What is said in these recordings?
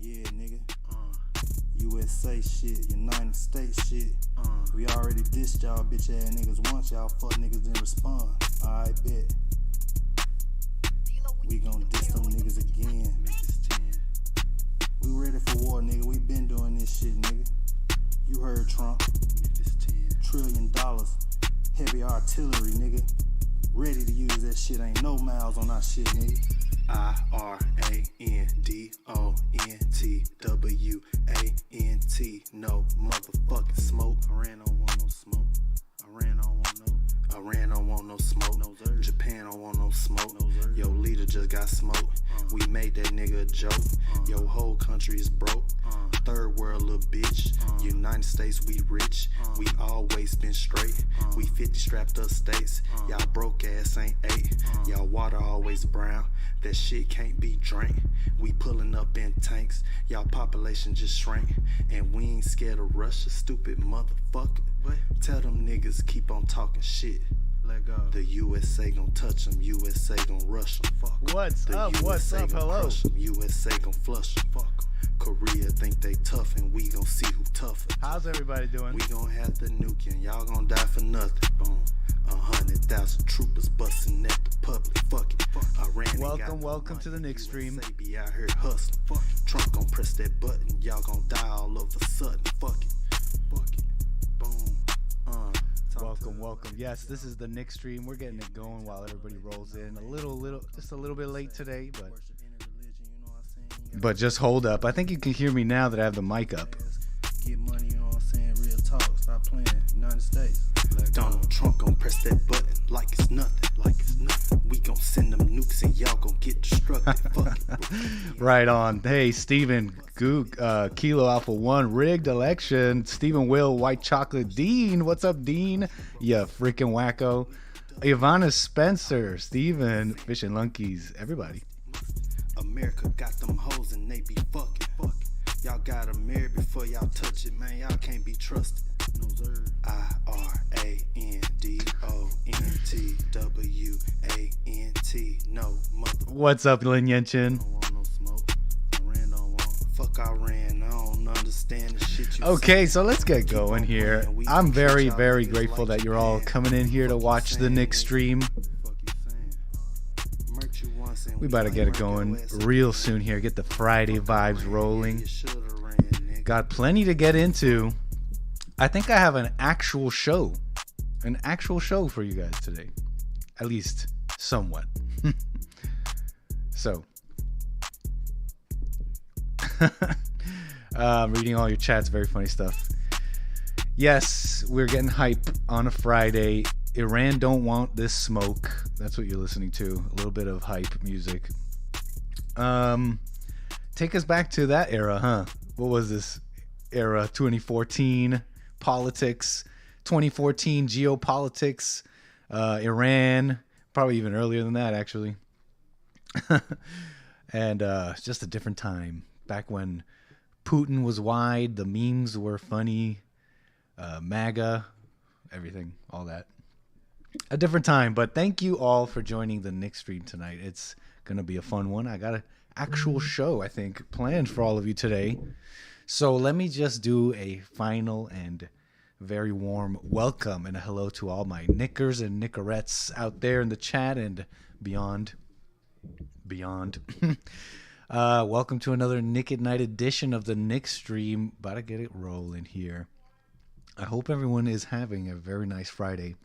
Yeah, nigga. USA shit, United States shit. We already dissed y'all bitch ass niggas once. Y'all fuck niggas didn't respond. Alright, bet. We gon' diss them niggas again. We ready for war, nigga. We been doing this shit, nigga. You heard Trump. $1 trillion. Heavy artillery, nigga. Ready to use that shit. Ain't no miles on our shit, nigga. IRANDONTWANT. No motherfucking smoke. Iran don't want no smoke. Iran don't want no smoke. No, sir. Japan don't want no smoke. No, sir. Yo, leader just got smoked. We made that nigga a joke. Yo, whole country is broke. Third world little bitch. United States, we rich. We always been straight. We 50 strapped up states. Y'all broke ass ain't 8. Y'all water always brown. That shit can't be drank. We pulling up in tanks. Y'all population just shrank. And we ain't scared of Russia, stupid motherfucker. What? Tell them niggas keep on talking shit. Let go. The USA gon' touch them. USA gon' rush them. Fuck 'em. What's the up? USA What's up? gon' Hello. crush 'em. USA gon' flush them. Fuck 'em. Korea think they tough and we gon' see who tougher. How's everybody doing? We gon' have to nuke and y'all gon' die for nothing. Boom. 100,000 troopers busting at the public. Fuck it. Welcome to the Nick stream. Be out here hustling. Fuck it. Trump gon' press that button. Y'all gon' die all of a sudden. Fuck it. Fuck it. Boom. Welcome. Yes, this is the Nick stream. We're getting it going while everybody rolls in. Just a little bit late today, but just hold up. I think you can hear me now that I have the mic up. Get money, you know what I'm saying? Real talk. Stop playing. United States. Donald Trump gon' press that button like it's nothing. We gon' send them nukes and y'all gon' get destructed. Fuck it. Right on. Hey, Stephen, Kilo Alpha 1, rigged election. Stephen Will, White Chocolate. Dean, what's up, Dean? Yeah, freaking wacko. Ivana Spencer, Stephen, Fish and Lunkies, everybody. America got them hoes and they be fucking. Y'all gotta marry before y'all touch it, man. Y'all can't be trusted. No, sir. IRANDONTWANT. No mother. What's up, Lin Yenchin? Don't want no smoke. Iran don't want. Fuck Iran. I don't understand the shit you Okay, say. so let's get going here. I'm very, very grateful that you're all coming in here to watch the Nick stream. We about to get it going real soon here. Get the Friday vibes rolling. Got plenty to get into. I think I have an actual show for you guys today. At least somewhat. So. Reading all your chats, very funny stuff. Yes, we're getting hype on a Friday. Iran don't want this smoke. That's what you're listening to. A little bit of hype music. Take us back to that era, huh? What was this era? 2014 politics, 2014 geopolitics, Iran, probably even earlier than that, actually. And it's just a different time. Back when Putin was wide, the memes were funny, MAGA, everything, all that. A different time, but thank you all for joining the Nick stream tonight. It's gonna be a fun one. I got an actual show, I think, planned for all of you today. So let me just do a final and very warm welcome and a hello to all my Nickers and Nickerettes out there in the chat and beyond. Welcome to another Nick at Night edition of the Nick stream. About to get it rolling here. I hope everyone is having a very nice Friday.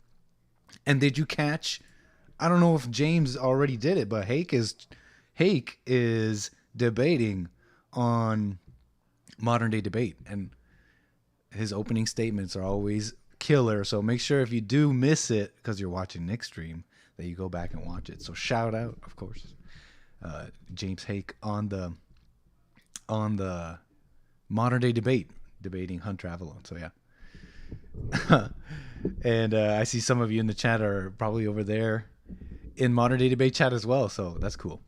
And did you catch? I don't know if James already did it, but Hake is debating on Modern Day Debate, and his opening statements are always killer. So make sure if you do miss it because you're watching Nick stream that you go back and watch it. So shout out, of course, James Hake on the Modern Day Debate, debating Hunt Travelone. So yeah. And I see some of you in the chat are probably over there in Modern Day Debate chat as well. So that's cool.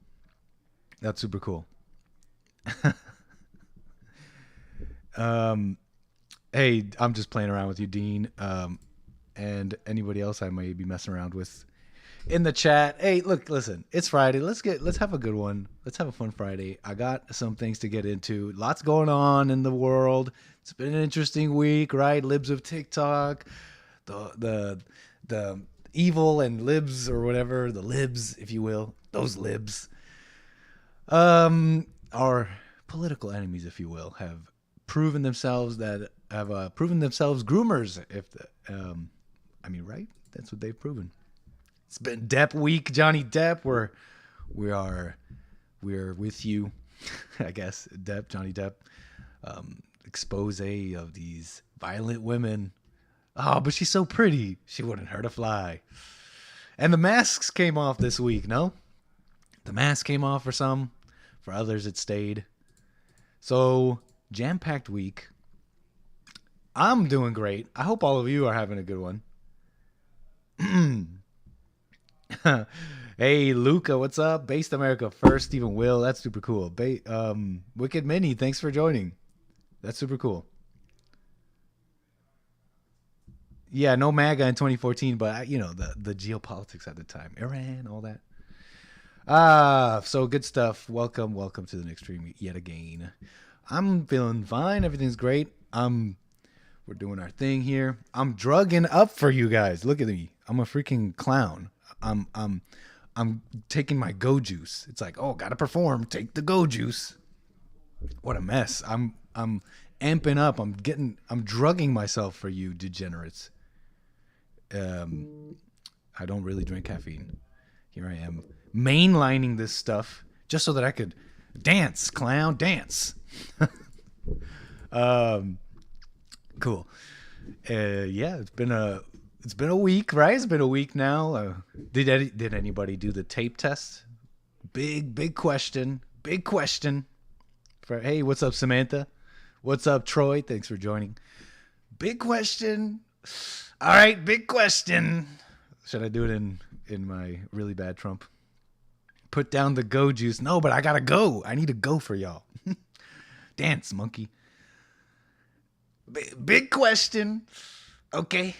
That's super cool. Hey, I'm just playing around with you, Dean. And anybody else I may be messing around with in the chat. Hey, look, listen, it's Friday. Let's have a good one. Let's have a fun Friday. I got some things to get into. Lots going on in the world. It's been an interesting week, right? Libs of TikTok, the evil and libs or whatever, the libs, if you will, those libs, our political enemies, if you will, have proven themselves groomers. Right? That's what they've proven. It's been Depp week, Johnny Depp. We're with you, I guess. Johnny Depp, expose of these violent women. Oh, but she's so pretty. She wouldn't hurt a fly. And the masks came off this week, no? The mask came off for some. For others, it stayed. So, jam-packed week. I'm doing great. I hope all of you are having a good one. Hey, Luca, what's up? Based America first, Stephen Will. That's super cool. Wicked Mini, thanks for joining. That's super cool. Yeah, no MAGA in 2014, but the geopolitics at the time, Iran, all that. So good stuff. Welcome to the nickstream yet again. I'm feeling fine. Everything's great. We're doing our thing here. I'm drugging up for you guys. Look at me. I'm a freaking clown. I'm taking my go juice. It's like, oh, gotta perform. Take the go juice. What a mess. I'm amping up. I'm drugging myself for you degenerates. I don't really drink caffeine. Here I am mainlining this stuff just so that I could dance, clown, dance. Cool. Yeah, it's been a week, right? It's been a week now. Did anybody do the tape test? Big question. Big question. Hey, what's up, Samantha? What's up, Troy? Thanks for joining. Big question. All right, big question. Should I do it in my really bad Trump? Put down the go juice. No, but I gotta go. I need to go for y'all. Dance, monkey. Big question. Okay.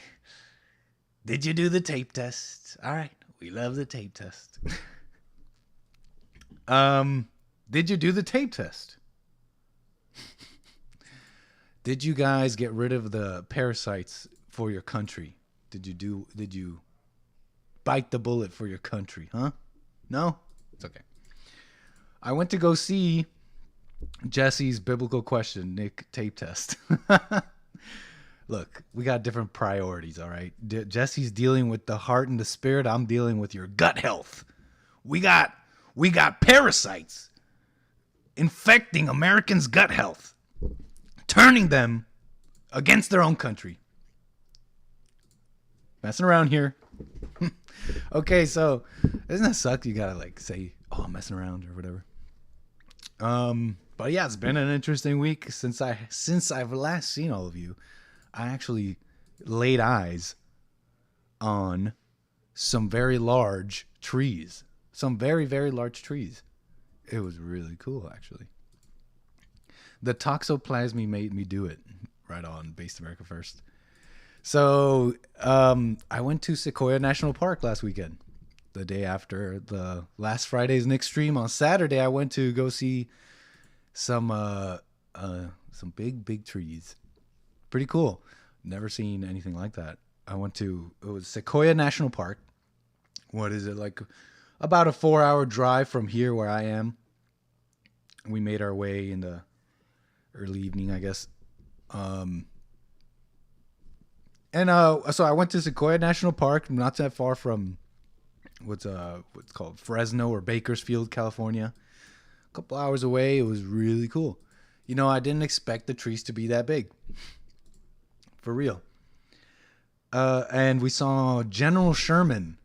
Did you do the tape test? All right. We love the tape test. Did you do the tape test? Did you guys get rid of the parasites for your country? Did you bite the bullet for your country? Huh? No? It's okay. I went to go see Jesse's biblical question, Nick tape test. Look, we got different priorities, all right? Jesse's dealing with the heart and the spirit. I'm dealing with your gut health. We got parasites infecting Americans' gut health, turning them against their own country. Messing around here. Okay, so doesn't that suck? You gotta say, "Oh, I'm messing around" or whatever. But yeah, it's been an interesting week since I've last seen all of you. I actually laid eyes on some very large trees. Some very, very large trees. It was really cool, actually. The 𝒔𝒄𝒊𝒂𝒍𝒔 made me do it. Right on, Based America First. So I went to Sequoia National Park last weekend. The day after the last Friday's nickstream. On Saturday, I went to go see some big trees. Pretty cool. Never seen anything like that. It was Sequoia National Park. What is it, about a 4-hour drive from here where I am. We made our way in the early evening, I guess. So I went to Sequoia National Park, not that far from what's called Fresno or Bakersfield, California. A couple hours away. It was really cool. I didn't expect the trees to be that big. For real. And we saw General Sherman.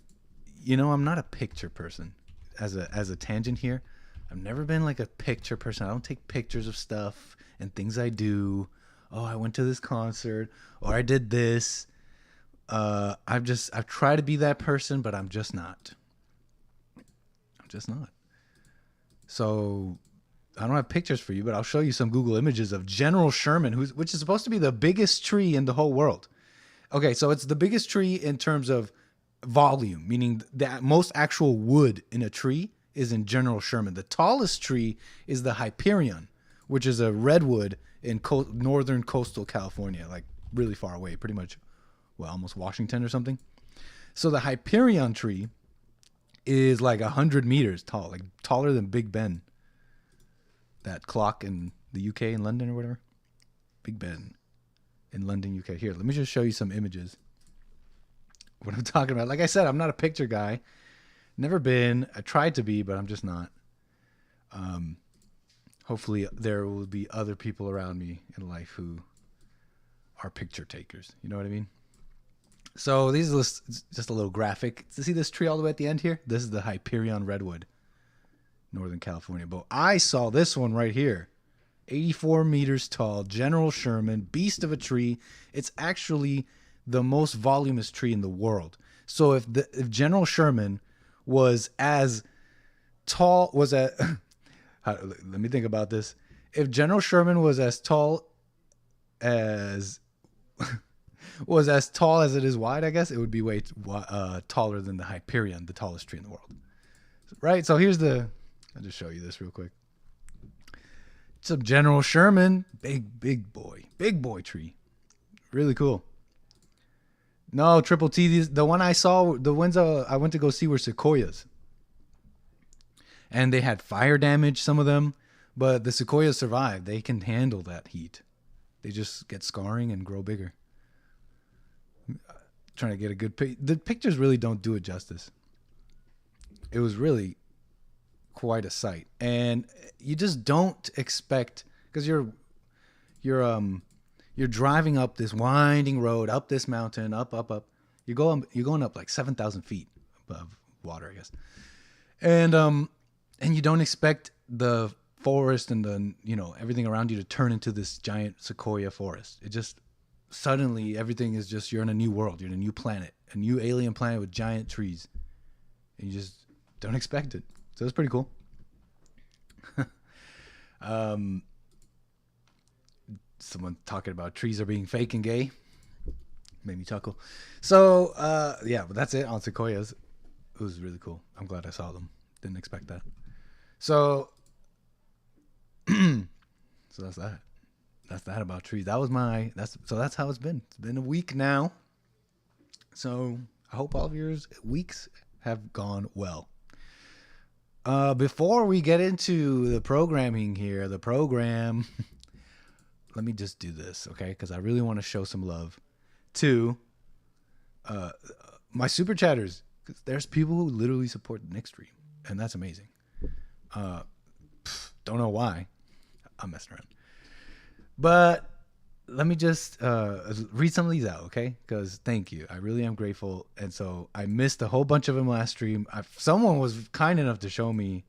I'm not a picture person. As a tangent here, I've never been a picture person. I don't take pictures of stuff and things I do. Oh, I went to this concert, or I did this. I've tried to be that person, but I'm just not. So I don't have pictures for you, but I'll show you some Google images of General Sherman, which is supposed to be the biggest tree in the whole world. Okay, so it's the biggest tree in terms of volume, meaning the most actual wood in a tree is in General Sherman. The tallest tree is the Hyperion, which is a redwood in northern coastal California, like really far away, pretty much, well, almost Washington or something. So the Hyperion tree is like 100 meters tall, like taller than Big Ben. That clock in the UK, in London or whatever. Big Ben in London, UK. Here, let me just show you some images. What I'm talking about. Like I said, I'm not a picture guy. Never been. I tried to be, but I'm just not. Hopefully there will be other people around me in life who are picture takers. You know what I mean? So these are just a little graphic. To see this tree all the way at the end here? This is the Hyperion Redwood, Northern California. But I saw this one right here. 84 meters tall, General Sherman, beast of a tree. It's actually the most voluminous tree in the world. So if General Sherman was as tall, let me think about this. If General Sherman was as tall as it is wide, I guess it would be way taller than the Hyperion, the tallest tree in the world. Right? So I'll just show you this real quick. It's a General Sherman, big boy tree. Really cool. No, Triple T, the one I saw, the ones I went to go see were sequoias. And they had fire damage, some of them, but the sequoias survived. They can handle that heat. They just get scarring and grow bigger. Trying to get a good the pictures really don't do it justice. It was really quite a sight, and you just don't expect, because you're driving up this winding road, up this mountain, up. You're going up like 7,000 feet above water, I guess, and you don't expect the forest and the everything around you to turn into this giant sequoia forest. It just suddenly everything is just, you're in a new world, you're in a new planet, a new alien planet with giant trees, and you just don't expect it. So it's pretty cool. Someone talking about trees are being fake and gay made me chuckle. So yeah, but that's it on sequoias. It was really cool. I'm glad I saw them. Didn't expect that. So so that's that. That's that about trees. That's how it's been. It's been a week now. So I hope all of your weeks have gone well. Before we get into the programming here, let me just do this, okay? Because I really want to show some love to my super chatters. Because there's people who literally support the nickstream, and that's amazing. Don't know why. I'm messing around. But let me just read some of these out, okay? Because thank you. I really am grateful. And so I missed a whole bunch of them last stream. Someone was kind enough to show me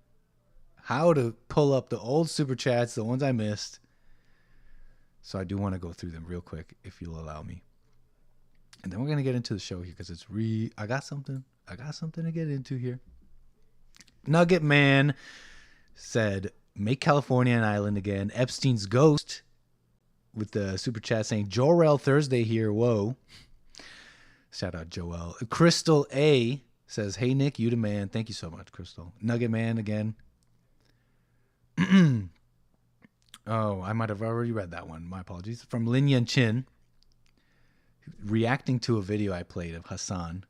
how to pull up the old super chats, the ones I missed. So I do want to go through them real quick, if you'll allow me. And then we're going to get into the show here, because it's I got something to get into here. Nugget Man said, make California an island again. Epstein's ghost, with the super chat saying, Jorel Thursday here, whoa. Shout out Joel. Crystal A says, hey Nick, you the man. Thank you so much, Crystal. Nugget Man again. Oh, I might have already read that one. My apologies. From Lin Yan Chin, reacting to a video I played of Hassan.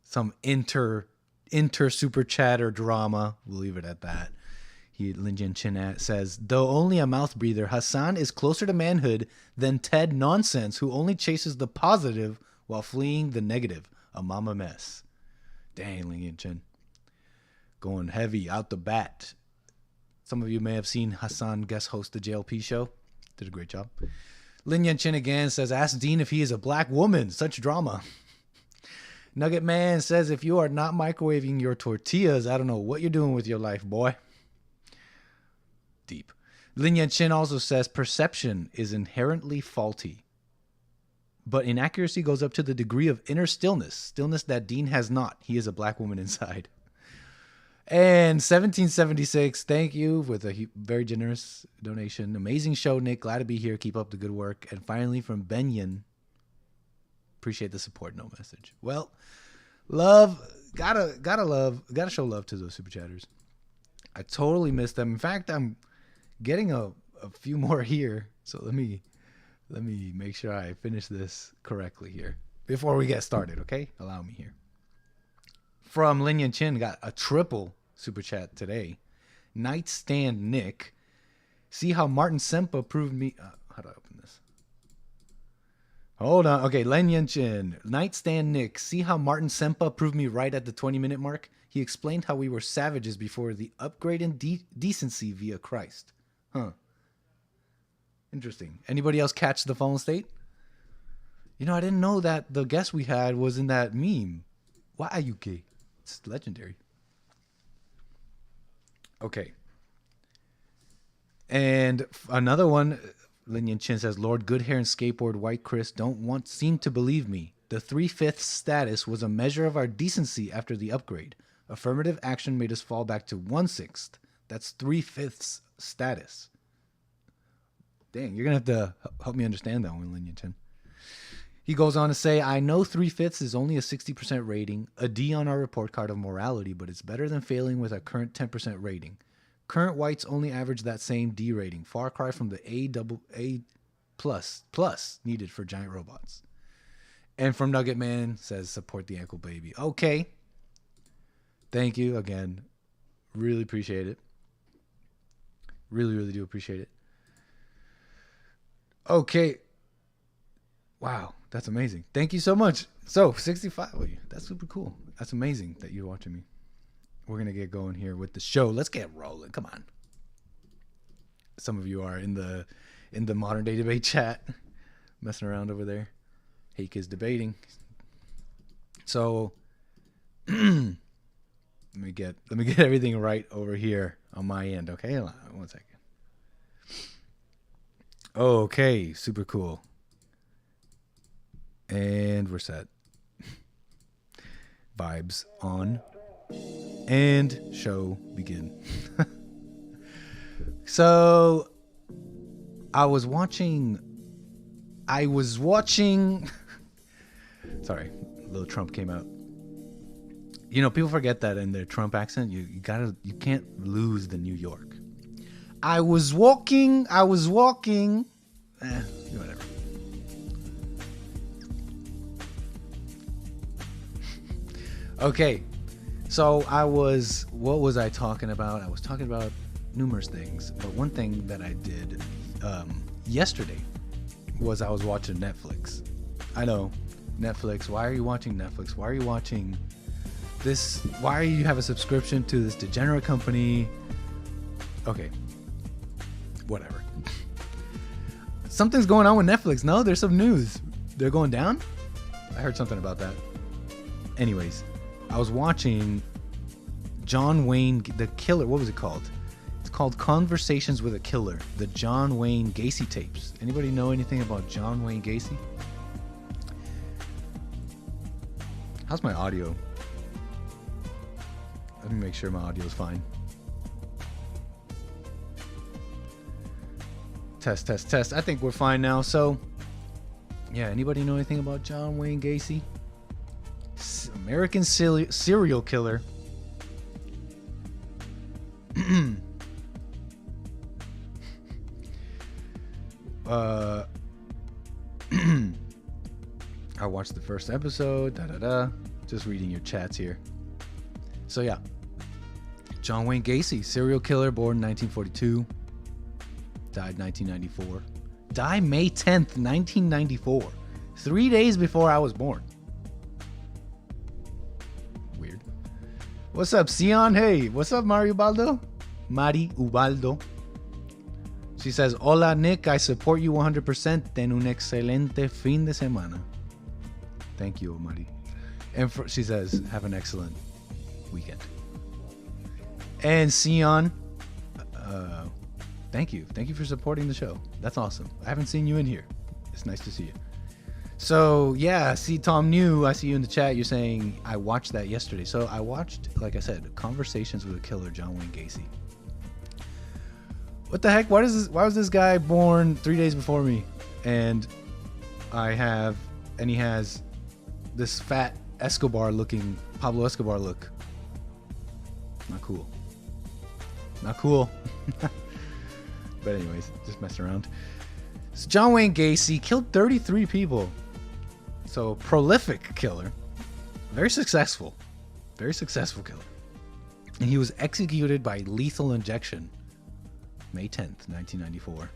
Some inter super chatter drama. We'll leave it at that. Lin Yan Chin says, though only a mouth breather, Hassan is closer to manhood than Ted Nonsense, who only chases the positive while fleeing the negative. A mama mess. Dang, Lin Yan Chin. Going heavy out the bat. Some of you may have seen Hassan guest host the JLP show. Did a great job. Lin Yan Chin again says, ask Dean if he is a black woman. Such drama. Nugget Man says, if you are not microwaving your tortillas, I don't know what you're doing with your life, boy. Deep. Lin Yan Chin also says, perception is inherently faulty, but inaccuracy goes up to the degree of inner stillness that Dean has not. He is a black woman inside. And 1776, thank you with a very generous donation. Amazing show, Nick. Glad to be here. Keep up the good work. And finally, from Benyon, appreciate the support. No message. Well, Love, gotta show love to those super chatters. I totally missed them. In fact, I'm getting a few more here. So let me make sure I finish this correctly here before we get started. Okay, allow me here. From Lin Yan Chin, got a triple super chat today. Nightstand Nick, see how Martin Sempa proved me. How do I open this? Hold on. Okay, Lin Yan Chin. Nightstand Nick, see how Martin Sempa proved me right at the 20-minute mark? He explained how we were savages before the upgrade in decency via Christ. Huh. Interesting. Anybody else catch the fallen state? You know, I didn't know that the guest we had was in that meme. Why are you gay? It's legendary. Okay. And another one, Lin Yan Chin says, Lord Goodhair and Skateboard White Chris don't seem to believe me. The 3/5 status was a measure of our decency after the upgrade. Affirmative action made us fall back to 1/6. That's 3/5 status. Dang, you're going to have to help me understand that one, Lin Yan Chin. He goes on to say, I know 3/5 is only a 60% rating, a D on our report card of morality, but it's better than failing with our current 10% rating. Current whites only average that same D rating. Far cry from the A plus needed for giant robots. And from Nugget Man says, support the ankle baby. Okay. Thank you again. Really appreciate it. Really, really do appreciate it. Okay. Wow, that's amazing. Thank you so much. So, 65 of you. That's super cool. That's amazing that you're watching me. We're going to get going here with the show. Let's get rolling. Come on. Some of you are in the modern day debate chat messing around over there. Hake is debating. So, let me get everything right over here on my end, okay? Hold on 1 second. Okay, super cool. And we're set. Vibes on. And show begin. So, I was watching. Sorry, little Trump came out. You know, people forget that in their Trump accent, you can't lose the New York. I was walking. Whatever. Okay, so what was I talking about? I was talking about numerous things, but one thing that I did yesterday was I was watching Netflix. I know, Netflix, why are you watching Netflix? Why are you watching this? Why do you have a subscription to this degenerate company? Okay, whatever. Something's going on with Netflix. No, there's some news. They're going down? I heard something about that. Anyways, I was watching John Wayne, the Killer. What was it called? It's called Conversations with a Killer, the John Wayne Gacy tapes. Anybody know anything about John Wayne Gacy? How's my audio? Let me make sure my audio is fine. Test. I think we're fine now. So, yeah, anybody know anything about John Wayne Gacy? American serial killer. I watched the first episode. Just reading your chats here. So yeah, John Wayne Gacy, serial killer, born in 1942, died 1994. Died May 10th, 1994, 3 days before I was born. Weird. What's up, Sion? Hey, what's up, Mari Ubaldo? She says, Hola, Nick. I support you 100%. Ten un excelente fin de semana. Thank you, Mari. And she says, have an excellent weekend. And Sion, thank you. Thank you for supporting the show. That's awesome. I haven't seen you in here. It's nice to see you. So, yeah, see, Tom New, I see you in the chat. You're saying, I watched that yesterday. So I watched, like I said, Conversations with a Killer, John Wayne Gacy. What the heck? Why was this guy born 3 days before me? And he has this fat Pablo Escobar look. Not cool. Not cool. But anyways, just messing around. So John Wayne Gacy killed 33 people. So prolific killer. Very successful. Very successful killer. And he was executed by lethal injection. May 10th, 1994.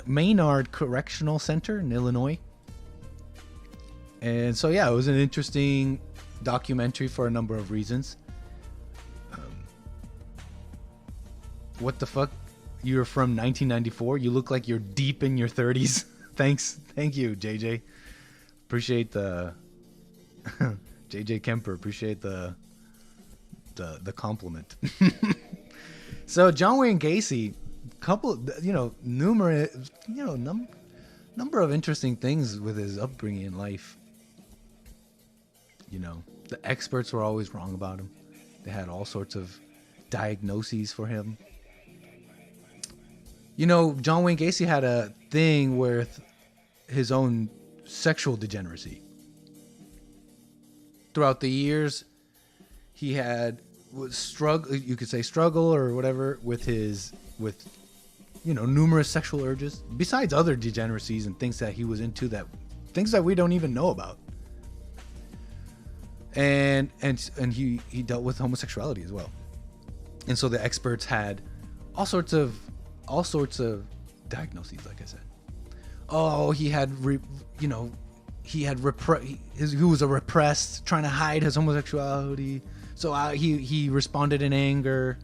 Maynard Correctional Center in Illinois. And so, yeah, it was an interesting documentary for a number of reasons. What the fuck? You're from 1994? You look like you're deep in your 30s. Thank you, JJ. Appreciate the... JJ Kemper, appreciate the compliment. So, John Wayne Gacy... number of interesting things with his upbringing in life. The experts were always wrong about him. They had all sorts of diagnoses for him. John Wayne Gacy had a thing with his own sexual degeneracy. Throughout the years, he you could say struggle or whatever with numerous sexual urges, besides other degeneracies and things that he was into, things that we don't even know about. And he dealt with homosexuality as well. And so the experts had all sorts of diagnoses, like I said. Oh, he was a repressed, trying to hide his homosexuality. So he responded in anger.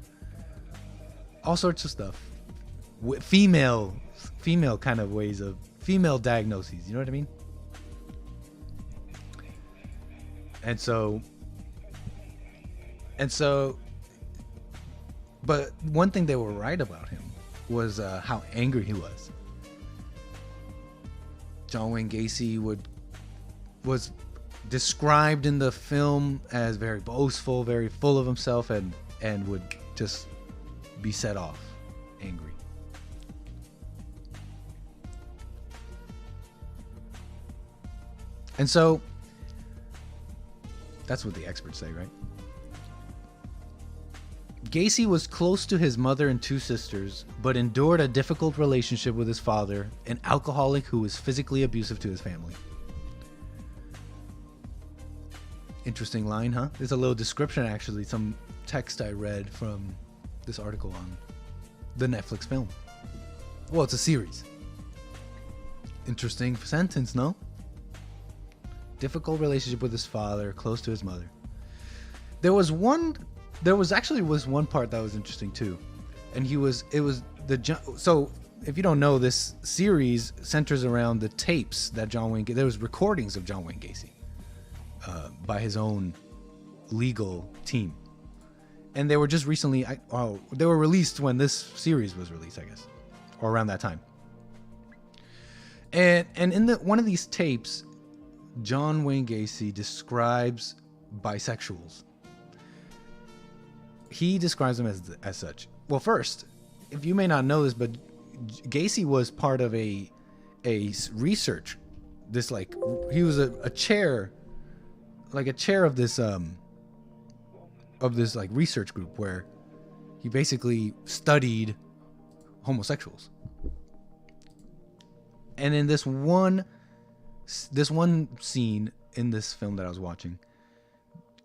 All sorts of stuff. Female kind of ways of female diagnoses. You know what I mean? And so, but one thing they were right about him was how angry he was. John Wayne Gacy was described in the film as very boastful, very full of himself, and would just be set off, angry. And so, that's what the experts say, right? Gacy was close to his mother and two sisters, but endured a difficult relationship with his father, an alcoholic who was physically abusive to his family. Interesting line, huh? There's a little description, actually, some text I read from this article on the Netflix film. Well, it's a series. Interesting sentence, no? Difficult relationship with his father, close to his mother. There was one part that was interesting too, and so if you don't know, this series centers around the tapes that there was recordings of John Wayne Gacy by his own legal team, and they were just recently they were released when this series was released, I guess, or around that time. And in one of these tapes, John Wayne Gacy describes bisexuals. He describes them as such. Well, first, if you may not know this, but Gacy was part of a research. He was a chair, like a chair of this research group where he basically studied homosexuals. And in this one scene in this film that I was watching,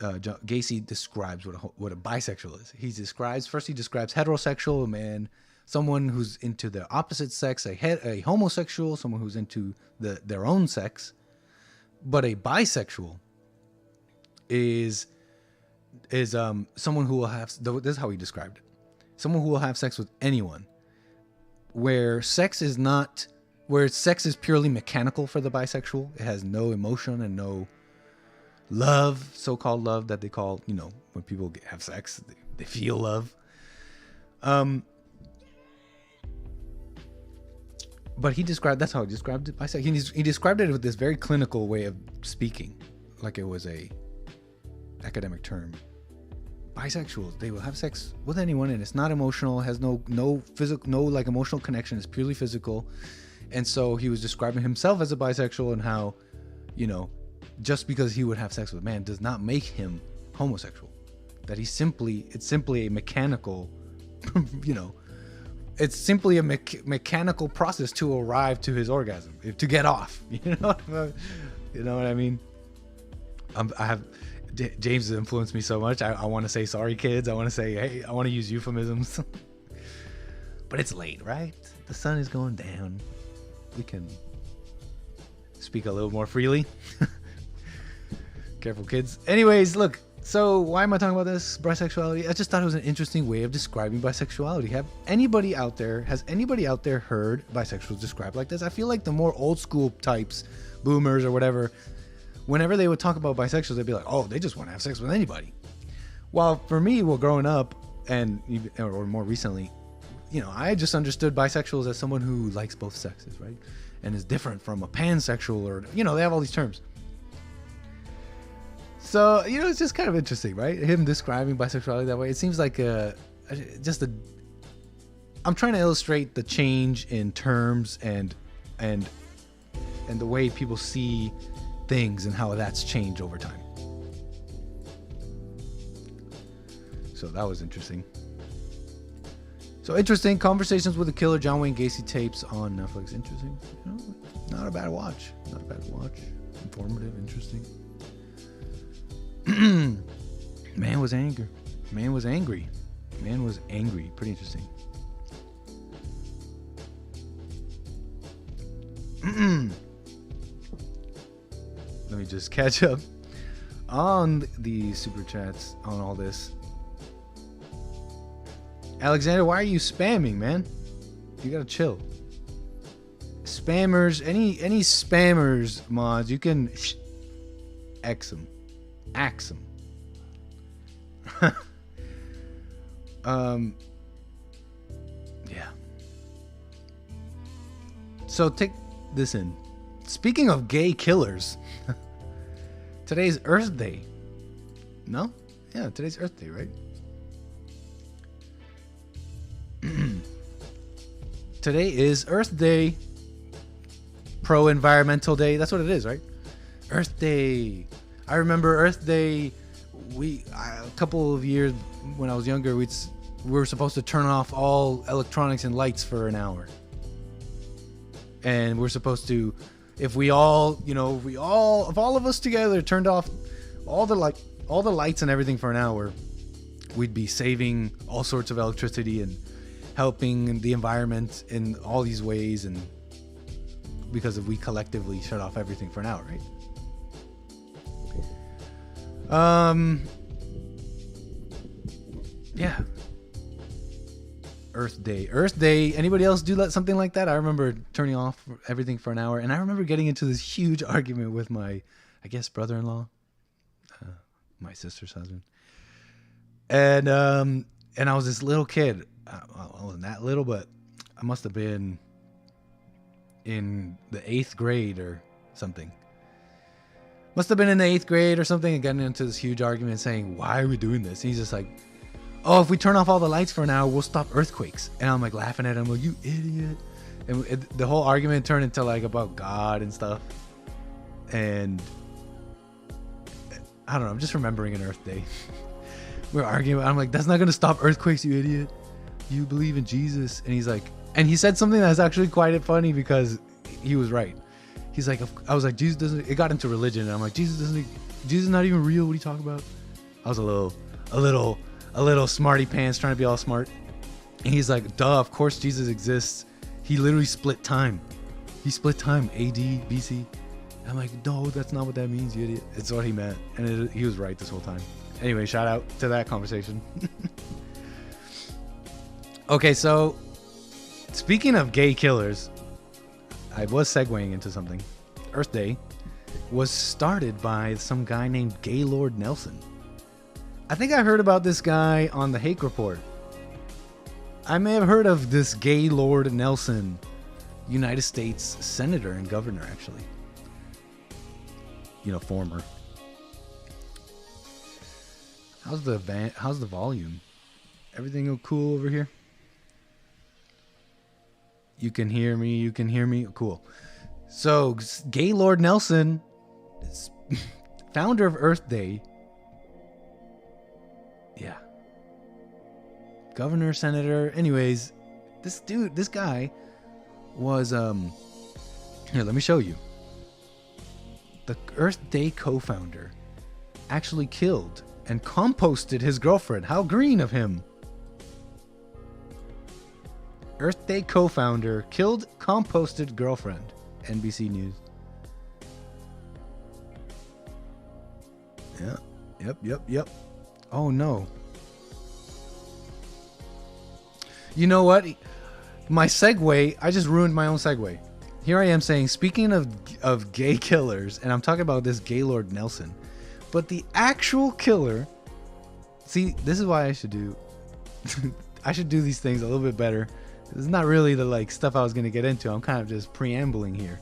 Gacy describes what a bisexual is. He describes heterosexual, a man, someone who's into the opposite sex, a homosexual, someone who's into their own sex. But a bisexual is someone who will have, this is how he described it, someone who will have sex with anyone, where sex is purely mechanical for the bisexual. It has no emotion and no love, so-called love that they call, when people have sex, they feel love. But that's how he described it. He described it with this very clinical way of speaking, like it was a academic term. Bisexuals, they will have sex with anyone, and it's not emotional, has no physical, no like emotional connection. It's purely physical. And so he was describing himself as a bisexual and how, just because he would have sex with a man does not make him homosexual. That it's simply a mechanical, it's simply a mechanical process to arrive to his orgasm, to get off. You know what I mean? James has influenced me so much. I want to say sorry, kids. I want to say, hey, I want to use euphemisms. But it's late, right? The sun is going down. We can speak a little more freely. Careful, kids. Anyways, look. So why am I talking about this? Bisexuality? I just thought it was an interesting way of describing bisexuality. Has anybody out there heard bisexuals described like this? I feel like the more old school types, boomers or whatever, whenever they would talk about bisexuals, they'd be like, oh, they just want to have sex with anybody. While for me, growing up or more recently, I just understood bisexuals as someone who likes both sexes, right? And is different from a pansexual, or, they have all these terms. So, it's just kind of interesting, right? Him describing bisexuality that way. It seems like I'm trying to illustrate the change in terms and the way people see things and how that's changed over time. So that was interesting. So interesting. Conversations with the Killer, John Wayne Gacy tapes on Netflix. Interesting. Not a bad watch. Informative, interesting. Man was angry. Pretty interesting. Let me just catch up on the super chats on all this. Alexander, why are you spamming, man? You gotta chill. Spammers, any spammers mods, you can X them. Axe them. Yeah. So take this in. Speaking of gay killers, today's Earth Day. No? Yeah, today's Earth Day, right? Today is Earth Day. Pro-environmental day. That's what it is, right? Earth Day. I remember Earth Day. A couple of years when I was younger, we were supposed to turn off all electronics and lights for an hour. And we're supposed to, if all of us together turned off all the lights and everything for an hour, we'd be saving all sorts of electricity and helping the environment in all these ways, and because if we collectively shut off everything for an hour, right? Yeah. Earth Day. Anybody else do something like that? I remember turning off everything for an hour, and I remember getting into this huge argument with my, I guess, brother-in-law, my sister's husband, and I was this little kid. I wasn't that little, but I must have been in the 8th grade or something. Must have been in the 8th grade or something, and getting into this huge argument saying, why are we doing this? And he's just like, oh, if we turn off all the lights for an hour, we'll stop earthquakes. And I'm like laughing at him, like, you idiot. And the whole argument turned into like about God and stuff. And I don't know, I'm just remembering an Earth Day. We're arguing. I'm like, that's not going to stop earthquakes, you idiot. You believe in Jesus. And he's like, and he said something that's actually quite funny because he was right. He's like, I was like, Jesus doesn't, it got into religion. And I'm like, Jesus is not even real. What are you talking about? I was a little smarty pants trying to be all smart. And he's like, duh, of course Jesus exists. He literally split time. He split time, AD, BC. I'm like, no, that's not what that means, you idiot. It's what he meant. And he was right this whole time. Anyway, shout out to that conversation. Okay, so speaking of gay killers, I was segueing into something. Earth Day was started by some guy named Gaylord Nelson. I think I heard about this guy on the Hake Report. I may have heard of this Gaylord Nelson, United States Senator and Governor, actually. Former. How's the volume? Everything cool over here? You can hear me. Cool. So Gaylord Nelson founder of Earth Day. Yeah. Governor, senator. Anyways, this guy was, here, let me show you. The Earth Day co-founder actually killed and composted his girlfriend. How green of him. Earth Day co-founder killed composted girlfriend. NBC News. Yeah. Yep. Oh no. You know what? My segue, I just ruined my own segue. Here I am saying, speaking of gay killers, and I'm talking about this Gaylord Nelson, but the actual killer, see, this is why I should do, I should do these things a little bit better. This is not really the like stuff I was going to get into. I'm kind of just preambling here.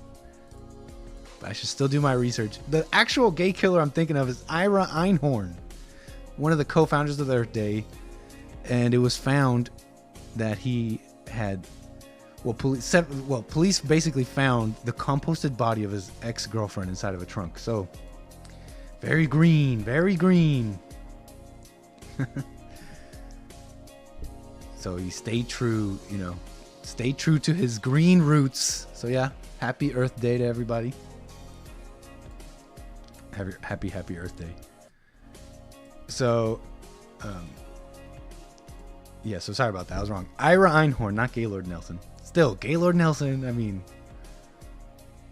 But I should still do my research. The actual gay killer I'm thinking of is Ira Einhorn, one of the co-founders of Earth Day, and it was found that he had, police basically found the composted body of his ex-girlfriend inside of a trunk. So, very green, very green. So he stayed true, stayed true to his green roots. So yeah, happy Earth Day to everybody. Happy Earth Day. So, yeah, so sorry about that. I was wrong. Ira Einhorn, not Gaylord Nelson. Still, Gaylord Nelson, I mean,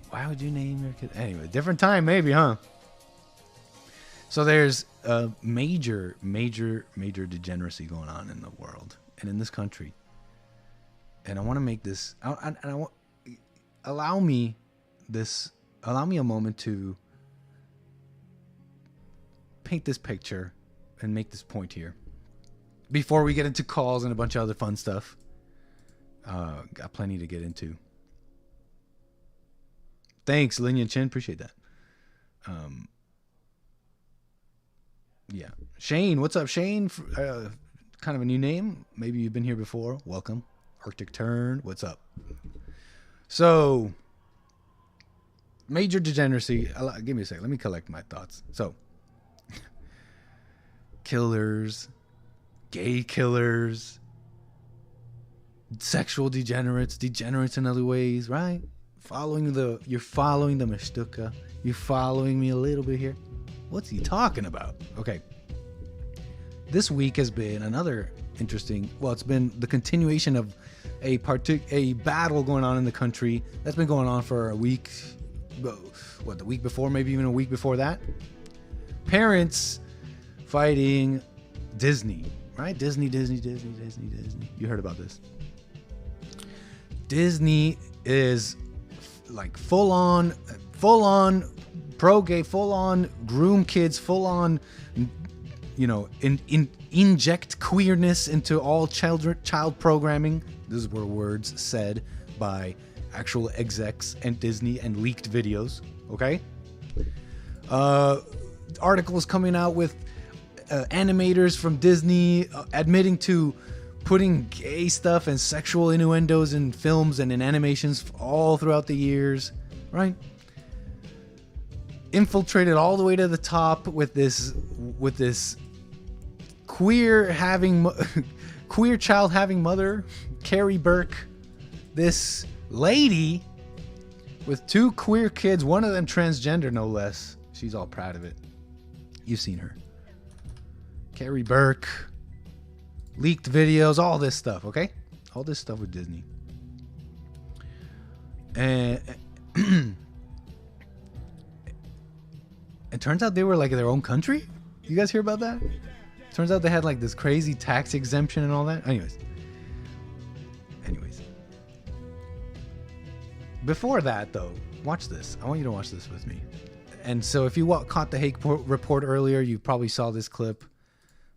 why would you name your kid? Anyway, different time maybe, huh? So there's a major degeneracy going on in the world and in this country. And I want to make this, allow me a moment to paint this picture and make this point here before we get into calls and a bunch of other fun stuff. Got plenty to get into. Thanks, Lin Yan Chin. Appreciate that. Yeah. Shane, what's up, Shane? Kind of a new name. Maybe you've been here before. Welcome. Arctic Turn, what's up? So, major degeneracy. Give me a second. Let me collect my thoughts. So, killers, gay killers, sexual degenerates in other ways, right? You're following the mashtuka. You're following me a little bit here. What's he talking about? Okay. This week has been another interesting, it's been the continuation of a battle going on in the country that's been going on for a week. The week before, maybe even a week before that. Parents fighting Disney, right? Disney. You heard about this. Disney is like full on pro-gay, full on groom kids, full on, inject queerness into all child programming. These were words said by actual execs and Disney and leaked videos. Okay. Articles coming out with animators from Disney admitting to putting gay stuff and sexual innuendos in films and in animations all throughout the years, right? Infiltrated all the way to the top with this queer child having mother, Carrie Burke, this lady with two queer kids, one of them transgender no less. She's all proud of it. You've seen her. Carrie Burke, leaked videos, all this stuff, okay? All this stuff with Disney. And it turns out they were like their own country. You guys hear about that? Turns out they had like this crazy tax exemption and all that. Anyways. Before that, though, watch this. I want you to watch this with me. And so if you caught the Hake report earlier, you probably saw this clip.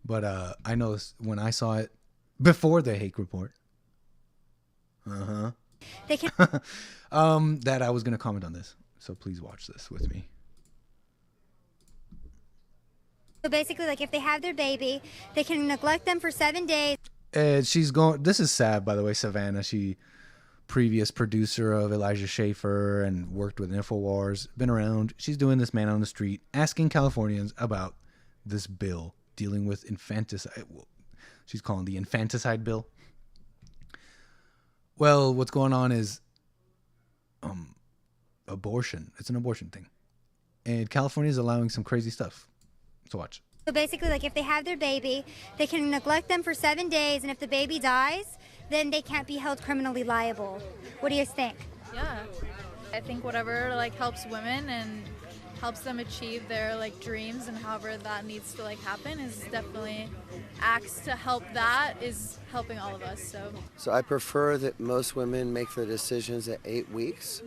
But I know when I saw it before the Hake report. They can that I was going to comment on this. So please watch this with me. So basically, like if they have their baby, they can neglect them for 7 days. She's going. This is sad, by the way, Savannah. She previous producer of Elijah Schaffer and worked with InfoWars, been around. She's doing this man on the street asking Californians about this bill dealing with infanticide. She's calling the infanticide bill. Well, what's going on is abortion. It's an abortion thing. And California is allowing some crazy stuff. So watch. So basically, like if they have their baby, they can neglect them for 7 days, and if the baby dies, then they can't be held criminally liable. What do you think? Yeah, I think whatever like helps women and helps them achieve their like dreams and however that needs to like happen is definitely acts to help. That is helping all of us. So I prefer that most women make their decisions at 8 weeks,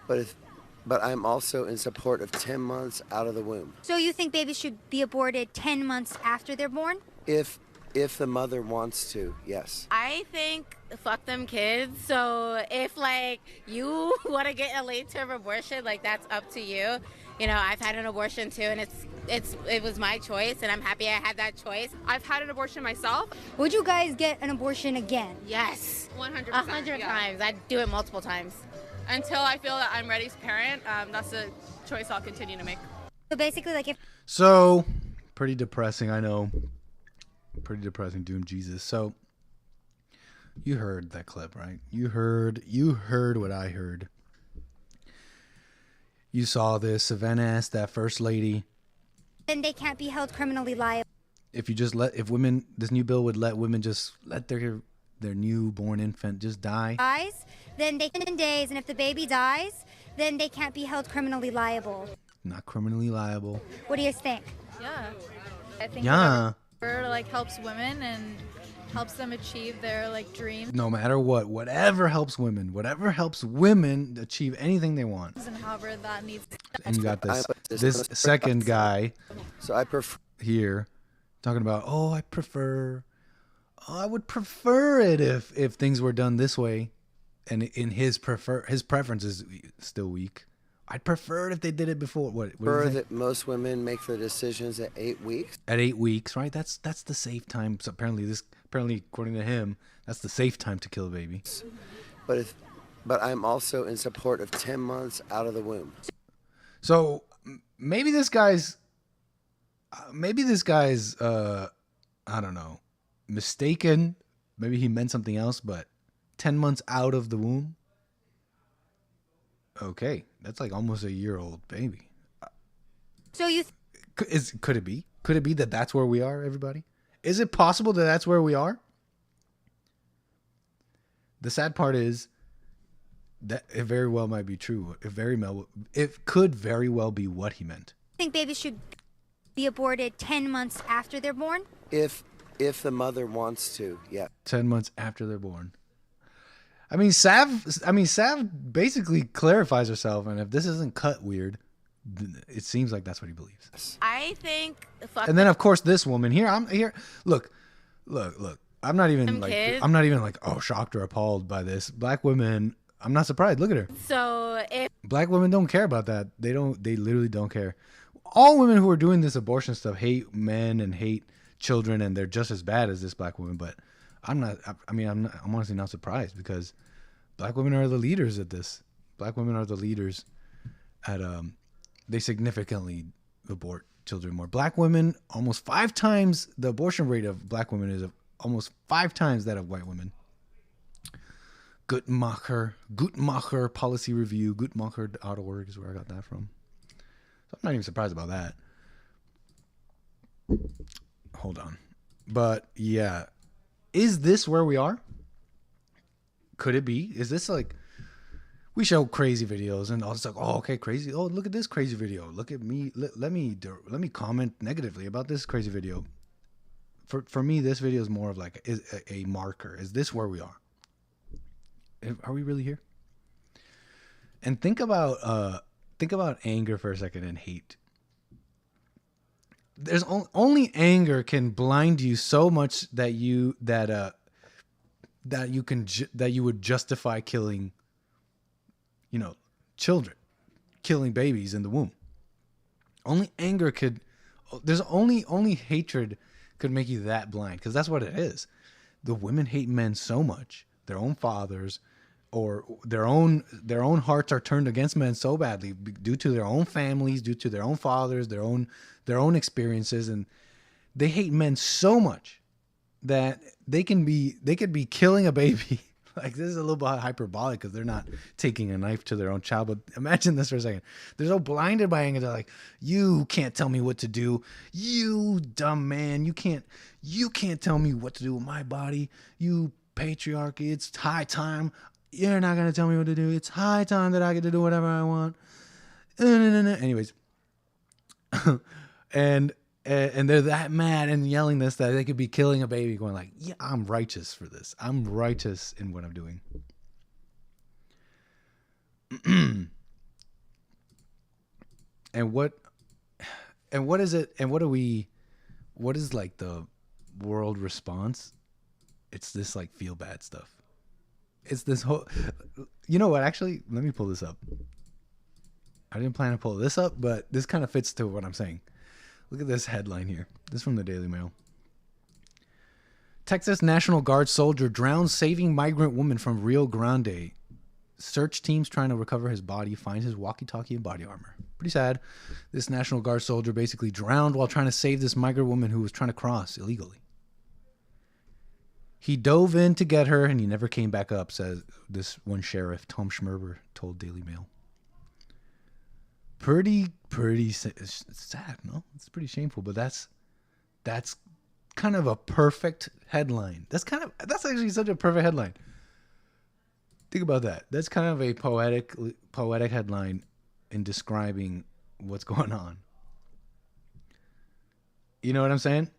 but I'm also in support of 10 months out of the womb. So you think babies should be aborted 10 months after they're born? If the mother wants to, yes. I think fuck them kids. So if like you want to get a late-term abortion, like that's up to you. You know, I've had an abortion too, and it was my choice, and I'm happy I had that choice. I've had an abortion myself. Would you guys get an abortion again? Yes, 100%. 100 times. I'd do it multiple times. Until I feel that I'm ready to parent, that's a choice I'll continue to make. So basically, like if So, pretty depressing, I know. Pretty depressing, Doom Jesus. So, you heard that clip, right? You heard what I heard. You saw this. Savannah asked that first lady, then they can't be held criminally liable. if women, this new bill would let women just let their newborn infant just die. Dies, then they can 10 days, and if the baby dies, then they can't be held criminally liable. Not criminally liable. What do you think? Yeah, I think Yeah. whatever like helps women and helps them achieve their like dreams No matter what, whatever helps women achieve anything they want. and however that needs to And you got this second guy So I prefer here talking about, I would prefer it if things were done this way, and in his preference is still weak. I'd prefer it if they did it before. What that most women make their decisions at 8 weeks. at 8 weeks, right? That's the safe time. So apparently according to him, that's the safe time to kill a baby. But I'm also in support of 10 months out of the womb. So maybe this guy's I don't know, mistaken. Maybe he meant something else, but 10 months out of the womb. Okay, that's like almost a year-old baby. So you Could it be? Could it be that that's where we are, everybody? Is it possible that that's where we are? The sad part is that it very well might be true. It could very well be what he meant. think babies should be aborted 10 months after they're born? If the mother wants to, yeah. 10 months after they're born. I mean, Sav basically clarifies herself, and if this isn't cut weird, it seems like that's what he believes. I think fuck And then, of course, this woman here. Look. I'm not even like shocked or appalled by this. Black women. I'm not surprised. Look at her. so if Black women don't care about that. They literally don't care. All women who are doing this abortion stuff hate men and hate children, and they're just as bad as this black woman. But I'm honestly not surprised, because black women are the leaders at this. Black women are the leaders at they significantly abort children more. Black women, almost 5 times the abortion rate of black women is almost 5 times that of white women. Guttmacher policy review, guttmacher.org is where I got that from. So I'm not even surprised about that. Hold on. But yeah, is this where we are? Could it be? Is this like, we show crazy videos and all, it's like, oh, okay, crazy. Oh, look at this crazy video. Look at me. Let me comment negatively about this crazy video. For me, this video is more of like a marker. Is this where we are? Are we really here? And think about anger for a second and hate. There's only anger can blind you so much that you would justify killing, children, killing babies in the womb. Only anger could. There's only hatred could make you that blind, because that's what it is. The women hate men so much, their own fathers, or their own hearts are turned against men so badly due to their own families, due to their own fathers, their own experiences, and they hate men so much that they could be killing a baby. Like, this is a little bit hyperbolic because they're not taking a knife to their own child. But imagine this for a second. They're so blinded by anger. They're like, you can't tell me what to do. You dumb man. You can't tell me what to do with my body. You patriarchy. It's high time. You're not going to tell me what to do. It's high time that I get to do whatever I want. Anyways. And they're that mad and yelling this that they could be killing a baby, going like, yeah, I'm righteous for this. I'm righteous in what I'm doing. And what is it? And what is like the world response? It's this like feel bad stuff. It's this whole, you know what? Actually, let me pull this up. I didn't plan to pull this up, but this kind of fits to what I'm saying. Look at this headline here. This is from the Daily Mail. Texas National Guard soldier drowns saving migrant woman from Rio Grande. Search teams trying to recover his body find his walkie-talkie and body armor. Pretty sad. This National Guard soldier basically drowned while trying to save this migrant woman who was trying to cross illegally. He dove in to get her and he never came back up, says this one sheriff, Tom Schmerber, told Daily Mail. Pretty sad, no? It's pretty shameful, but that's kind of a perfect headline. That's actually such a perfect headline. Think about that. That's kind of a poetic headline in describing what's going on. You know what I'm saying?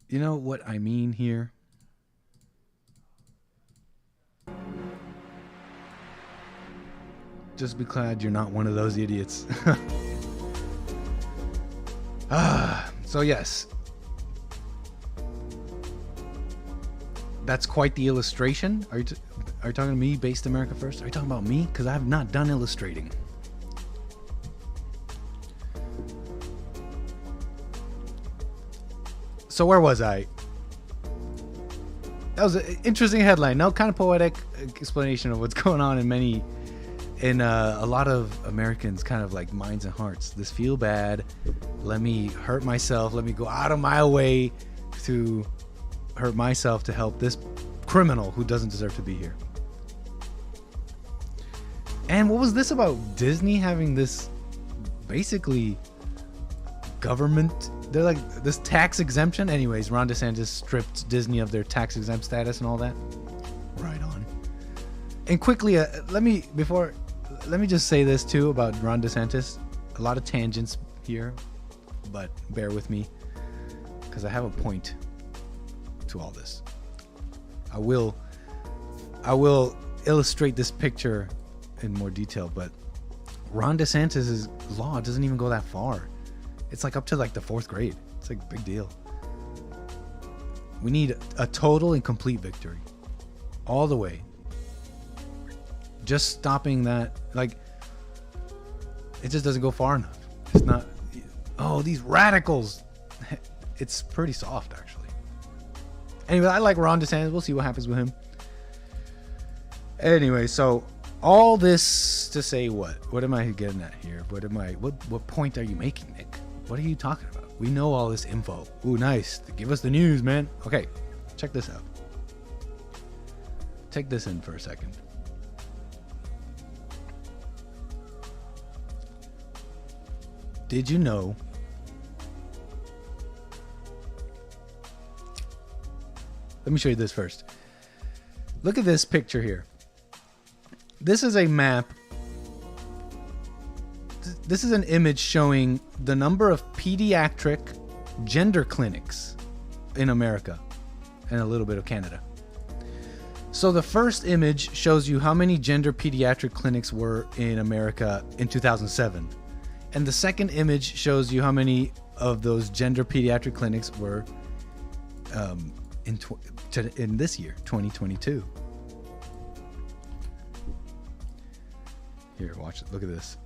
You know what I mean here? Just be glad you're not one of those idiots. So yes. That's quite the illustration. Are you talking to me, Based America First? Are you talking about me? Because I have not done illustrating. So where was I? That was an interesting headline. No, kind of poetic explanation of what's going on in a lot of Americans' kind of like minds and hearts. This feel bad. Let me hurt myself. Let me go out of my way to hurt myself to help this criminal who doesn't deserve to be here. And what was this about Disney having this basically government? They're like this tax exemption. Anyways, Ron DeSantis stripped Disney of their tax exempt status and all that. Right on. And quickly, let me just say this too about Ron DeSantis. A lot of tangents here, but bear with me because I have a point to all this. I will illustrate this picture in more detail, but Ron DeSantis' law doesn't even go that far. It's like up to like the 4th grade. It's like a big deal. We need a total and complete victory all the way. Just stopping that, like, it just doesn't go far enough. It's not, oh, these radicals. It's pretty soft, actually. Anyway, I like Ron DeSantis. We'll see what happens with him. Anyway, so all this to say what? What am I getting at here? What point are you making, Nick? What are you talking about? We know all this info. Ooh, nice. Give us the news, man. Okay, check this out. Take this in for a second. Did you know let me show you this first. Look at this picture here. This is a map. This is an image showing the number of pediatric gender clinics in America and a little bit of Canada. So the first image shows you how many gender pediatric clinics were in America in 2007. And the second image shows you how many of those gender pediatric clinics were in this year, 2022. Here, watch it. Look at this.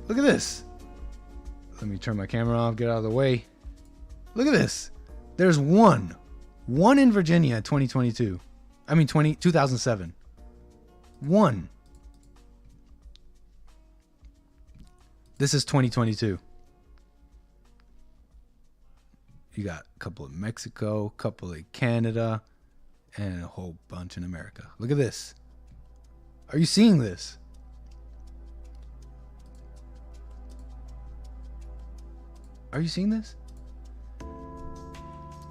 Look at this. Let me turn my camera off, get out of the way. Look at this. There's one in Virginia in 2022. I mean 2007. One. This is 2022. You got a couple in Mexico, a couple in Canada, and a whole bunch in America. Look at this. Are you seeing this? Are you seeing this?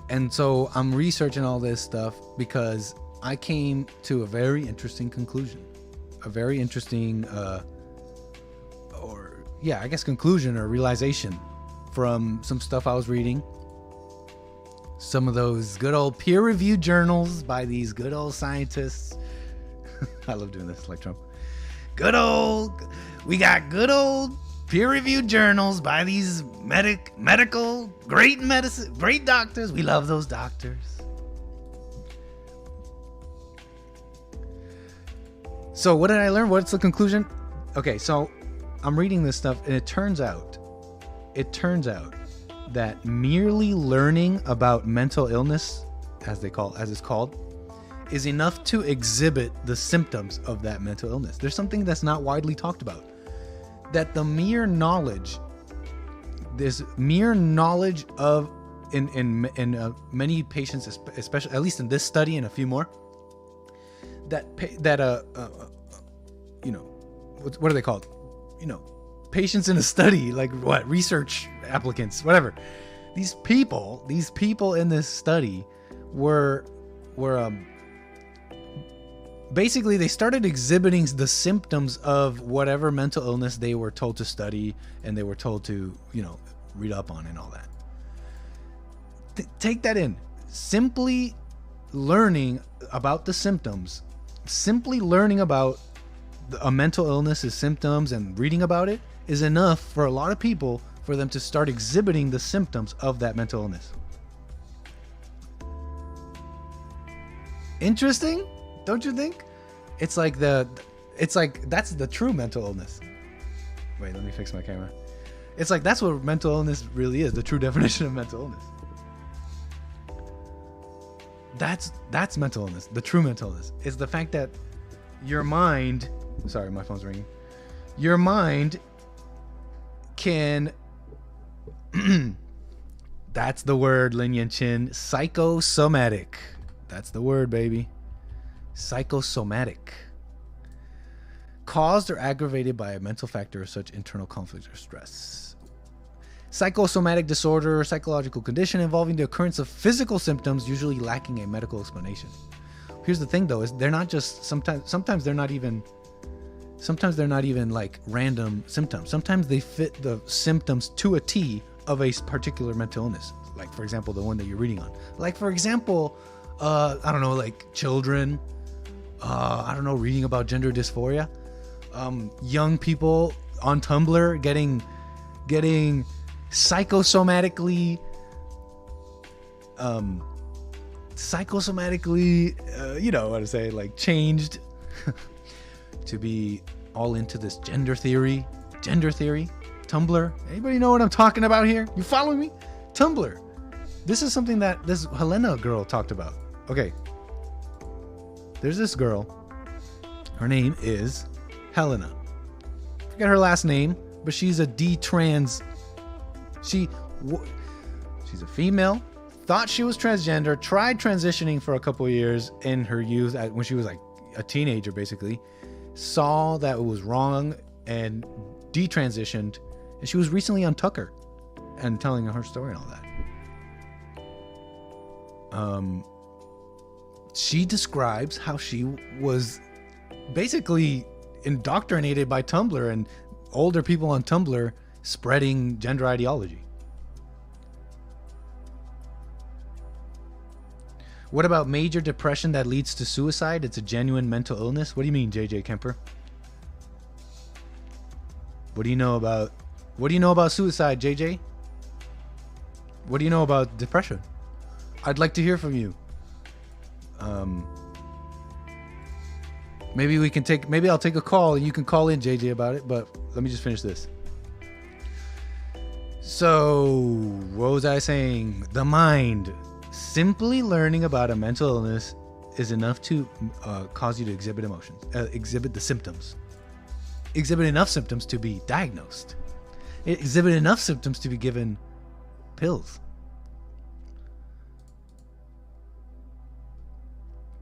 And so I'm researching all this stuff because I came to a very interesting conclusion. A very interesting, conclusion or realization from some stuff I was reading. Some of those good old peer-reviewed journals by these good old scientists. I love doing this like Trump. We got good old peer-reviewed journals by these medical great doctors. We love those doctors. So what did I learn? What's the conclusion? Okay, so I'm reading this stuff, and it turns out that merely learning about mental illness, as it's called, is enough to exhibit the symptoms of that mental illness. There's something that's not widely talked about. That the mere knowledge of in many patients, especially at least in this study and a few more, what are they called? Patients in a study, like what, research applicants, whatever. These people in this study were basically, they started exhibiting the symptoms of whatever mental illness they were told to study and they were told to, read up on and all that. Take that in. Simply learning about the symptoms, simply learning about a mental illness's symptoms and reading about it is enough for a lot of people for them to start exhibiting the symptoms of that mental illness. Interesting? Don't you think? It's like that's the true mental illness. Wait, let me fix my camera. It's like that's what mental illness really is, the true definition of mental illness. That's mental illness. The true mental illness is the fact that your mind, sorry, my phone's ringing. Your mind can that's the word, Lin Yan Chin, psychosomatic. That's the word, baby. Psychosomatic. Caused or aggravated by a mental factor of such internal conflict or stress. Psychosomatic disorder or psychological condition involving the occurrence of physical symptoms usually lacking a medical explanation. Here's the thing though, is they're not just sometimes they're not even like random symptoms. Sometimes they fit the symptoms to a T of a particular mental illness. Like for example, the one that you're reading on. Like for example, I don't know, like children, reading about gender dysphoria, young people on Tumblr getting psychosomatically, you know what to say, like changed to be all into this gender theory, Tumblr. Anybody know what I'm talking about here? You following me? Tumblr. This is something that this Helena girl talked about. Okay. There's this girl. Her name is Helena. Forget her last name, but she's a D-trans. She's a female. Thought she was transgender. Tried transitioning for a couple of years in her youth when she was like a teenager, basically. Saw that it was wrong and detransitioned. And she was recently on Tucker and telling her story and all that. She describes how she was basically indoctrinated by Tumblr and older people on Tumblr spreading gender ideology. What about major depression that leads to suicide? It's a genuine mental illness. What do you mean, JJ Kemper? What do you know about suicide, JJ? What do you know about depression? I'd like to hear from you. Maybe I'll take a call and you can call in, JJ, about it, but let me just finish this. So, what was I saying? The mind. Simply learning about a mental illness is enough to cause you to exhibit emotions, exhibit the symptoms. Exhibit enough symptoms to be diagnosed. Exhibit enough symptoms to be given pills.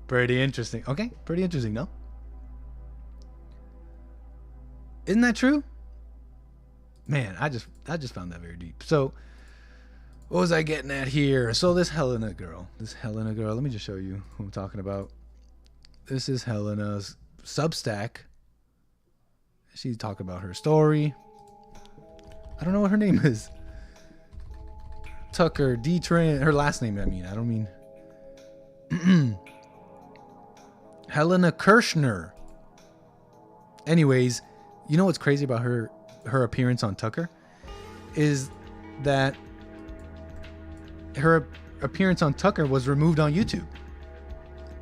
Pretty interesting. Okay, pretty interesting, no? Isn't that true? Man, I just found that very deep. So, what was I getting at here? So this Helena girl, let me just show you who I'm talking about. This is Helena's Substack. She's talking about her story. I don't know what her name is. Tucker D-Train, her last name, I don't mean. Helena Kirshner. Anyways, you know what's crazy about her appearance on Tucker? Is that her appearance on Tucker was removed on YouTube.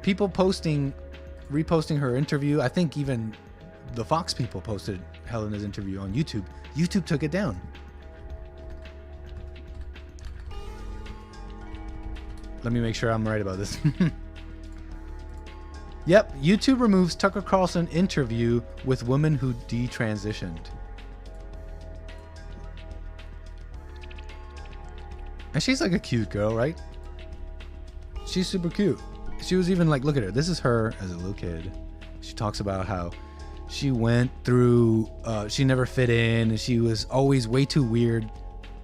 People reposting her interview. I think even the Fox people posted Helena's interview on YouTube. YouTube took it down. Let me make sure I'm right about this. Yep, YouTube removes Tucker Carlson interview with woman who detransitioned. And she's like a cute girl, right? She's super cute. She was even like, look at her. This is her as a little kid. She talks about how she went through, she never fit in, and she was always way too weird.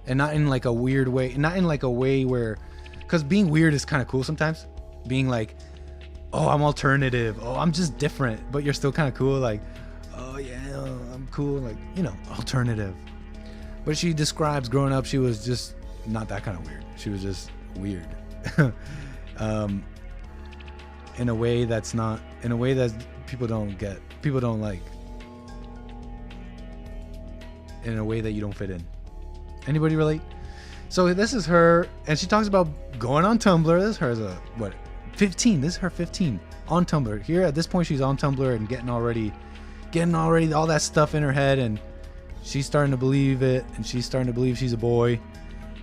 And not in like a weird way, not in like a way where, because being weird is kind of cool sometimes. Being like, oh, I'm alternative. Oh, I'm just different, but you're still kind of cool. Like, oh yeah, I'm cool. Like, you know, alternative. But she describes growing up, she was just not that kind of weird. She was just weird. In a way that's not, in a way that people don't get, people don't like. In a way that you don't fit in. Anybody relate? So this is her, and she talks about going on Tumblr. This is her as a, what, 15. This is her 15 on Tumblr. Here at this point, she's on Tumblr and getting already all that stuff in her head, and she's starting to believe it, and she's starting to believe she's a boy.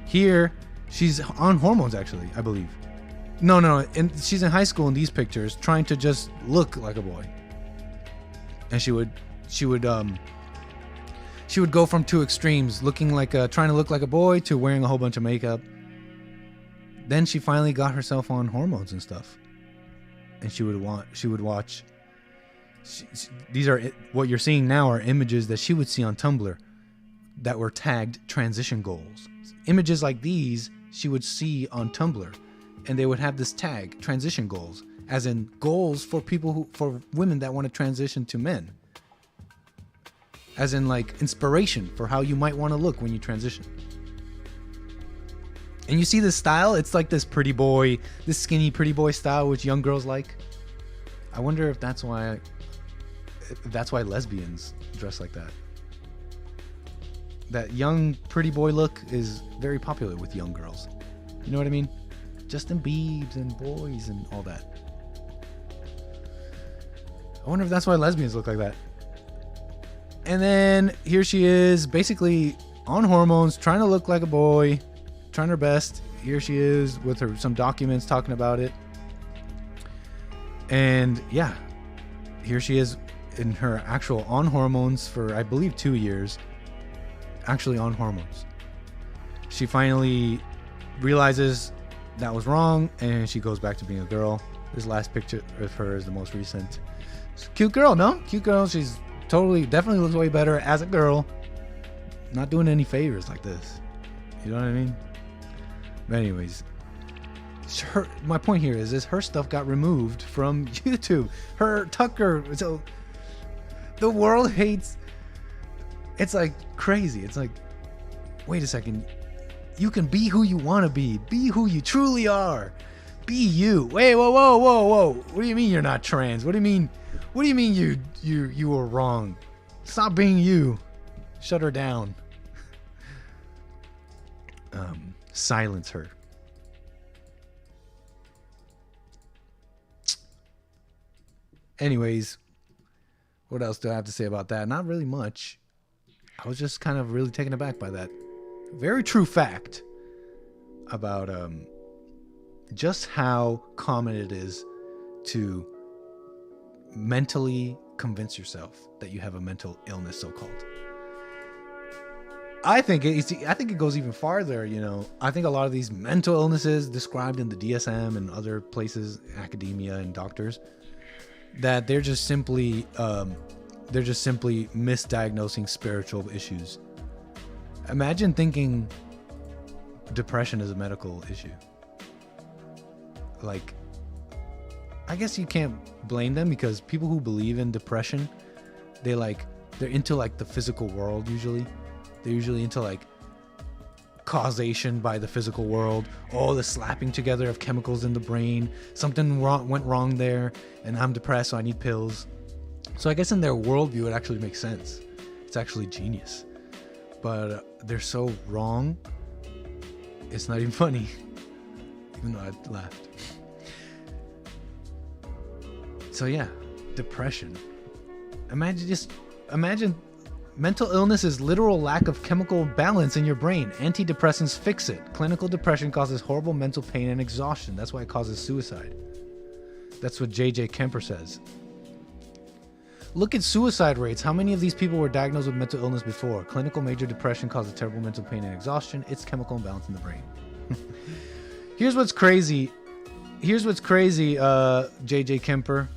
Here, she's on hormones, actually, I believe. No, and she's in high school in these pictures, trying to just look like a boy. And she would go from two extremes, looking like trying to look like a boy to wearing a whole bunch of makeup. Then she finally got herself on hormones and stuff, and she would watch. These are what you're seeing now are images that she would see on Tumblr that were tagged transition goals. Images like these she would see on Tumblr, and they would have this tag transition goals, as in goals for for women that want to transition to men, as in like inspiration for how you might want to look when you transition. And you see this style, it's like this pretty boy, this skinny pretty boy style, which young girls like. I wonder if that's why lesbians dress like that. That young pretty boy look is very popular with young girls. You know what I mean? Justin Biebs and boys and all that. I wonder if that's why lesbians look like that. And then here she is, basically on hormones, trying to look like a boy, trying her best. Here she is with some documents talking about it. And yeah, here she is in her actual on hormones for, I believe, 2 years. Actually on hormones. She finally realizes that was wrong, and she goes back to being a girl. This last picture of her is the most recent. Cute girl, no? Cute girl. She's definitely looks way better as a girl. Not doing any favors like this. You know what I mean? But anyways, my point here is her stuff got removed from YouTube. Her Tucker. So the world hates. It's like crazy. It's like, wait a second. You can be who you want to be. Be who you truly are. Be you. Wait, whoa. What do you mean you're not trans? What do you mean? What do you mean you were wrong? Stop being you. Shut her down. Silence her. Anyways, what else do I have to say about that? Not really much. I was just kind of really taken aback by that. very true fact about just how common it is to mentally convince yourself that you have a mental illness, so-called. I think it goes even farther. You know, I think a lot of these mental illnesses described in the DSM and other places, academia and doctors, that they're just simply misdiagnosing spiritual issues. Imagine thinking depression is a medical issue. Like, I guess you can't blame them, because people who believe in depression, they're into like the physical world usually. They're usually into like causation by the physical world. Oh, the slapping together of chemicals in the brain. Something went wrong there, and I'm depressed, so I need pills. So I guess in their worldview, it actually makes sense. It's actually genius. But they're so wrong, it's not even funny. Even though I laughed. So yeah, depression. Imagine mental illness is literal lack of chemical balance in your brain. Antidepressants fix it. Clinical depression causes horrible mental pain and exhaustion. That's why it causes suicide. That's what 𝒔𝒐𝒄𝒊𝒂𝒍𝒔 says. Look at suicide rates. How many of these people were diagnosed with mental illness before? Clinical major depression causes terrible mental pain and exhaustion. It's chemical imbalance in the brain. Here's what's crazy. 𝒔𝒐𝒄𝒊𝒂𝒍𝒔.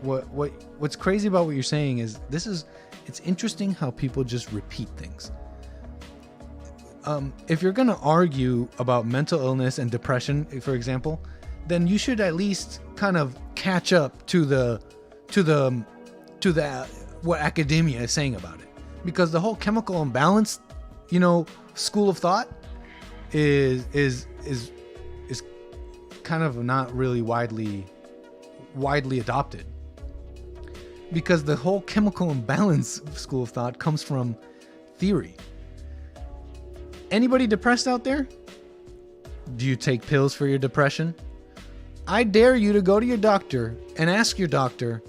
What's crazy about what you're saying is it's interesting how people just repeat things. If you're gonna argue about mental illness and depression, for example, then you should at least kind of catch up to the what academia is saying about it, because the whole chemical imbalance, school of thought is kind of not really widely adopted, because the whole chemical imbalance school of thought comes from theory. Anybody depressed out there? Do you take pills for your depression? I dare you to go to your doctor and ask your doctor,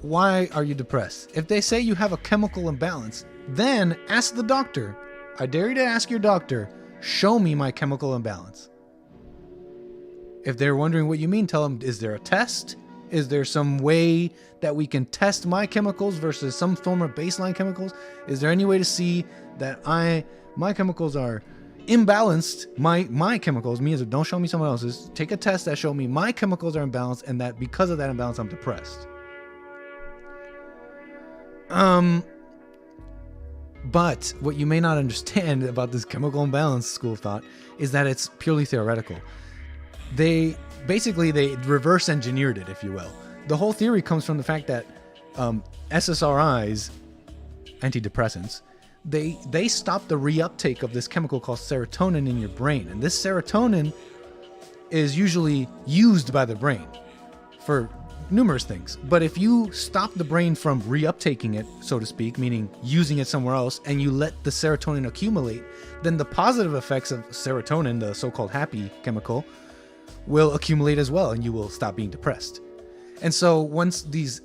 why are you depressed? If they say you have a chemical imbalance, then ask the doctor. I dare you to ask your doctor, show me my chemical imbalance. If they're wondering what you mean, tell them, is there a test? Is there some way that we can test my chemicals versus some form of baseline chemicals? Is there any way to see that my chemicals are imbalanced? My chemicals, don't show me someone else's. Take a test that show me my chemicals are imbalanced, and that because of that imbalance, I'm depressed. But what you may not understand about this chemical imbalance school of thought is that it's purely theoretical. They reverse engineered it, if you will. The whole theory comes from the fact that SSRIs, antidepressants, they stop the reuptake of this chemical called serotonin in your brain. And this serotonin is usually used by the brain for numerous things. But if you stop the brain from reuptaking it, so to speak, meaning using it somewhere else, and you let the serotonin accumulate, then the positive effects of serotonin, the so-called happy chemical, will accumulate as well, and you will stop being depressed. And so once these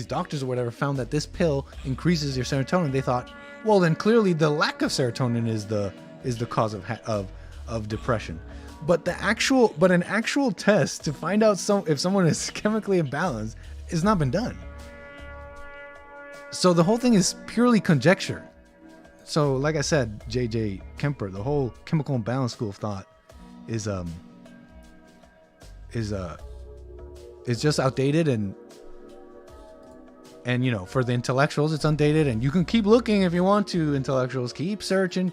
doctors or whatever found that this pill increases your serotonin, they thought, well, then clearly the lack of serotonin is the cause of depression. But an actual test to find out if someone is chemically imbalanced has not been done. So the whole thing is purely conjecture. So like I said, �𝒐𝒄𝒊𝒂𝒍𝒔, the whole chemical imbalance school of thought is just outdated, and for the intellectuals it's undated, and you can keep looking if you want to, intellectuals, keep searching,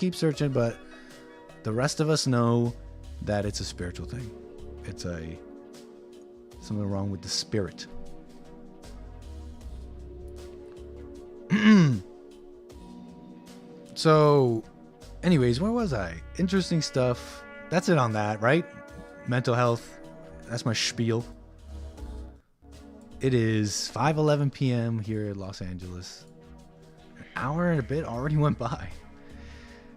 but the rest of us know that it's a spiritual thing. It's something wrong with the spirit. So anyways, where was I? Interesting stuff. That's it on that, right? Mental health. That's my spiel. It is 5:11 p.m. here in Los Angeles. An hour and a bit already went by.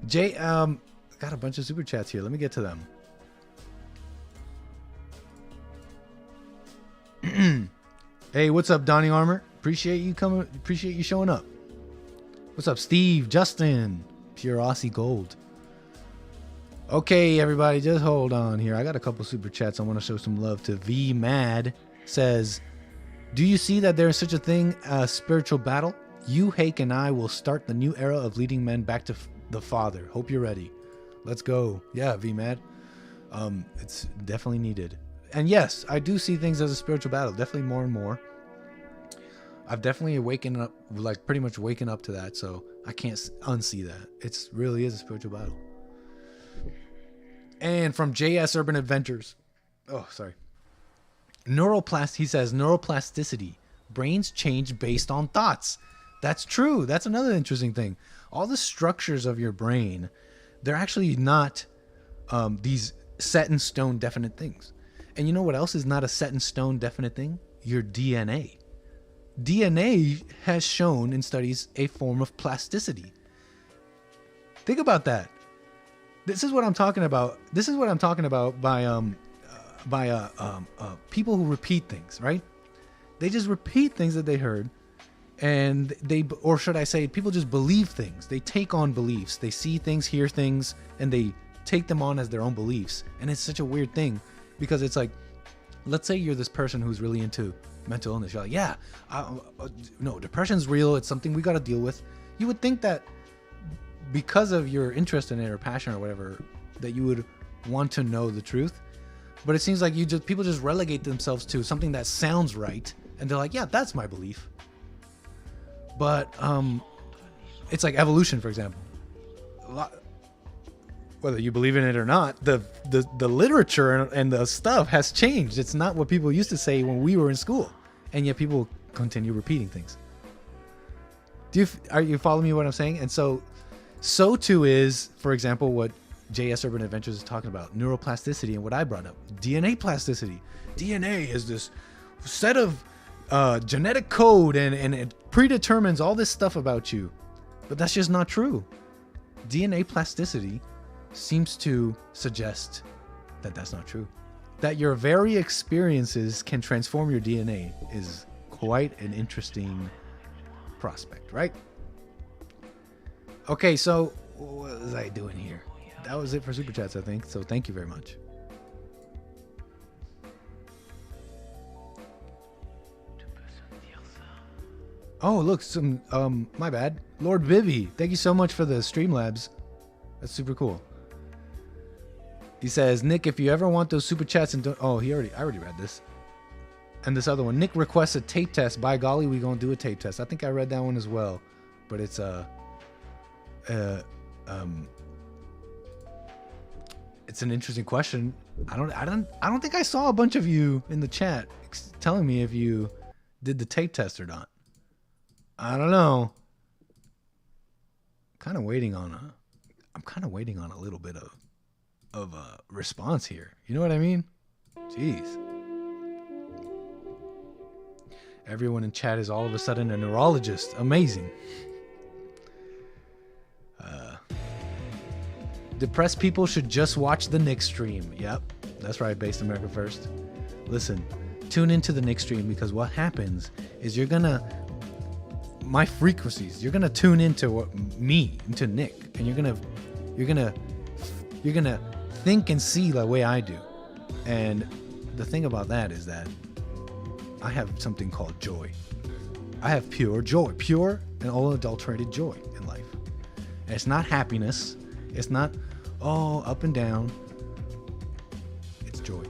Got a bunch of super chats here. Let me get to them. Hey, what's up, Donnie Armour? Appreciate you coming. Appreciate you showing up. What's up, Steve, Justin? Pure Aussie gold. Okay, everybody, just hold on here. I got a couple super chats. I want to show some love to V Mad. Says, do you see that there is such a thing as spiritual battle? You, Hake, and I will start the new era of leading men back to the Father. Hope you're ready. Let's go. Yeah, V Mad. It's definitely needed. And yes, I do see things as a spiritual battle. Definitely more and more. I've definitely awakened up, like pretty much waking up to that. So I can't unsee that. It really is a spiritual battle. And from JS Urban Adventures. Oh, sorry. He says neuroplasticity. Brains change based on thoughts. That's true. That's another interesting thing. All the structures of your brain, they're actually not these set in stone definite things. And you know what else is not a set in stone definite thing? Your DNA. DNA has shown in studies a form of plasticity. Think about that. This is what I'm talking about. This is what I'm talking about by people who repeat things, right? They just repeat things that they heard, and or should I say, people just believe things. They take on beliefs. They see things, hear things, and they take them on as their own beliefs. And it's such a weird thing because it's like, let's say you're this person who's really into mental illness. You're like, yeah, no, depression's real. It's something we got to deal with. You would think that because of your interest in it or passion or whatever, that you would want to know the truth. But it seems like people just relegate themselves to something that sounds right, and they're like, yeah, that's my belief. But it's like evolution, for example. Whether you believe in it or not, the literature and the stuff has changed. It's not what people used to say when we were in school, and yet people continue repeating things. Are you following me what I'm saying? And so too is, for example, what JS Urban Adventures is talking about, neuroplasticity, and what I brought up, DNA plasticity. DNA is this set of genetic code, and it predetermines all this stuff about you. But that's just not true. DNA plasticity seems to suggest that that's not true. That your very experiences can transform your DNA is quite an interesting prospect, right? Okay, so what was I doing here? That was it for Super Chats, I think. So thank you very much. Oh, look, my bad. Lord Vivi, thank you so much for the Streamlabs. That's super cool. He says, Nick, if you ever want those Super Chats and I already read this. And this other one, Nick requests a tape test. By golly, we gonna do a tape test. I think I read that one as well. But it's it's an interesting question. I don't think I saw a bunch of you in the chat telling me if you did the tape test or not. I don't know. I'm kind of waiting on a little bit of a response here. You know what I mean? Jeez. Everyone in chat is all of a sudden a neurologist. Amazing. Depressed people should just watch the Nick stream. Yep, that's right, Based America First. Listen, tune into the Nick stream, because what happens is my frequencies, you're gonna tune into into Nick, and you're gonna think and see the way I do. And the thing about that is that I have something called joy. I have pure joy, pure and unadulterated joy in life. And it's not happiness. It's not up and down. It's joy.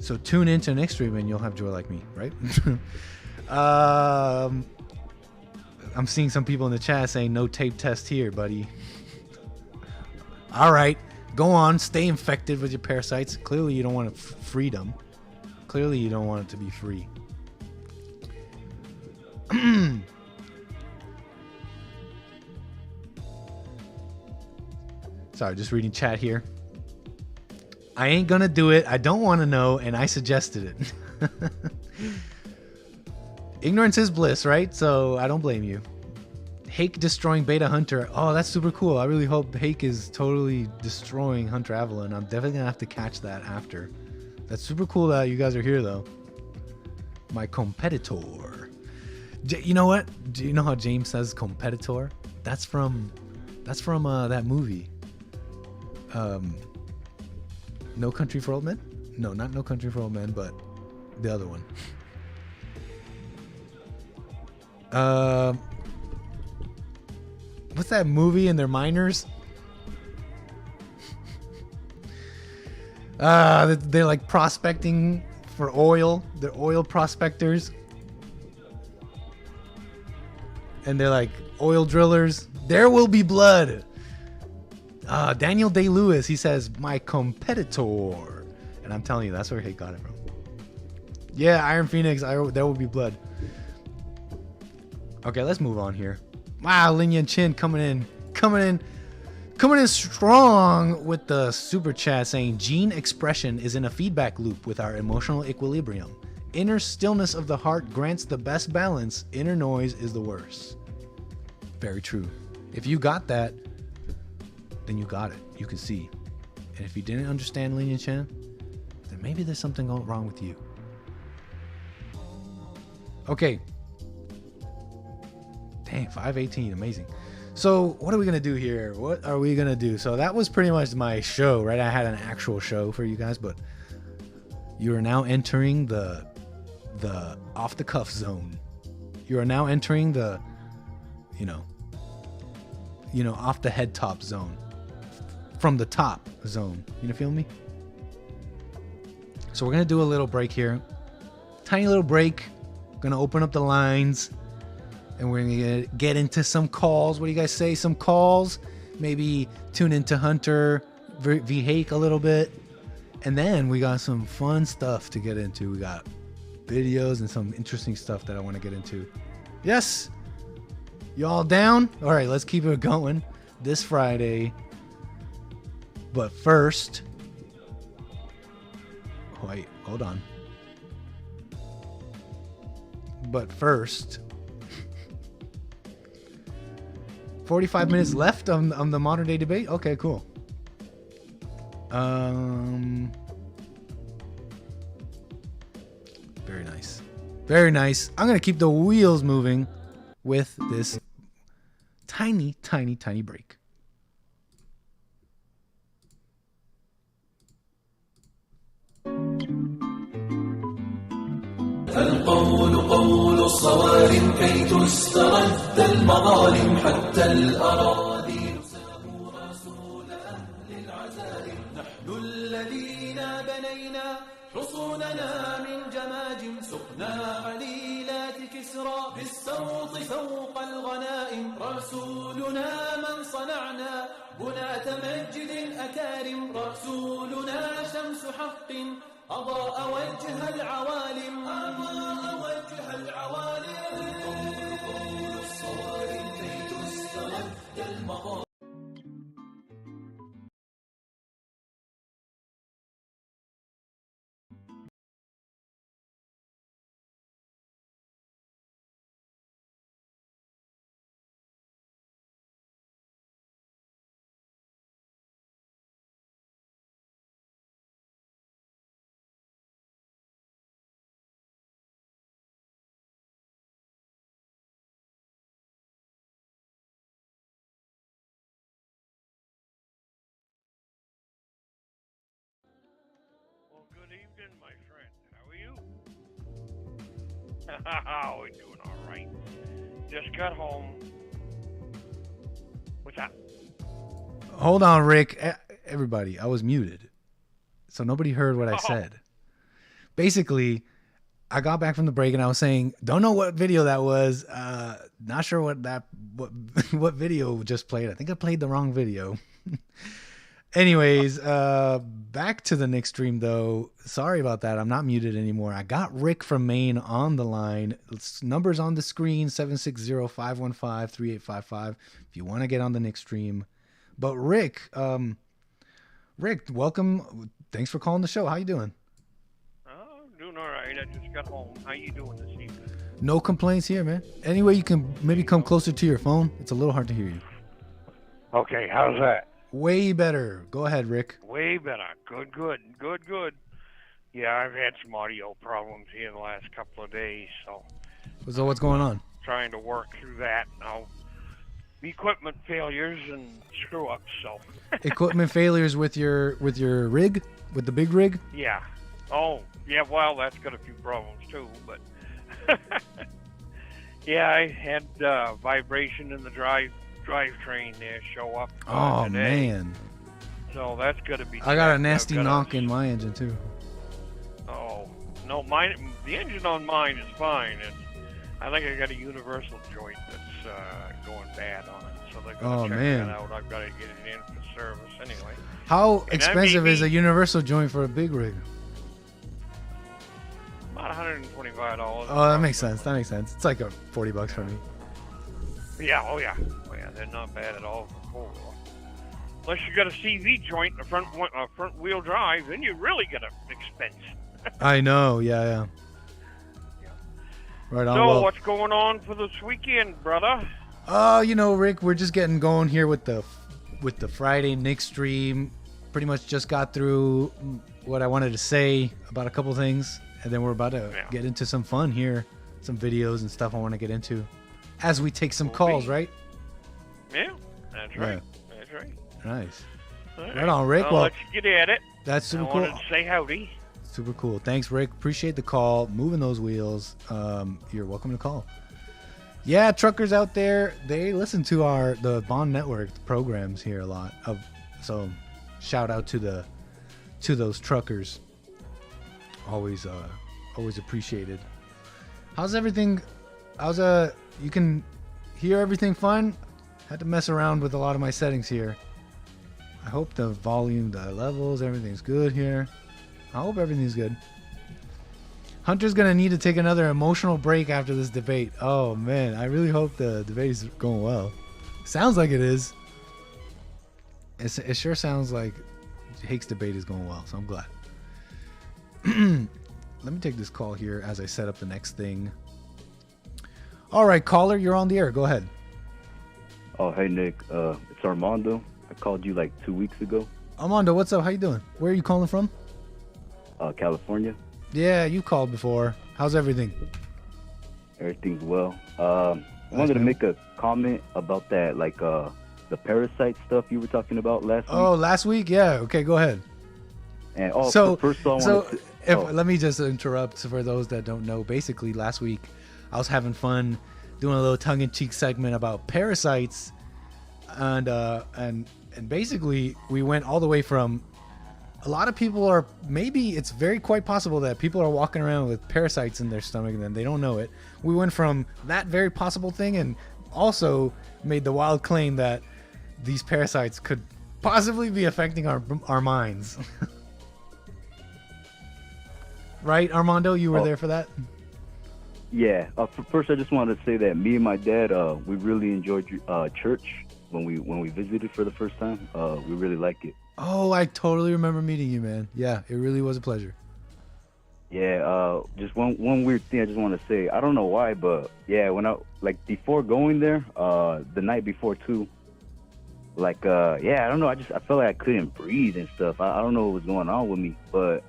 So tune into next stream and you'll have joy like me, right? I'm seeing some people in the chat saying no tape test here, buddy. All right, go on, stay infected with your parasites. Clearly you don't want freedom. Clearly you don't want it to be free. Sorry, just reading chat here. I ain't gonna do it. I don't want to know, and I suggested it. Ignorance is bliss, right? So I don't blame you. Hake destroying Beta Hunter. Oh, that's super cool. I really hope Hake is totally destroying Hunter Avalon. I'm definitely gonna have to catch that after. That's super cool that you guys are here, though. My competitor. You know what? Do you know how James says competitor? That's from That's from that movie. No Country for Old Men? No, not No Country for Old Men, but the other one. What's that movie and they're miners? They're like prospecting for oil. They're oil prospectors. And they're like oil drillers. There will be blood. Daniel Day-Lewis, he says, my competitor. And I'm telling you, that's where he got it from. Yeah, Iron Phoenix, there will be blood. Okay, let's move on here. Wow, Lin Yan Chin coming in strong with the super chat saying gene expression is in a feedback loop with our emotional equilibrium. Inner stillness of the heart grants the best balance. Inner noise is the worst. Very true. If you got that, then you got it. You can see. And if you didn't understand Lin Yan Chin, then maybe there's something wrong with you. Okay. Dang, 518, amazing. So what are we gonna do here? What are we gonna do? So that was pretty much my show, right? I had an actual show for you guys, but you are now entering the off the cuff zone. You are now entering the, you know, off the head top zone, from the top zone. You know, feel me? So we're gonna do a little break here, tiny little break. Gonna open up the lines. And we're going to get into some calls. What do you guys say? Some calls. Maybe tune into Hunter V. Hake a little bit. And then we got some fun stuff to get into. We got videos and some interesting stuff that I want to get into. Yes? Y'all down? All right, let's keep it going this Friday. But first... Wait, hold on. But first... 45 minutes left on the modern day debate. Okay, cool. Very nice. Very nice. I'm going to keep the wheels moving with this tiny break. القول قول الصوارم كي تسترد المظالم حتى الأراضي نسام رسول أهل العزائم نحن الذين بنينا حصوننا من جماجم سقنا عليلات كسرى بالسوط فوق الغنائم رسولنا من صنعنا بناة مجد أكارم رسولنا شمس حق أضاء وجه العوالم أضاء وجه العوالم قول الصوارم كي تسترد المظالم. Good evening, my friend. How are you? We're doing all right. Just got home. What's up? Hold on, Rick. Everybody, I was muted, so nobody heard what I said. Basically, I got back from the break and I was saying, don't know what video that was. Not sure what video just played. I think I played the wrong video. Anyways, back to the Nick stream though. Sorry about that. I'm not muted anymore. I got Rick from Maine on the line. Numbers on the screen, 760-515-3855 if you want to get on the Nick stream. But Rick, welcome. Thanks for calling the show. How you doing? I'm doing all right. I just got home. How you doing this evening? No complaints here, man. Any way you can maybe come closer to your phone? It's a little hard to hear you. Okay, how's that? Way better. Go ahead, Rick. Way better. Good. Yeah, I've had some audio problems here the last couple of days, so what's going on? Trying to work through that now. equipment failures and screw ups. So Equipment failures with your rig, with the big rig. yeah. Oh yeah. Well, that's got a few problems too, but yeah, I had vibration in the drivetrain there show up. Oh today. man, So that's got to be. I got a checked. nasty I've got knock in my engine too. Oh no, mine. The engine on mine is fine. I think I got a universal joint that's going bad on it. So they're gonna Oh check man, that out. I've got to get it in for service anyway. how And expensive that may is a be universal joint for a big rig? about $125. Oh, that makes sense. That makes sense. It's like a $40 for me. Yeah. Oh yeah. Oh yeah. They're not bad at all for four-wheel. Unless you got a CV joint in the front wheel drive, then you really got an expense. I know. Yeah. Right on. So Well, what's going on for this weekend, brother? Rick, we're just getting going here with the Friday Nick stream. Pretty much just got through what I wanted to say about a couple things, and then we're about to get into some fun here, some videos and stuff I want to get into as we take some calls, right? Yeah, that's right. That's right. Nice. All Right on, Rick. Well, Well, let's get at it. That's super I cool. wanted to say howdy. Super cool. Thanks, Rick. Appreciate the call. Moving those wheels. You're welcome to call. Yeah, truckers out there, they listen to the Bond Network programs here a lot. So shout out to those truckers. Always appreciated. How's everything? You can hear everything fine? Had to mess around with a lot of my settings here. I hope the volume, the levels, everything's good here. I hope everything's good. Hunter's gonna need to take another emotional break after this debate. Oh man, I really hope the debate is going well. Sounds like it is. It sure sounds like Hake's debate is going well, so I'm glad. Let me take this call here as I set up the next thing. All right, caller, you're on the air. Go ahead. Oh, hey Nick, it's Armando. I called you like 2 weeks ago. Armando, what's up? How you doing? Where are you calling from? California. Yeah, you called before. How's everything? Everything's well. I wanted to make a comment about that, like the parasite stuff you were talking about last week. Oh, last week? Yeah. Okay, go ahead. And first of all, let me just interrupt for those that don't know. Basically, last week I was having fun doing a little tongue-in-cheek segment about parasites, and basically we went all the way from a lot of people are, maybe it's very quite possible that people are walking around with parasites in their stomach and then they don't know it. We went from that very possible thing and also made the wild claim that these parasites could possibly be affecting our minds. Right, Armando? You were there for that? Yeah. First, I just wanted to say that me and my dad, we really enjoyed church when we visited for the first time. We really liked it. Oh, I totally remember meeting you, man. Yeah, it really was a pleasure. Yeah, just one weird thing I just want to say. I don't know why, but yeah, when before going there, the night before too, I don't know. I felt like I couldn't breathe and stuff. I don't know what was going on with me, but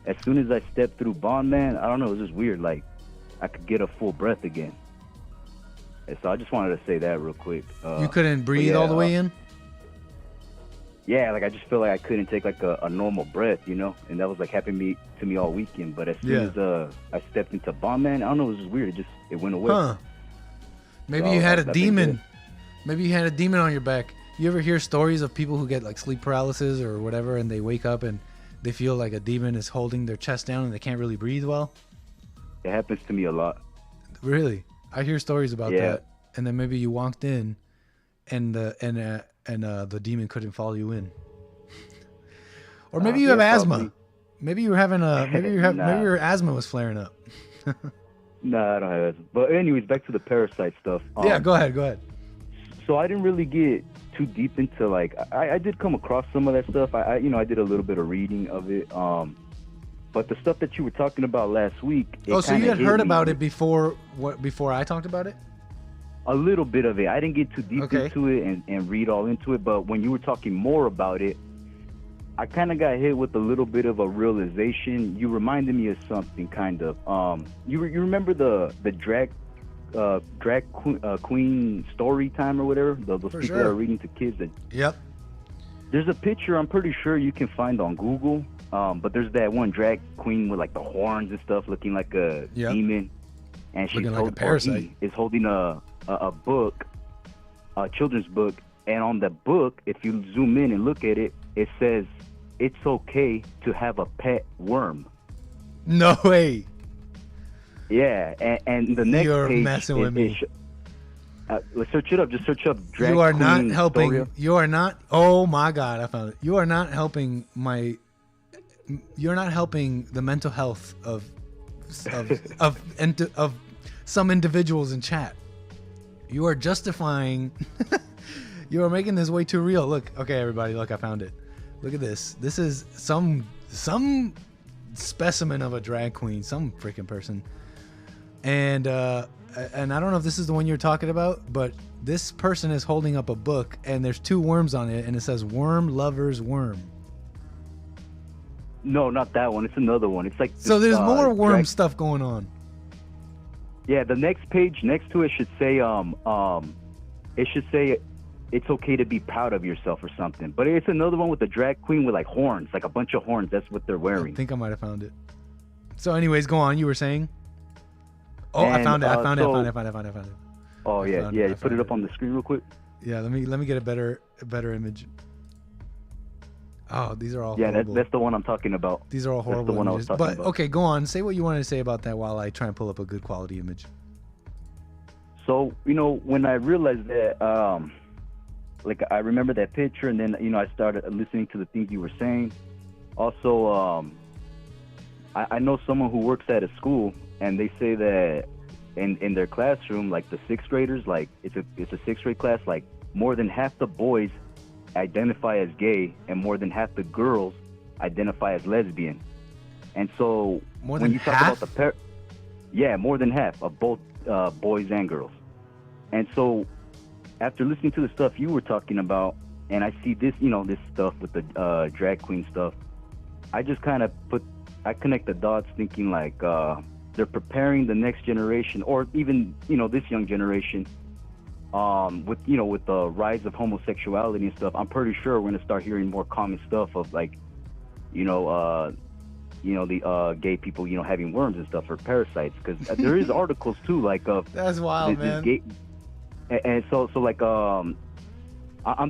as soon as I stepped through Bond, man, I don't know. It was just weird. Like I could get a full breath again. And so I just wanted to say that real quick. You couldn't breathe all the way in? Yeah, like I just feel like I couldn't take like a normal breath, you know, and that was like happening to me all weekend. But as soon as I stepped into Bomb Man, I don't know, it was just weird. It went away. Huh? Maybe you had a demon. Maybe you had a demon on your back. You ever hear stories of people who get like sleep paralysis or whatever, and they wake up and they feel like a demon is holding their chest down and they can't really breathe well? It happens to me a lot. Really? I hear stories about that. And then maybe you walked in, and the demon couldn't follow you in. Or maybe you have asthma. Probably. Maybe you were having maybe your asthma was flaring up. Nah, I don't have asthma. But anyways, back to the parasite stuff. Yeah, go ahead. So I didn't really get too deep into like I did come across some of that stuff. I did a little bit of reading of it. But the stuff that you were talking about last week. So you had heard about it before I talked about it? A little bit of it. I didn't get too deep into it and read all into it, but when you were talking more about it, I kind of got hit with a little bit of a realization. You reminded me of something, kind of. You remember the queen story time or whatever. Those For people sure. that are reading to kids. Yep. There's a picture I'm pretty sure you can find on Google. But there's that one drag queen with like the horns and stuff, looking like a demon, and she's Looking like a parasite. is holding a book, a children's book, and on the book, if you zoom in and look at it, it says it's okay to have a pet worm. No way. Yeah, and the next You're page messing with me. Let's search it up. Just search up drag You are not queen helping. story. You are not. Oh my God, I found it. You are not helping my. You're not helping the mental health of some individuals in chat. You are justifying. You are making this way too real. Look, okay, everybody, look, I found it. Look at this. This is some specimen of a drag queen, some freaking person. And I don't know if this is the one you're talking about, but this person is holding up a book, and there's two worms on it, and it says "Worm Lover's Worm." No, not that one. It's another one. It's like So there's more worm drag- stuff going on. Yeah, the next page next to it should say it's okay to be proud of yourself or something. But it's another one with the drag queen with like horns, like a bunch of horns. That's what they're wearing. I think I might have found it. So anyways, go on. You were saying? Oh, I found it. I found it. Oh yeah, found yeah. it. You put it up on the screen real quick. Yeah, let me get a better image. Oh, these are all Yeah, horrible. that's the one I'm talking about. These are all horrible That's the one images. I was talking But about. okay, go on. Say what you wanted to say about that while I try and pull up a good quality image. So, when I realized that, I remember that picture, and then, I started listening to the things you were saying. Also, I know someone who works at a school, and they say that in their classroom, like the sixth graders, like it's a sixth grade class, like more than half the boys identify as gay, and more than half the girls identify as lesbian. And so More when than you talk half? about more than half of both boys and girls. And so after listening to the stuff you were talking about, and I see this, this stuff with the drag queen stuff, I just kind of connect the dots, thinking like they're preparing the next generation, or even this young generation, with the rise of homosexuality and stuff. I'm pretty sure we're gonna start hearing more common stuff of like, the gay people, having worms and stuff, or parasites, because there is articles too, like That's wild, man. Gay, and so like I'm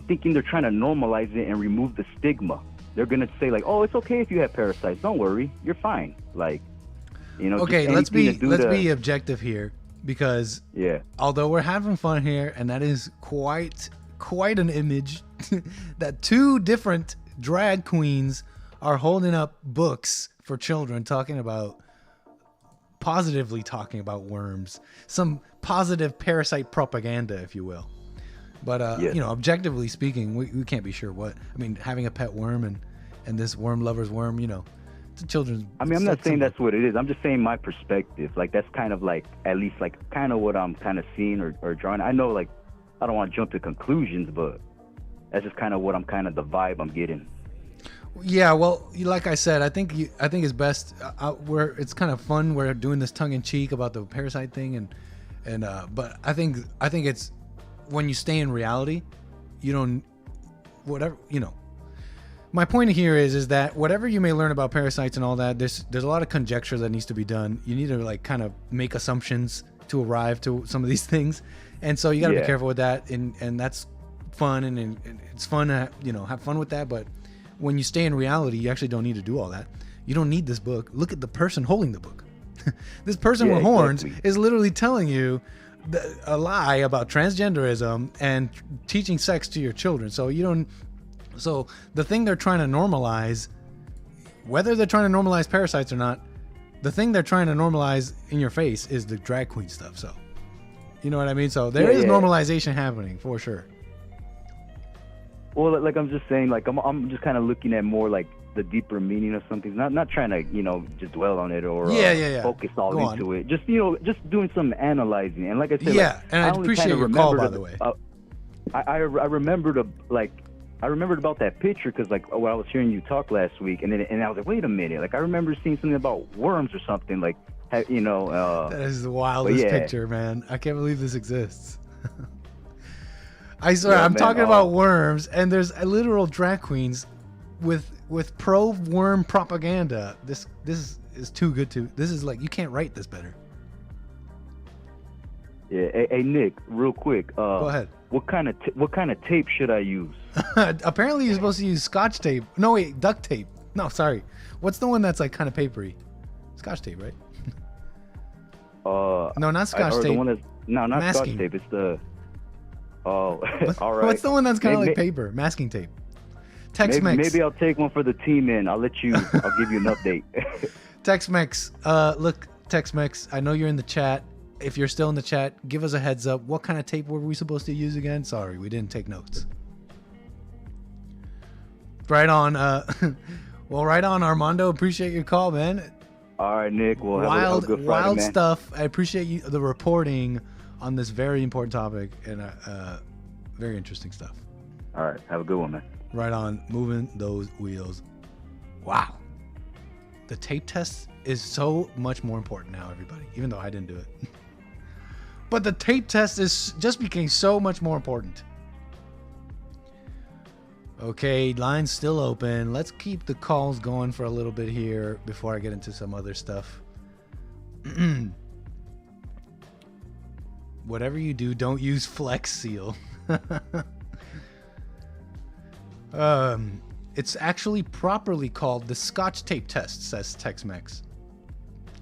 thinking they're trying to normalize it and remove the stigma. They're gonna say like, oh, it's okay if you have parasites. Don't worry, you're fine. Like, Okay, let's be objective here, because although we're having fun here, and that is quite an image, that two different drag queens are holding up books for children positively talking about worms, some positive parasite propaganda, if you will. But objectively speaking, we can't be sure what. I mean, having a pet worm and this worm lover's worm, it's a children's. I mean, I'm not saying that's what it is. I'm just saying my perspective. Like, that's kind of like, at least like kind of what I'm kind of seeing or drawing. I know, like, I don't want to jump to conclusions, but that's just kind of what the vibe I'm getting. Yeah, well, like I said, I think it's best. It's kind of fun. We're doing this tongue in cheek about the parasite thing, but I think it's when you stay in reality, My point here is that whatever you may learn about parasites and all that, there's a lot of conjecture that needs to be done. You need to like kind of make assumptions to arrive to some of these things, and so you got to be careful with that. And that's fun, and it's fun to have fun with that, but when you stay in reality, you actually don't need to do all that. You don't need this book. Look at the person holding the book. This person with horns is literally telling you a lie about transgenderism and teaching sex to your children. So the thing they're trying to normalize, whether they're trying to normalize parasites or not, the thing they're trying to normalize in your face is the drag queen stuff. So, you know what I mean? So there is normalization happening for sure. Well, like I'm just saying, like I'm just kind of looking at more like the deeper meaning of something. Not trying to just dwell on it or focus all into it. Just just doing some analyzing. And like I said, and I appreciate your call, by the way. I remembered about that picture because like when I was hearing you talk last week, and I was like, wait a minute, like I remember seeing something about worms or something. Like, You know. That is the wildest yeah. picture, man. I can't believe this exists. I swear, Yeah, I'm man, talking about worms, and there's a literal drag queens with pro worm propaganda. This is too good to. This is like, you can't write this better. Yeah. Hey, Nick, real quick. Go ahead. What kind of tape should I use? Apparently, you're supposed to use Scotch tape. No, wait, duct tape. No, sorry. What's the one that's like kind of papery? Scotch tape, right? No, not Scotch tape. The one that's, no, not Masking. Scotch tape. It's the. Oh, all right. What's the one that's kind of like paper? Masking tape. Tex-Mex. Maybe I'll take one for the team in. I'll give you an update. Tex-Mex. Look, Tex-Mex, I know you're in the chat. If you're still in the chat, give us a heads up. What kind of tape were we supposed to use again? Sorry, we didn't take notes. Right on. Well, right on, Armando. Appreciate your call, man. All right, Nick. Well, have a good Friday, wild man. stuff. I appreciate the reporting on this very important topic and very interesting stuff. All right. Have a good one, man. Right on. Moving those wheels. Wow. The tape test is so much more important now, everybody, even though I didn't do it. But the tape test just became so much more important. Okay, line's still open. Let's keep the calls going for a little bit here before I get into some other stuff. Whatever you do, don't use Flex Seal. It's actually properly called the Scotch tape test, says Tex-Mex.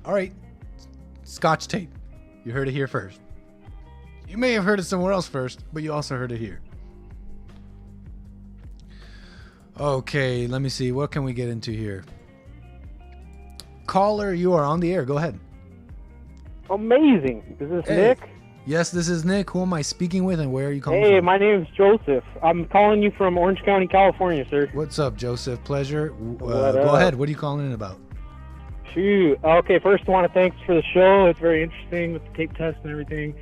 All right, Scotch tape. You heard it here first. You may have heard it somewhere else first, but you also heard it here. Okay, let me see. What can we get into here? Caller, you are on the air. Go ahead. Amazing. Is this Nick? Yes, this is Nick. Who am I speaking with, and where are you calling Hey, from? my name is Joseph. I'm calling you from Orange County, California, sir. What's up, Joseph? Pleasure. What Go up? ahead. What are you calling in about? Shoot. Okay, first I want to thanks for the show. It's very interesting with the tape test and everything.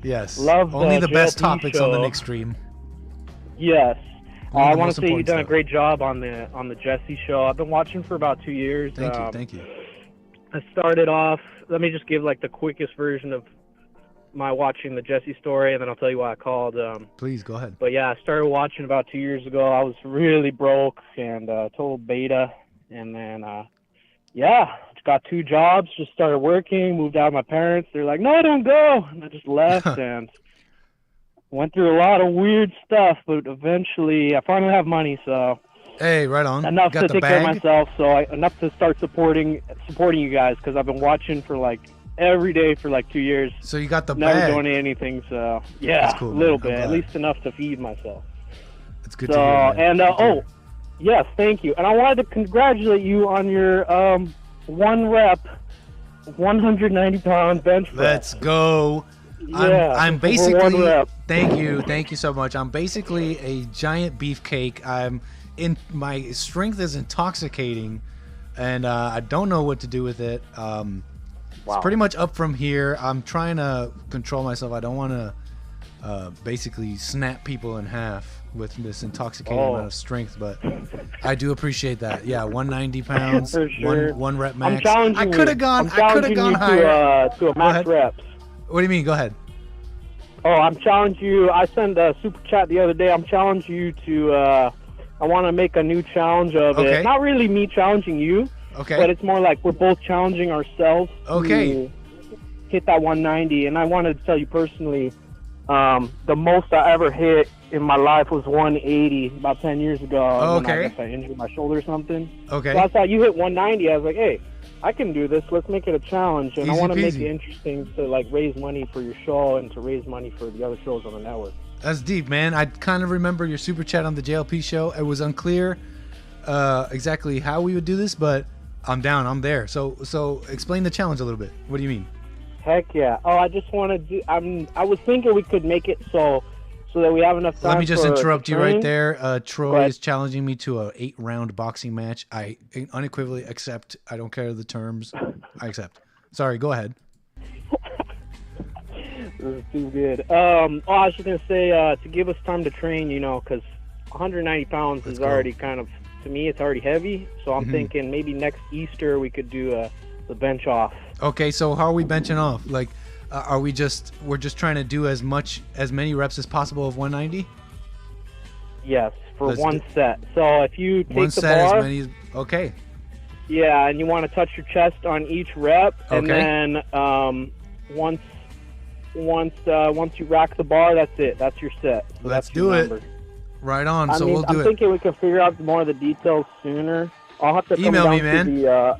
Yes. Love Only the best JLP topics show. on the Nick stream. Yes. Only I the want most to say you've important done a stuff. great job on the Jessie show. I've been watching for about 2 years. Thank you. I started off. Let me just give like the quickest version of my watching the Jessie story, and then I'll tell you why I called. Please go ahead. But yeah, I started watching about 2 years ago. I was really broke and total beta, and then got 2 jobs. Just started working. Moved out of my parents. They're like, "No, don't go," and I just left and went through a lot of weird stuff. But eventually, I finally have money, so Hey, right on. enough Got to the take care of bag? myself. So enough to start supporting you guys, because I've been watching for like every day for like 2 years. So you got the Never bag. donated anything, so yeah, That's cool, a little man. I'm bit, at glad. least enough to feed myself. It's good So to hear, man. and Good to hear. yes, thank you. And I wanted to congratulate you on your 1 rep, 190-pound bench press. Let's go. Yeah, I'm over 1 basically. rep. Thank you so much. I'm basically a giant beefcake. My strength is intoxicating, and I don't know what to do with it. It's pretty much up from here. I'm trying to control myself. I don't want to basically snap people in half with this intoxicating amount of strength, but I do appreciate that. Yeah, 190 pounds, For sure. one rep I'm max. challenging I could have gone. I'm I could have challenging gone you higher. to a Go max ahead. reps. What do you mean? Go ahead. Oh, I'm challenging you. I sent a super chat the other day. I'm challenging you to. I want to make a new challenge of Okay. it. Not really me challenging you. Okay. But it's more like we're both challenging ourselves. Okay. To hit that 190, and I wanted to tell you personally, the most I ever hit in my life was 180 about 10 years ago. When I guess I injured my shoulder or something. Okay. So I thought you hit 190. I was like, hey, I can do this. Let's make it a challenge. And I Easy want to make peasy. it interesting to like raise money for your show and to raise money for the other shows on the network. That's deep, man. I kind of remember your super chat on the JLP show. It was unclear exactly how we would do this, but I'm down. I'm there. So explain the challenge a little bit. What do you mean? Heck yeah. Oh, I just want to do. I was thinking we could make it so that we have enough time. Let me just interrupt you right train. there. Go Troy ahead. is challenging me to a 8-round boxing match. I unequivocally accept. I don't care the terms. I accept. Sorry, go ahead. This is too good. I was just gonna say to give us time to train, because 190 pounds is already kind of, to me, it's already heavy. So I'm thinking maybe next Easter we could do a the bench off. Okay, so how are we benching off? Like, we're just trying to do as many reps as possible of 190? Yes, for Let's one do- set. So if you take One the set bar, as many. Okay. yeah, and you want to touch your chest on each rep, and Okay. then once you rack the bar, that's it. That's your set. So Let's that's your do it. number. Right on. I So mean, we'll do I'm it. thinking we can figure out more of the details sooner. I'll have to come Email down me, to man. the,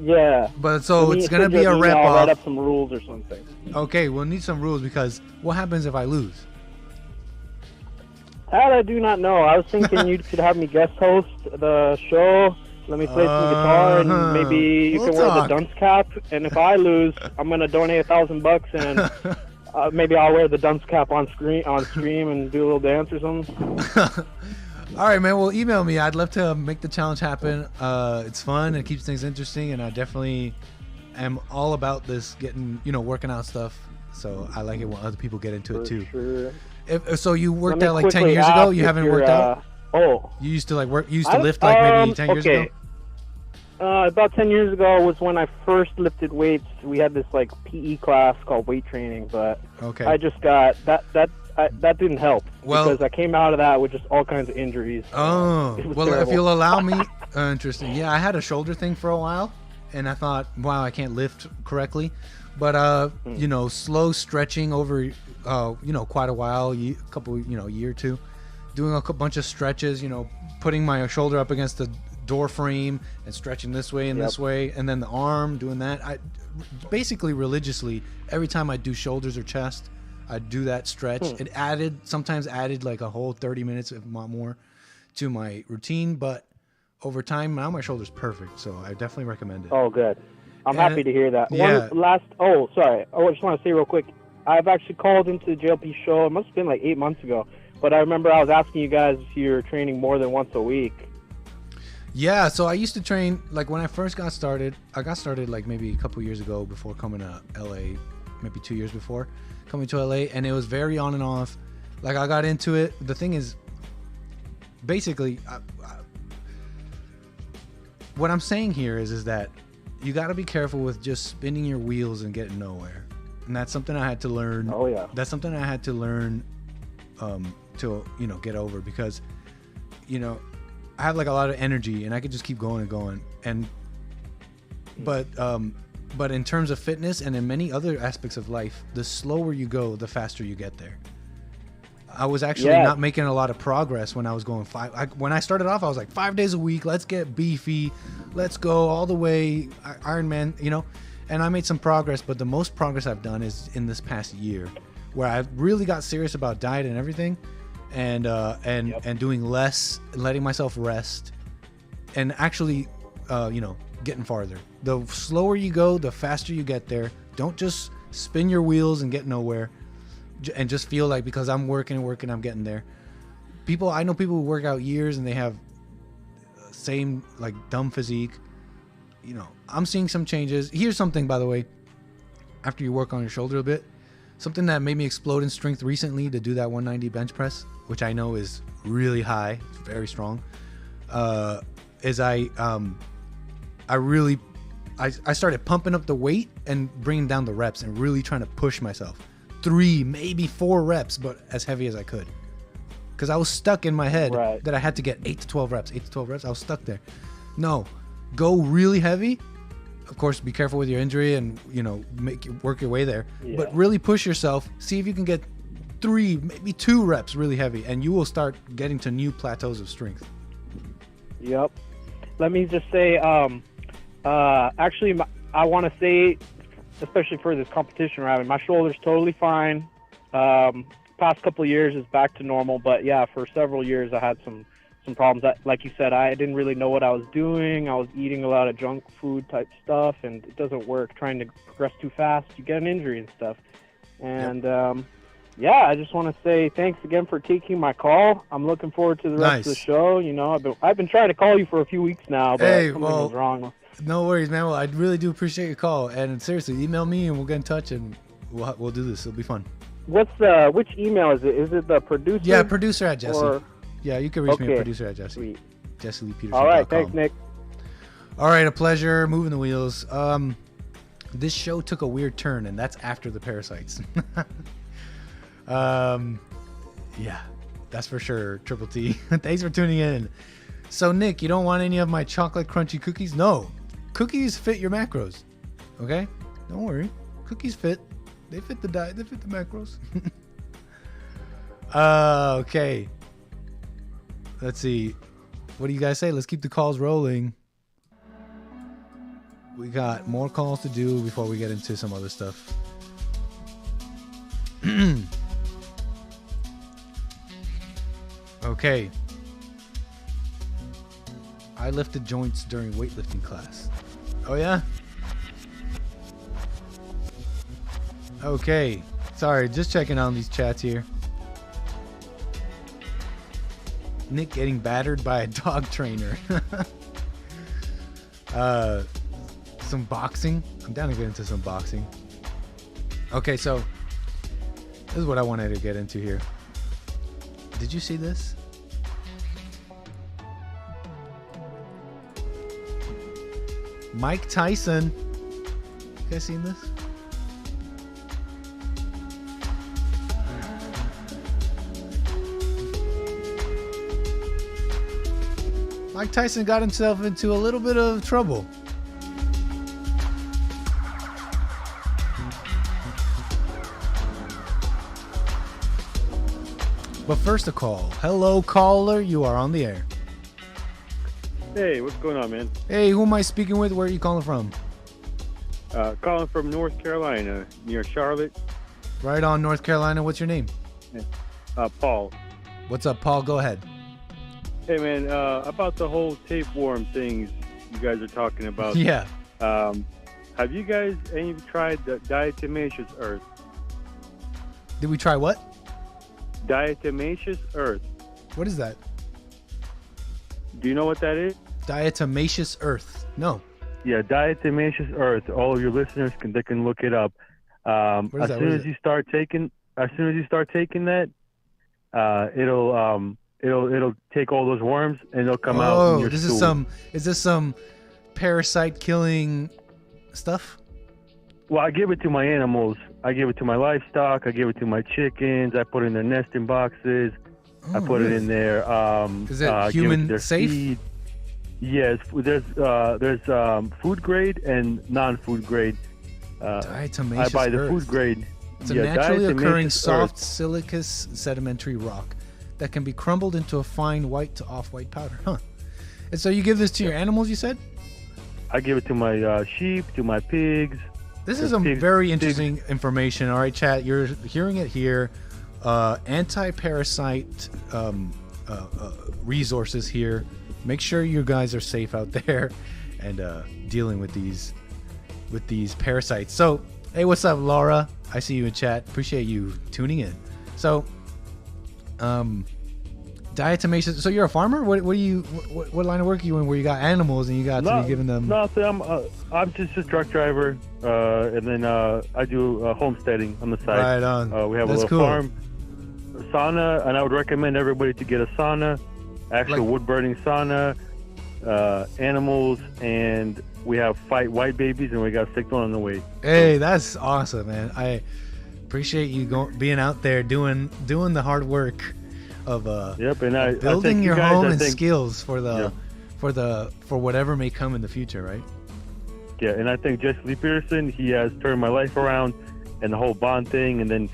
yeah. But so Let me it's gonna send you be a an rep email, I'll write off. up some rules or something. Okay, we'll need some rules because what happens if I lose? That I do not know. I was thinking you could have me guest host the show. Let me play some guitar, and maybe you We'll can wear the talk. dunce cap. And if I lose, I'm gonna donate $1,000, and maybe I'll wear the dunce cap on stream, and do a little dance or something. All right, man. Well, email me. I'd love to make the challenge happen. It's fun. It keeps things interesting, and I definitely am all about this working out stuff. So I like it when other people get into it too. Sure. So you worked Let me out like 10 quickly years ago? ask You if haven't you're, worked out? Oh. You used to lift like maybe 10 years ago? About 10 years ago was when I first lifted weights. We had this like PE class called weight training, but Okay. I just got that didn't help Well- because I came out of that with just all kinds of injuries. Oh, It was well, terrible. if you'll allow me, interesting. Yeah, I had a shoulder thing for a while, and I thought, wow, I can't lift correctly. But, slow stretching over, quite a while, year or two, doing a bunch of stretches, putting my shoulder up against the door frame and stretching this way and this way, and then the arm, doing that. I basically religiously, every time I do shoulders or chest, I do that stretch. It sometimes added like a whole 30 minutes, if not more, to my routine. But over time, now my shoulder's perfect. So I definitely recommend it. Oh, good. I'm And- happy to hear that. yeah. Sorry. I just want to say real quick. I've actually called into the JLP show. It must have been like 8 months ago. But I remember I was asking you guys if you're training more than once a week. Yeah, so I used to train, like when I first got started, I got started like maybe a couple years ago before coming to LA, maybe 2 years before coming to LA, and it was very on and off. Like I got into it. The thing is, basically, what I'm saying here is that you got to be careful with just spinning your wheels and getting nowhere. And that's something I had to learn. Oh, yeah. That's something I had to learn to, get over because, I have like a lot of energy and I could just keep going and going. But in terms of fitness and in many other aspects of life, the slower you go, the faster you get there. I was actually not making a lot of progress when I was going when I started off, I was like 5 days a week. Let's get beefy. Let's go all the way. Iron Man, and I made some progress, but the most progress I've done is in this past year where I really got serious about diet and everything and doing less, letting myself rest and actually, getting farther. The slower you go, the faster you get there. Don't just spin your wheels and get nowhere. And just feel like because I'm working, I'm getting there. I know people who work out years and they have same like dumb physique. I'm seeing some changes. Here's something, by the way, after you work on your shoulder a bit, something that made me explode in strength recently to do that 190 bench press, which I know is really high, it's very strong, is I started pumping up the weight and bringing down the reps and really trying to push myself. 3, maybe 4 reps, but as heavy as I could. Because I was stuck in my head that I had to get 8 to 12 reps. 8 to 12 reps, I was stuck there. No, go really heavy. Of course, be careful with your injury and, work your way there. Yeah. But really push yourself. See if you can get 3, maybe 2 reps really heavy, and you will start getting to new plateaus of strength. Yep. Let me just say, actually, I want to say, especially for this competition we're having, my shoulder's totally fine. Past couple of years is back to normal, but yeah, for several years I had some problems. Like you said, I didn't really know what I was doing. I was eating a lot of junk food type stuff, and it doesn't work. Trying to progress too fast, you get an injury and stuff. And I just want to say thanks again for taking my call. I'm looking forward to the rest of the show. I've been trying to call you for a few weeks now, but something was wrong. No worries, man. Well, I really do appreciate your call, and seriously, email me and we'll get in touch and we'll do this. It'll be fun. Which email is it? Is it the producer? Yeah, producer at Jesse. Or... Yeah, you can reach me at producer at Jesse. Sweet. JesseLeePeterson.com. All right, thanks, Nick. All right, a pleasure. Moving the wheels. This show took a weird turn, and that's after the parasites. Yeah, that's for sure. Triple T. Thanks for tuning in. So, Nick, you don't want any of my chocolate crunchy cookies? No. Cookies fit your macros. Okay? Don't worry. Cookies fit. They fit the diet. They fit the macros. Okay. Let's see. What do you guys say? Let's keep the calls rolling. We got more calls to do before we get into some other stuff. Okay. I lifted joints during weightlifting class. Oh, yeah? Okay. Sorry, just checking on these chats here. Nick getting battered by a dog trainer. Some boxing. I'm down to get into some boxing. Okay, so this is what I wanted to get into here. Did you see this? Mike Tyson. You guys seen this? Mike Tyson got himself into a little bit of trouble. But first a call. Hello, caller. You are on the air. Hey, what's going on, man? Hey, who am I speaking with? Where are you calling from? Calling from North Carolina, near Charlotte. Right on, North Carolina. What's your name? Paul. What's up, Paul? Go ahead. Hey, man, about the whole tapeworm things you guys are talking about. Yeah. Have you guys tried the diatomaceous earth? Did we try what? Diatomaceous earth. What is that? Do you know what that is? Diatomaceous earth. No. Yeah, diatomaceous earth. All of your listeners can look it up. As soon as you start taking that, it'll take all those worms and they'll come out in your stool. Is this some parasite killing stuff? Well, I give it to my animals. I give it to my livestock. I give it to my chickens. I put it in their nesting boxes. I put it in there. Is it human safe? Feed. Yes, there's food grade and non-food grade. Diatomaceous I buy the earth. food grade. It's a naturally occurring soft siliceous sedimentary rock that can be crumbled into a fine white to off-white powder. Huh. And so you give this to your animals, you said? I give it to my sheep, to my pigs. This is some very interesting information. All right, chat, you're hearing it here. Anti-parasite resources here. Make sure you guys are safe out there and dealing with these parasites. So, hey, what's up, Laura? I see you in chat. Appreciate you tuning in. So, diatomaceous. So you're a farmer? What line of work are you in? Where you got animals and you got to be giving them? No, I'm just a truck driver, and then I do homesteading on the side. Right on. We have a little farm, a sauna, and I would recommend everybody to get a sauna, actual wood burning sauna, animals, and we have 5 white babies, and we got 6 on the way. Hey, that's awesome, man. I appreciate you being out there doing the hard work of building your home and skills for whatever may come in the future, right? Yeah, and I think Jesse Lee Peterson, he has turned my life around, and the whole bond thing, and then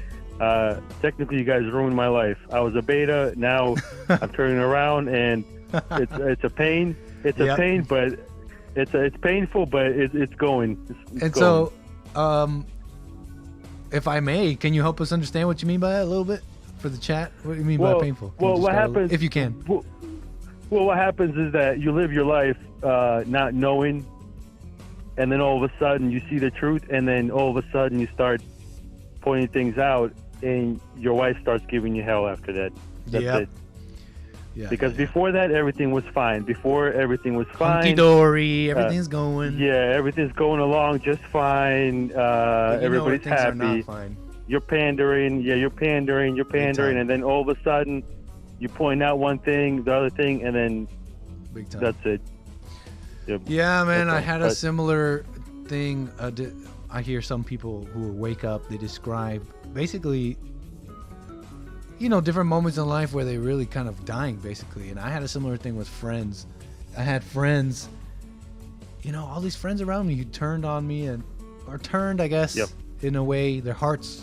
technically you guys ruined my life. I was a beta, now I'm turning around, and it's a pain. It's a pain, but it's painful, but it's going. So, if I may, can you help us understand what you mean by that a little bit for the chat? What do you mean by painful? Well, what happens if you can? Well, what happens is that you live your life not knowing, and then all of a sudden you see the truth, and then all of a sudden you start pointing things out, and your wife starts giving you hell after that. That's it. Yeah, because before that, everything was fine. Before everything was fine. Hunky-dory, everything's going. Yeah, everything's going along just fine. Everybody's happy. Are not fine. You're pandering. Yeah, you're pandering, and then all of a sudden, you point out one thing, the other thing, and then that's it. Yeah, man, That's I all. had a But- similar thing. I hear some people who wake up, they describe basically, different moments in life where they really kind of dying, basically. And I had a similar thing with friends. I had friends, all these friends around me who turned on me or turned, I guess, in a way, their hearts,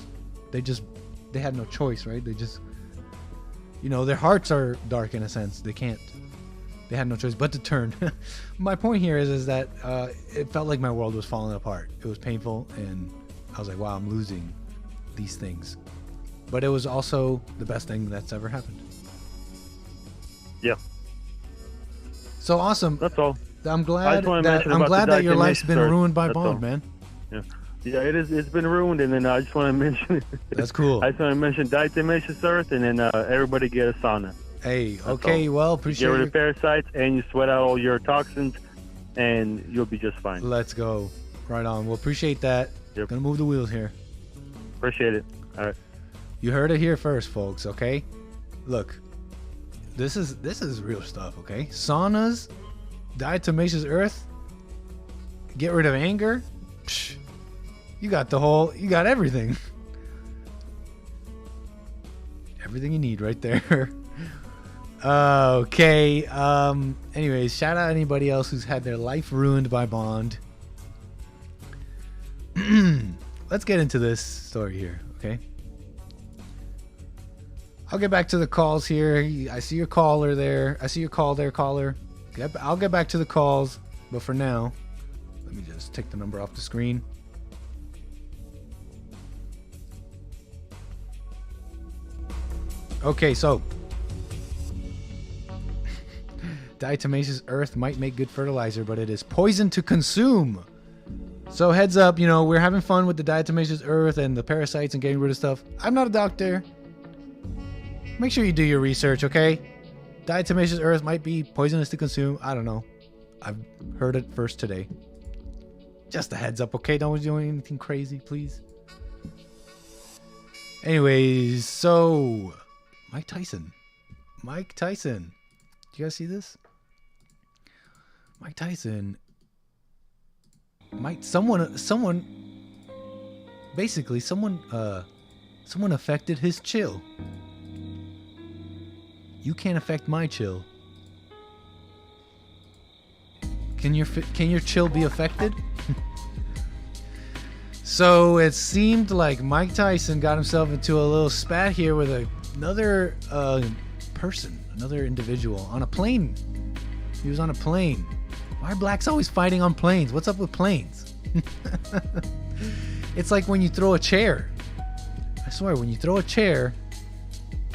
they had no choice, right? They just, their hearts are dark in a sense. They had no choice but to turn. My point here is that it felt like my world was falling apart. It was painful, and I was like, wow, I'm losing these things. But it was also the best thing that's ever happened. Yeah. So awesome. That's all. I'm I glad just wanna mention I'm about glad the that your life's been documentary ruined by That's all. Bond, man. Yeah. Yeah, it is. It's been ruined, and then I just want to mention. That's cool. I just want to mention diatomaceous earth, and then everybody get a sauna. Hey, That's okay, all. well, appreciate Get rid your- of parasites, and you sweat out all your toxins, and you'll be just fine. Let's go. Right on. Well, appreciate that. Gonna move the wheels here. Appreciate it. All right. You heard it here first, folks, okay? Look, this is real stuff, okay? Saunas, diatomaceous earth, get rid of anger. Psh, you got everything. Everything you need right there. Okay. Anyways, shout out anybody else who's had their life ruined by Bond. Let's get into this story here, okay? I'll get back to the calls here. I see your caller there. I see your call there, caller. I'll get back to the calls, but for now, let me just take the number off the screen. Okay, so diatomaceous earth might make good fertilizer, but it is poison to consume. So heads up, we're having fun with the diatomaceous earth and the parasites and getting rid of stuff. I'm not a doctor. Make sure you do your research, okay? Diatomaceous earth might be poisonous to consume. I don't know. I've heard it first today. Just a heads up, okay? Don't do anything crazy, please. Anyways, so Mike Tyson. Do you guys see this? Mike Tyson. Someone affected his chill. You can't affect my chill. Can your chill be affected? So it seemed like Mike Tyson got himself into a little spat here with another person, another individual on a plane. He was on a plane. Why are blacks always fighting on planes? What's up with planes? It's like when you throw a chair. I swear, when you throw a chair,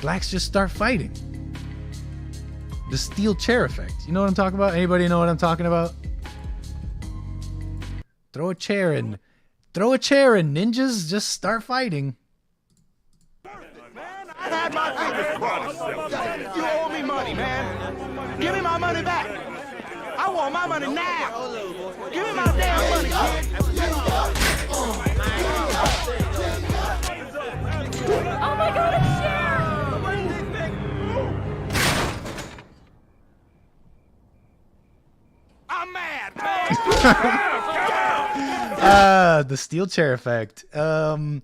blacks just start fighting. The steel chair effect. You know what I'm talking about? Anybody know what I'm talking about? Throw a chair and ninjas just start fighting. I had my fingers crossed. You owe me money, man. Give me my money back. I want my money now. Give me my damn money. Oh my God, it's Cher! I'm mad, The steel chair effect. Throw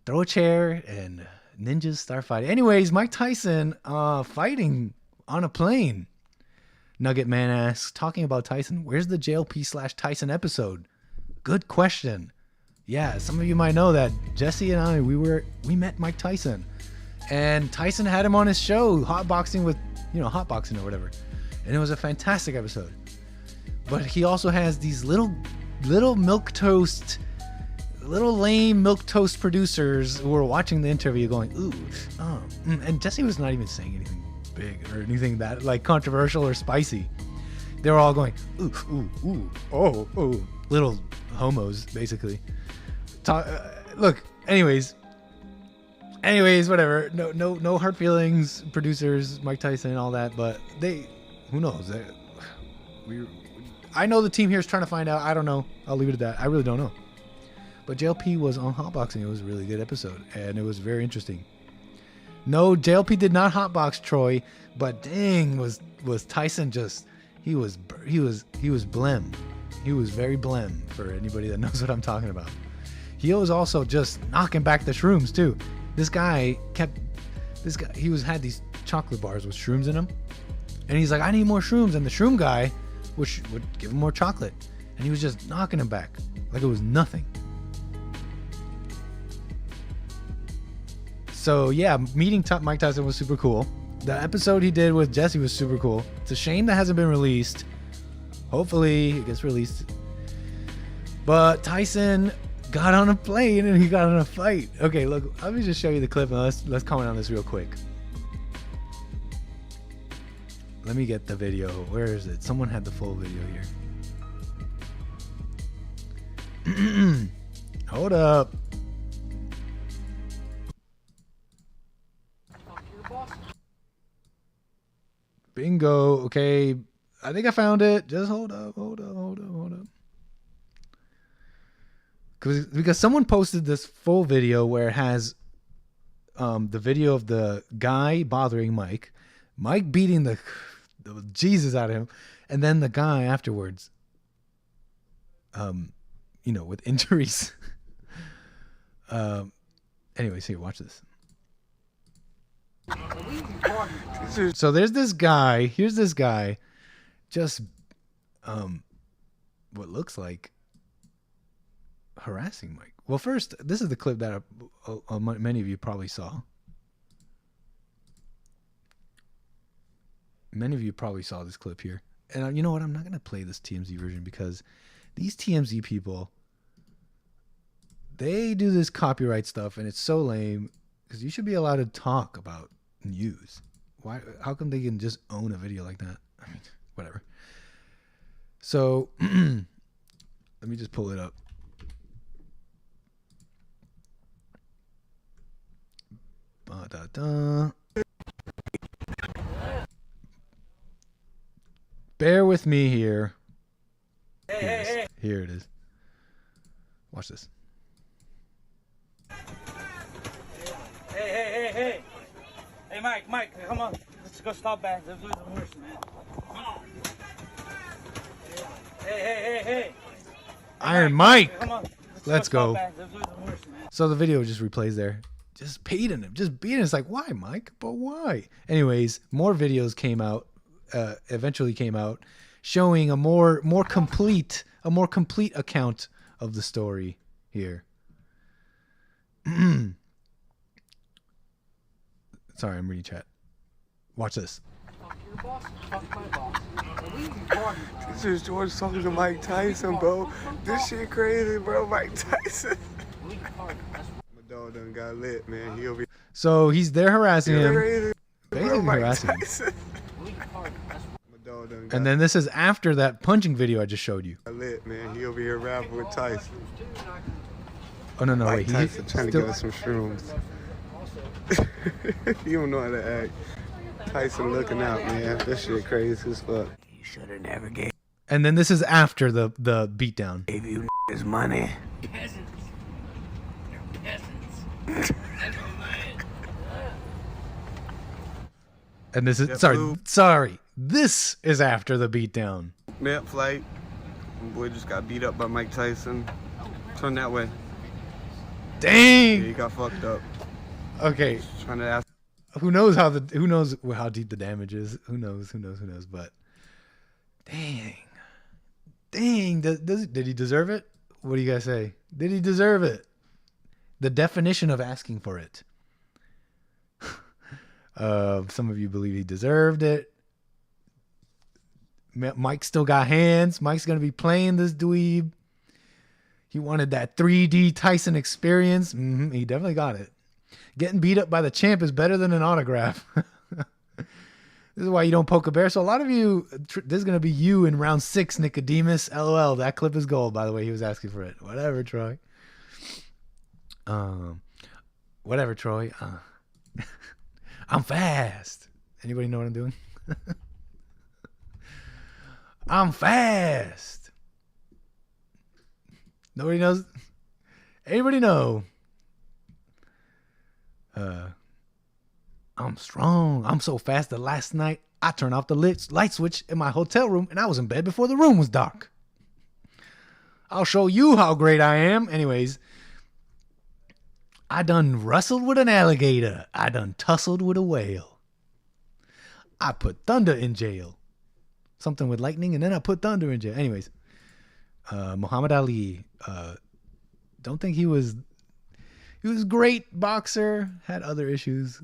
a chair and ninjas start fighting. Anyways, Mike Tyson fighting on a plane. Nugget Man asks, talking about Tyson, where's the JLP/Tyson episode? Good question. Yeah, some of you might know that Jesse and I, we met Mike Tyson, and Tyson had him on his show, hotboxing with, hotboxing or whatever, and it was a fantastic episode. But he also has these little lame milk toast producers who were watching the interview going, ooh, and Jesse was not even saying anything big or anything that like controversial or spicy. They were all going, ooh, ooh, ooh, oh, little homos, basically. Look, anyways, whatever. No hard feelings, producers, Mike Tyson, all that. But who knows? I know the team here is trying to find out. I don't know. I'll leave it at that. I really don't know. But JLP was on hotboxing. It was a really good episode, and it was very interesting. No, JLP did not hotbox Troy, but dang, was Tyson just he was blem. He was very blem for anybody that knows what I'm talking about. He was also just knocking back the shrooms too. This guy had these chocolate bars with shrooms in them, and he's like, I need more shrooms, and the shroom guy would give him more chocolate, and he was just knocking them back like it was nothing. So yeah, meeting Mike Tyson was super cool. The episode he did with Jesse was super cool. It's a shame that hasn't been released. Hopefully it gets released. But Tyson got on a plane and he got in a fight. Okay, look, let me just show you the clip and let's comment on this real quick. Let me get the video. Where is it? Someone had the full video here. Hold up. Bingo. Okay, I think I found it. Just hold up. Because someone posted this full video where it has the video of the guy bothering Mike beating the Jesus out of him, and then the guy afterwards, with injuries. Anyways, here, watch this. So there's this guy. Here's this guy, just what looks like harassing Mike. Well, first, this is the clip that many of you probably saw. Many of you probably saw this clip here, and you know what? I'm not gonna play this TMZ version because these TMZ people, they do this copyright stuff, and it's so lame. Because you should be allowed to talk about news. Why? How come they can just own a video like that? I mean, whatever. So let me just pull it up. Bear with me here. Here it is. Watch this. Hey, Mike, come on. Let's go stop back. Let's do the horse, man. Come on. Hey. Iron Mike. Come on. Let's go. Let's do the horse, man. So the video just replays there. Just beating him. Just beating him. It's like, why, Mike? But why? Anyways, more videos came out, eventually came out, showing a more complete account of the story here. Sorry, I'm reading chat. Watch this. This is George talking to Mike Tyson, bro. This shit crazy, bro. Mike Tyson. My dog done got lit, man. He'll be. So he's there harassing him. Crazy, Basically Mike harassing him. Tyson. My dog done got And then this is after that punching video I just showed you. lit, man. He'll be here rapping with Tyson. Oh no, Mike wait. Tyson trying to give us some shrooms. You don't know how to act. Tyson looking out, man. This shit crazy as fuck. You should have never gave And then this is after the beatdown. you his money. Peasants. They're peasants. And this is That sorry. blue- This is after the beatdown. Net flight. My boy just got beat up by Mike Tyson. Turn that way. Dang. Yeah, he got fucked up. Okay. Trying to ask. Who knows how deep the damage is? Who knows? But dang. Did he deserve it? What do you guys say? Did he deserve it? The definition of asking for it. Some of you believe he deserved it. Mike still got hands. Mike's gonna be playing this dweeb. He wanted that 3D Tyson experience. He definitely got it. Getting beat up by the champ is better than an autograph. This is why you don't poke a bear. So a lot of you, this is going to be you in round 6, Nicodemus. LOL. That clip is gold, by the way. He was asking for it. Whatever, Troy. Whatever, Troy. I'm fast. Anybody know what I'm doing? I'm fast. Nobody knows? Anybody know? I'm strong. I'm so fast that last night I turned off the light switch in my hotel room and I was in bed before the room was dark. I'll show you how great I am. Anyways, I done wrestled with an alligator. I done tussled with a whale. I put thunder in jail. Something with lightning, and then I put thunder in jail. Anyways, Muhammad Ali. Don't think he was a great boxer. Had other issues.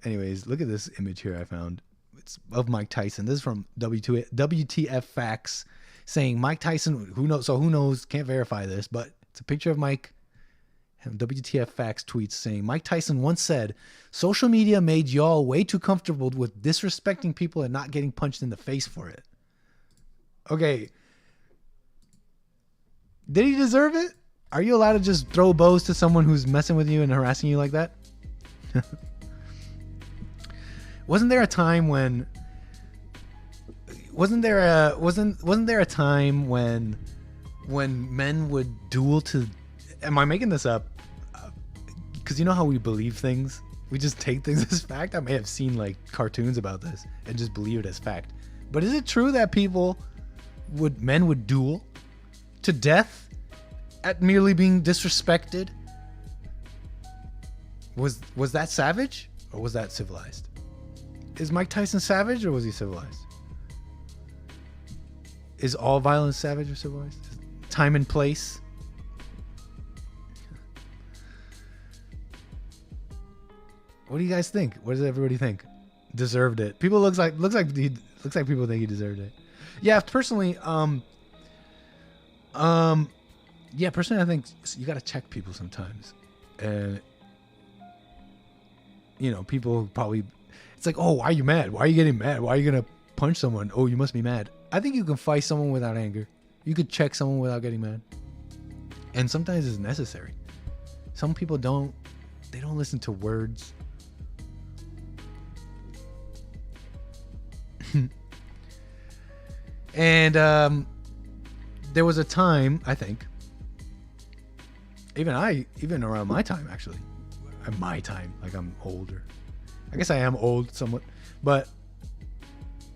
Anyways, look at this image here I found. It's of Mike Tyson. This is from WTF Facts, saying Mike Tyson. Who knows? Can't verify this, but it's a picture of Mike. And WTF Facts tweets saying Mike Tyson once said, "Social media made y'all way too comfortable with disrespecting people and not getting punched in the face for it." Okay. Did he deserve it? Are you allowed to just throw bows to someone who's messing with you and harassing you like that? Wasn't there a time when men would duel to, am I making this up? Because you know how we believe things? We just take things as fact. I may have seen like cartoons about this and just believe it as fact. But is it true that men would duel to death at merely being disrespected? Was that savage or was that civilized? Is Mike Tyson savage or was he civilized? Is all violence savage or civilized? Time and place? What do you guys think? What does everybody think? Deserved it. People looks like people think he deserved it. Yeah, personally, personally I think you got to check people sometimes. And people probably, it's like, "Oh, why are you mad? Why are you getting mad? Why are you going to punch someone? Oh, you must be mad." I think you can fight someone without anger. You could check someone without getting mad. And sometimes it's necessary. Some people don't listen to words. And there was a time, I think, even around my time, actually, my time, like I'm older. I guess I am old somewhat, but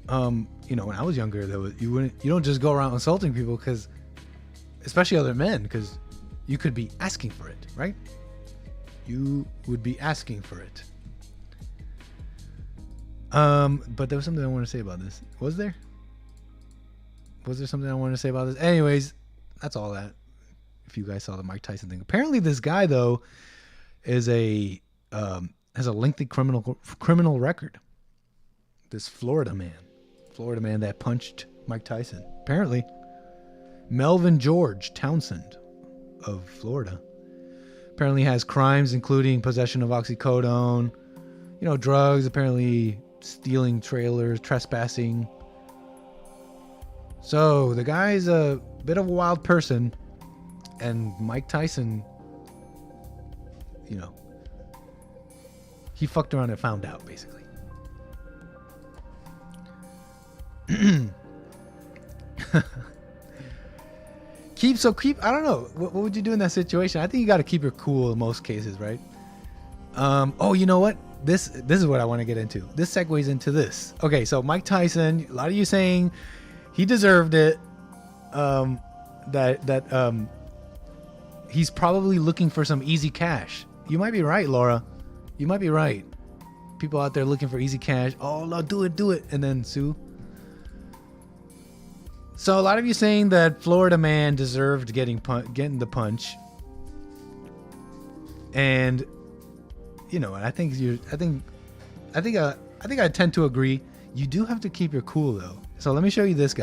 when I was younger, you don't just go around insulting people, because, especially other men, because you could be asking for it, right? You would be asking for it. But there was something I want to say about this. Was there something I wanted to say about this? Anyways, that's all that. If you guys saw the Mike Tyson thing, apparently this guy though has a lengthy criminal record. This Florida man that punched Mike Tyson. Apparently, Melvin George Townsend of Florida apparently has crimes including possession of oxycodone, drugs, apparently stealing trailers, trespassing. So the guy's a bit of a wild person, and Mike Tyson, he fucked around and found out, basically. I don't know. What would you do in that situation? I think you got to keep your cool in most cases, right? You know what? This is what I want to get into. This segues into this. Okay, so Mike Tyson, a lot of you saying he deserved it. He's probably looking for some easy cash. You might be right, Laura. You might be right. People out there looking for easy cash. Oh, no, do it, and then sue. So a lot of you saying that Florida man deserved getting the punch, and I think I tend to agree. You do have to keep your cool though. So let me show you this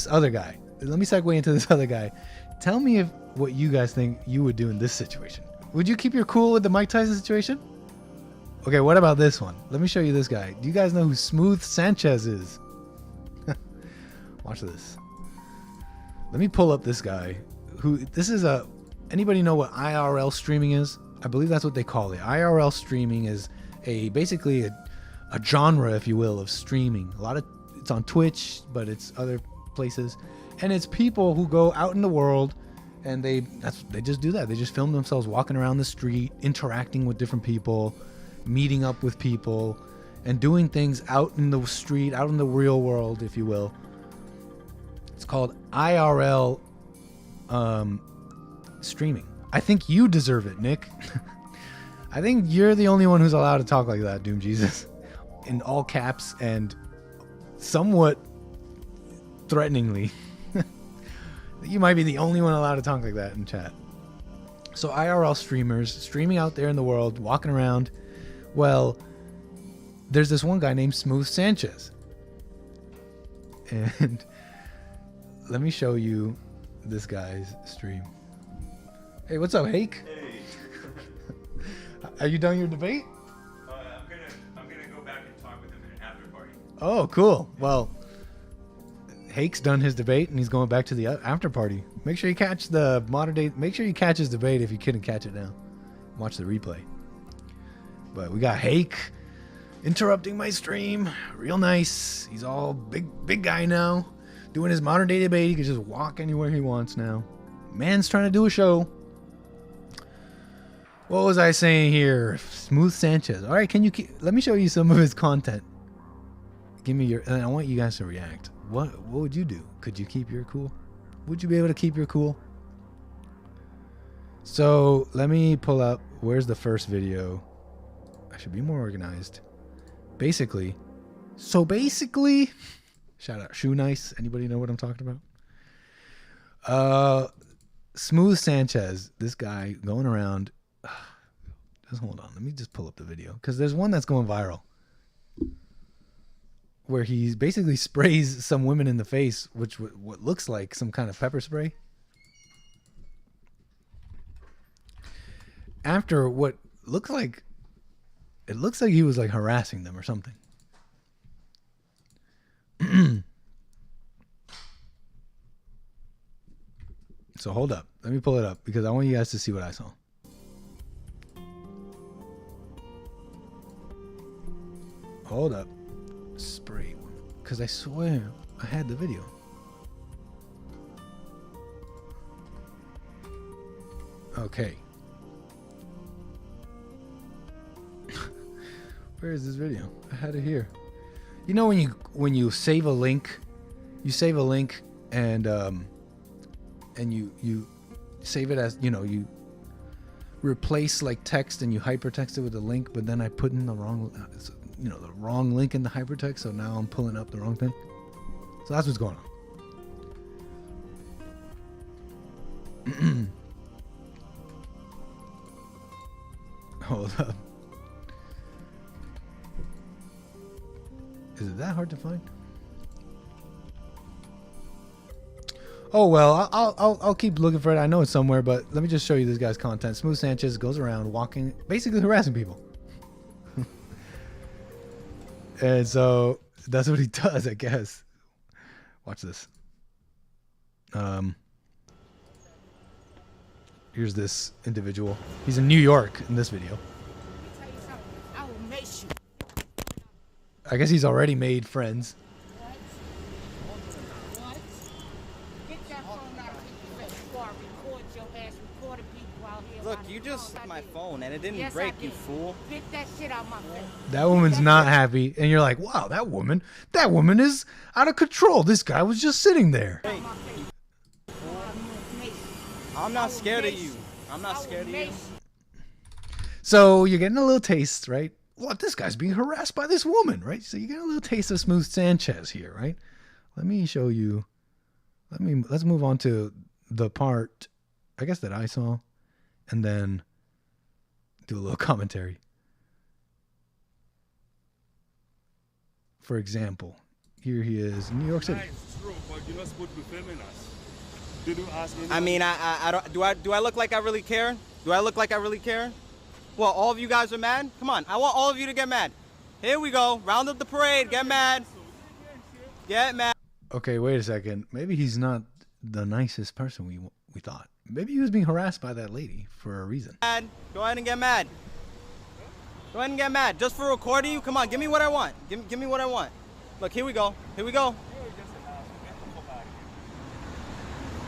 other guy. Let me segue into this other guy. Tell me what you guys think you would do in this situation. Would you keep your cool with the Mike Tyson situation? Okay, what about this one? Let me show you this guy. Do you guys know who Smooth Sanchez is? Watch this. Let me pull up this guy. Anybody know what IRL streaming is? I believe that's what they call it. IRL streaming is basically a genre, if you will, of streaming. It's on Twitch, but it's other places. And it's people who go out in the world and they just do that. They just film themselves walking around the street, interacting with different people, meeting up with people, and doing things out in the street, out in the real world, if you will. It's called IRL streaming. I think you deserve it, Nick. I think you're the only one who's allowed to talk like that, Doom Jesus, in all caps and somewhat threateningly. You might be the only one allowed to talk like that in chat. So IRL streamers streaming out there in the world, walking around. Well, there's this one guy named 𝒏𝒊𝒄𝒌𝒔𝒕𝒓𝒆𝒂𝒎. And let me show you this guy's stream. Hey, what's up, Hake? Hey. Are you done your debate? I'm gonna go back and talk with him in an after party. Oh, cool. Well, Hake's done his debate and he's going back to the after party. Make sure you catch the modern day. Make sure you catch his debate if you couldn't catch it now. Watch the replay. But we got Hake interrupting my stream. Real nice. He's all big guy now. Doing his modern day debate. He can just walk anywhere he wants now. Man's trying to do a show. What was I saying here? 𝒏𝒊𝒄𝒌𝒔𝒕𝒓𝒆𝒂𝒎. All right, can you let me show you some of his content. Give me your, and I want you guys to react. What would you do? Could you keep your cool? Would you be able to keep your cool? So let me pull up. Where's the first video? I should be more organized. Basically, shout out Shoe Nice. Anybody know what I'm talking about? 𝒏𝒊𝒄𝒌𝒔𝒕𝒓𝒆𝒂𝒎, this guy going around. Just hold on. Let me just pull up the video because there's one that's going viral where he basically sprays some women in the face, which what looks like some kind of pepper spray. After what looks like, it looks like he was like harassing them or something. So hold up. Let me pull it up because I want you guys to see what I saw. Hold up. Spray. Because I swear I had the video. Okay. Where is this video? I had it here. You know when you save a link, and you save it as, you replace like text and you hypertext it with a link, but then I put in the wrong the wrong link in the hypertext, so now I'm pulling up the wrong thing. So that's what's going on. Hold up. Is it that hard to find? Oh well, I'll keep looking for it. I know it's somewhere, but let me just show you this guy's content. 𝒏𝒊𝒄𝒌𝒔𝒕𝒓𝒆𝒂𝒎 goes around walking, basically harassing people. And so that's what he does, I guess. Watch this. Here's this individual. He's in New York in this video. I guess he's already made friends. Look, you just hit my phone and it didn't break, you fool. Get that shit out my face. That woman's not happy, and you're like, wow, that woman is out of control. This guy was just sitting there. Hey. I'm not scared of you. I'm not scared of you. So you're getting a little taste, right? What, this guy's being harassed by this woman, right? So you get a little taste of 𝒏𝒊𝒄𝒌𝒔𝒕𝒓𝒆𝒂𝒎 here, right? Let me show you. Let's move on to the part, I guess, that I saw, and then do a little commentary. For example, here he is in New York City. I mean, I don't. Do I look like I really care? Do I look like I really care? Well, all of you guys are mad? Come on, I want all of you to get mad. Here we go. Round up the parade. Get mad. Get mad. Okay, wait a second. Maybe he's not the nicest person we thought. Maybe he was being harassed by that lady for a reason. Go ahead and get mad. Go ahead and get mad. Just for recording you? Come on, give me what I want. Give me what I want. Look, here we go. Here we go.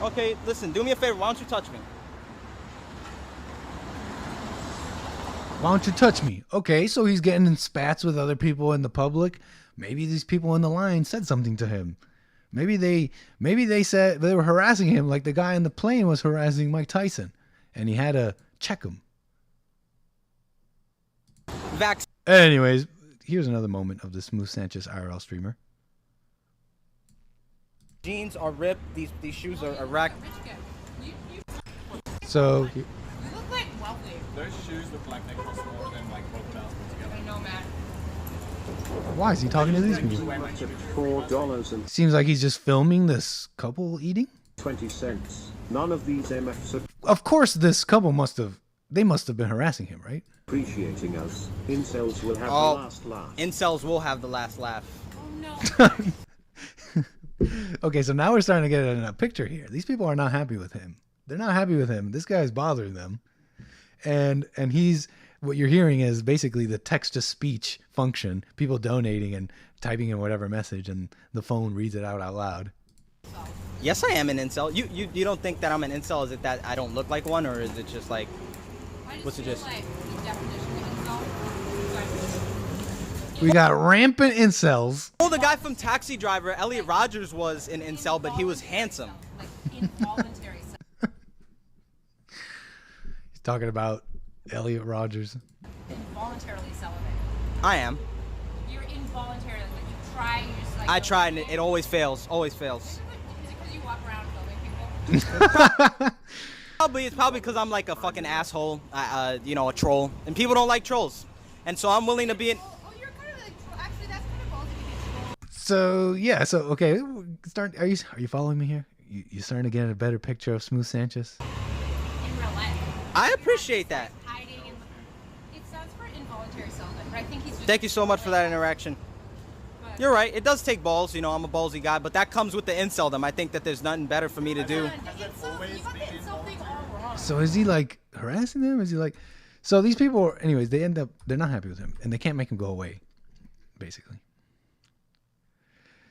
Okay, listen, do me a favor. Why don't you touch me? Why don't you touch me? Okay, so he's getting in spats with other people in the public. Maybe these people in the line said something to him. Maybe they said they were harassing him like the guy in the plane was harassing Mike Tyson, and he had to check him. Anyways, here's another moment of the Smooth Sanchez IRL streamer. Jeans are ripped. These shoes are wrecked. So You look like wealthy. Those shoes look like they cost more than like both of ours put together. I know, Matt. why is he talking to these people? $4 Seems like he's just filming this couple eating. 20 cents. None of these MFs are Of course, this couple must have been harassing him, right? appreciating us. Incels will have Oh, the last laugh. incels will have the last laugh. Okay, so now we're starting to get a picture here. These people are not happy with him. They're not happy with him. This guy's bothering them. And he's, what you're hearing is basically the text-to-speech function, people donating and typing in whatever message, and the phone reads it out loud. Yes, I am an incel. You don't think that I'm an incel? Is it that I don't look like one, or is it just like, what's it just? We got rampant incels. Oh, the guy from Taxi Driver, Elliot Rogers, was an incel, but he was handsome. He's talking about Elliot Rogers. Involuntarily celibate. I am. You're involuntarily, like you try, you just like. I try, and it always fails. Always fails. Is it because you walk around filming people? It's probably because I'm like a fucking asshole, you know, a troll, and people don't like trolls, and so I'm willing to be an. So yeah, so okay, are you following me here? You starting to get a better picture of Smooth Sanchez? In real life. I appreciate that. Hiding and it sounds for involuntary celibate, but I think he's just. Thank you so much for that interaction. You're right. It does take balls. You know, I'm a ballsy guy, but that comes with the inceldom. I think that there's nothing better for me to do. So is he like harassing them? Is he like? So these people, anyways, they're not happy with him, and they can't make him go away, basically.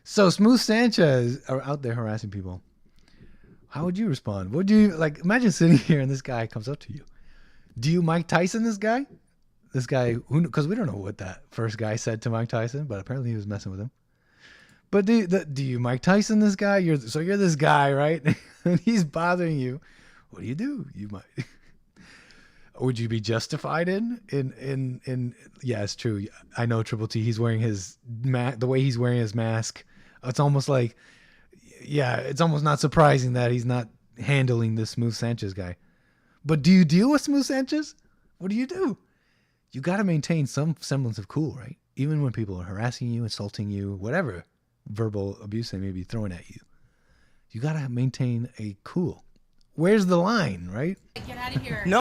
So Smooth Sanchez are out there harassing people. How would you respond? Would you like imagine sitting here and this guy comes up to you? Do you Mike Tyson this guy? This guy who, because we don't know what that first guy said to Mike Tyson, but apparently he was messing with him. But do you Mike Tyson this guy? You're this guy, right? And he's bothering you. What do? You might. Would you be justified in? Yeah, it's true. I know Triple T. He's wearing his the way he's wearing his mask. It's almost like, yeah, it's almost not surprising that he's not handling this Smooth Sanchez guy. But do you deal with Smooth Sanchez? What do? You got to maintain some semblance of cool, right? Even when people are harassing you, insulting you, whatever verbal abuse they may be throwing at you. You got to maintain a cool. Where's the line, right? Get out of here. No.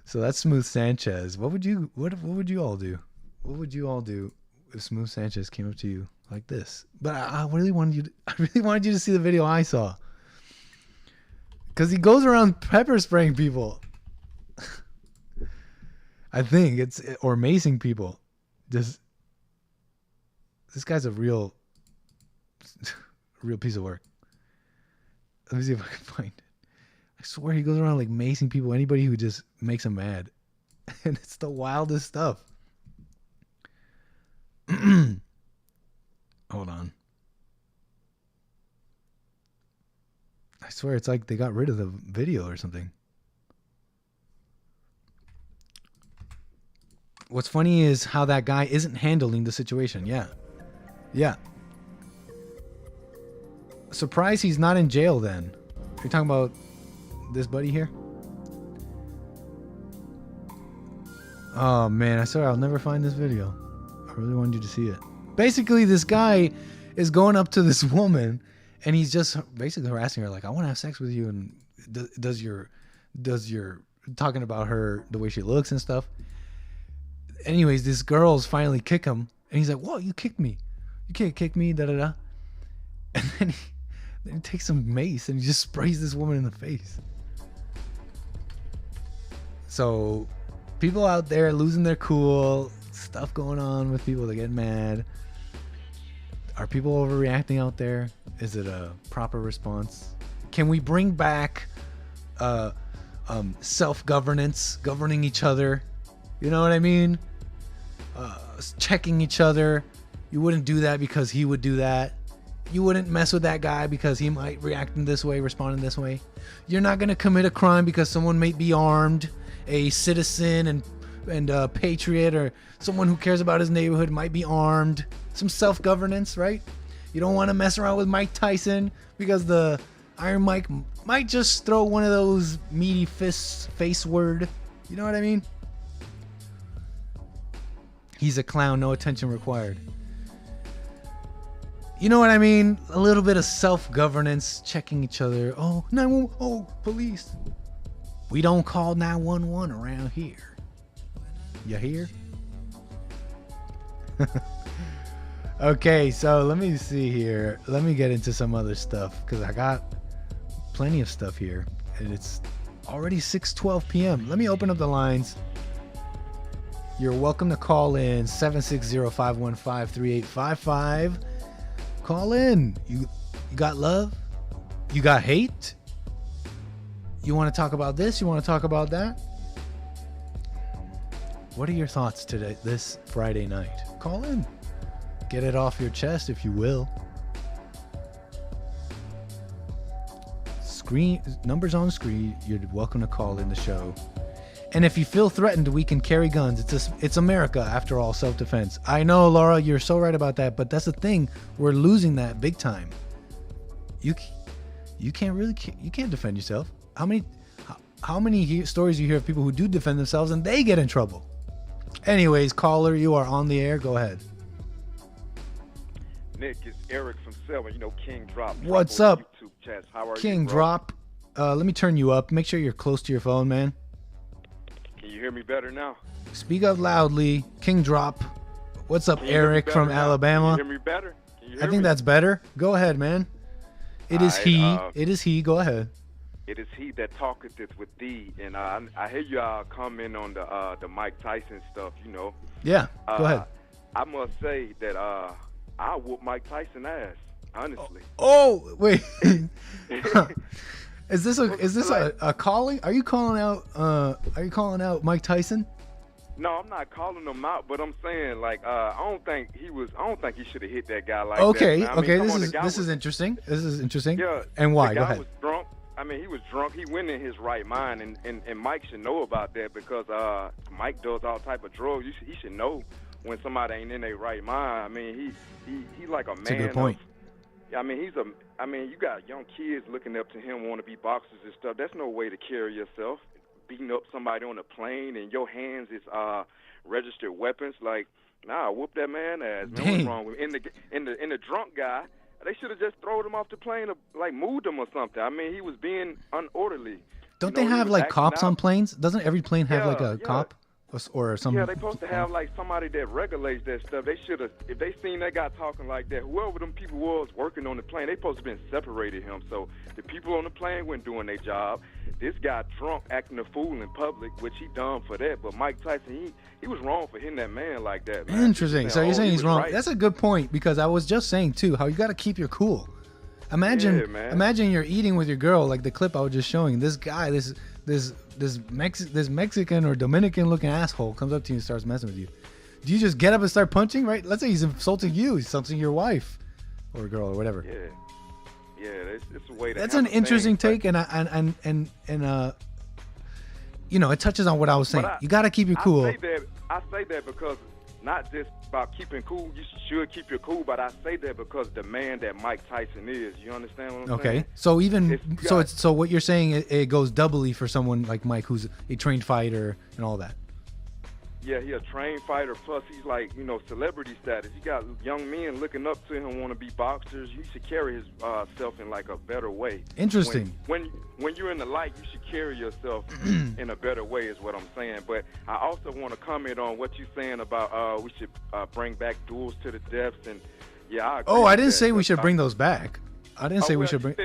So that's Smooth Sanchez. What would you all do? What would you all do if Smooth Sanchez came up to you like this? But I really wanted you to see the video I saw. Because he goes around pepper spraying people. I think or macing people. This guy's a real piece of work. Let me see if I can find it. I swear he goes around like macing people, anybody who just makes him mad. And it's the wildest stuff. Hold on. I swear it's like they got rid of the video or something. What's funny is how that guy isn't handling the situation. Yeah. Yeah. Surprised he's not in jail then. You're talking about this buddy here? Oh man, I swear I'll never find this video. I really wanted you to see it. Basically, this guy is going up to this woman and he's just basically harassing her like, I want to have sex with you, and does your talking about her, the way she looks and stuff. Anyways, this girl's finally kick him and he's like, whoa, you kicked me. You can't kick me, da-da-da. And then he takes some mace and he just sprays this woman in the face. So people out there losing their cool, stuff going on with people that get mad. Are people overreacting out there? Is it a proper response? Can we bring back a self-governance, governing each other. You know what I mean? Checking each other. You wouldn't do that because he would do that. You wouldn't mess with that guy because he might react in this way, respond in this way. You're not going to commit a crime because someone may be armed. A citizen and a patriot or someone who cares about his neighborhood might be armed. Some self-governance, right? You don't want to mess around with Mike Tyson because the Iron Mike might just throw one of those meaty fists face word. You know what I mean? He's a clown, no attention required. You know what I mean? A little bit of self-governance, checking each other. Oh, 911. Oh, police. We don't call 911 around here. You hear? Okay, so let me see here. Let me get into some other stuff because I got plenty of stuff here. And it's already 6:12 p.m. Let me open up the lines. You're welcome to call in 760-515-3855. Call in. You got love? You got hate? You want to talk about this? You want to talk about that? What are your thoughts today, this Friday night? Call in. Get it off your chest, if you will. Numbers on screen. You're welcome to call in the show. And if you feel threatened, we can carry guns. It's America, after all, self-defense. I know, Laura, you're so right about that, but that's the thing. We're losing that big time. You can't defend yourself. How many stories you hear of people who do defend themselves and they get in trouble? Anyways, caller, you are on the air. Go ahead. Nick, it's Eric from Selma. You know, King Drop. What's up? YouTube chats. How are King you, bro? Drop. Let me turn you up. Make sure you're close to your phone, man. Can you hear me better now? Speak up loudly. King Drop. What's up, Can you hear me Eric better from now? Alabama? Can you hear me better? Can you hear I think me? that's better. Go ahead, man. It is he. It is he. Go ahead. It is he that talketh with thee, and I hear y'all comment on the Mike Tyson stuff. You know. Yeah. Go ahead. I must say that I whoop Mike Tyson ass, honestly. Oh wait. Is this a calling? Are you calling out Mike Tyson? No, I'm not calling him out, but I'm saying like I don't think he should have hit that guy like Okay, that. Man. I mean, okay. come on, This is interesting. This is interesting. Yeah. And why? The Go guy ahead. was drunk. I mean, he was drunk. He went in his right mind, and Mike should know about that because Mike does all type of drugs. He should know when somebody ain't in their right mind. I mean, he like a man. That's a good point. I mean, you got young kids looking up to him, want to be boxers and stuff. That's no way to carry yourself. Beating up somebody on a plane and your hands is registered weapons. Like, nah, whoop that man ass. Man, what's wrong with in the drunk guy? They should have just thrown him off the plane or like moved him or something. I mean, he was being unorderly. Don't they have like cops on planes? Doesn't every plane have like a cop or some? Yeah, they supposed to have like somebody that regulates that stuff. They should have, if they seen that guy talking like that, whoever them people was working on the plane, they supposed to been separated him. So the people on the plane weren't doing their job. This guy drunk acting a fool in public, which he done for that. But Mike Tyson, he was wrong for hitting that man like that, man. Interesting. So you're saying he's wrong. Right. That's a good point because I was just saying too how you got to keep your cool. Imagine you're eating with your girl, like the clip I was just showing. This guy, this Mexican or Dominican looking asshole comes up to you and starts messing with you. Do you just get up and start punching? Right? Let's say he's insulting you. He's insulting your wife or girl or whatever. Yeah, it's a way to. That's an interesting take, and you know, it touches on what I was saying. You got to keep your cool. I say that because not just about keeping cool. You should keep your cool, but I say that because the man that Mike Tyson is. You understand what I'm saying? Okay, so so what you're saying it goes doubly for someone like Mike, who's a trained fighter and all that. Yeah, he a trained fighter. Plus, he's like, you know, celebrity status. You got young men looking up to him, want to be boxers. You should carry his self in like a better way. Interesting. When you're in the light, you should carry yourself in a better way, is what I'm saying. But I also want to comment on what you're saying about we should bring back duels to the deaths. And yeah, I agree I with didn't that. say we should bring those back. I didn't say we should bring.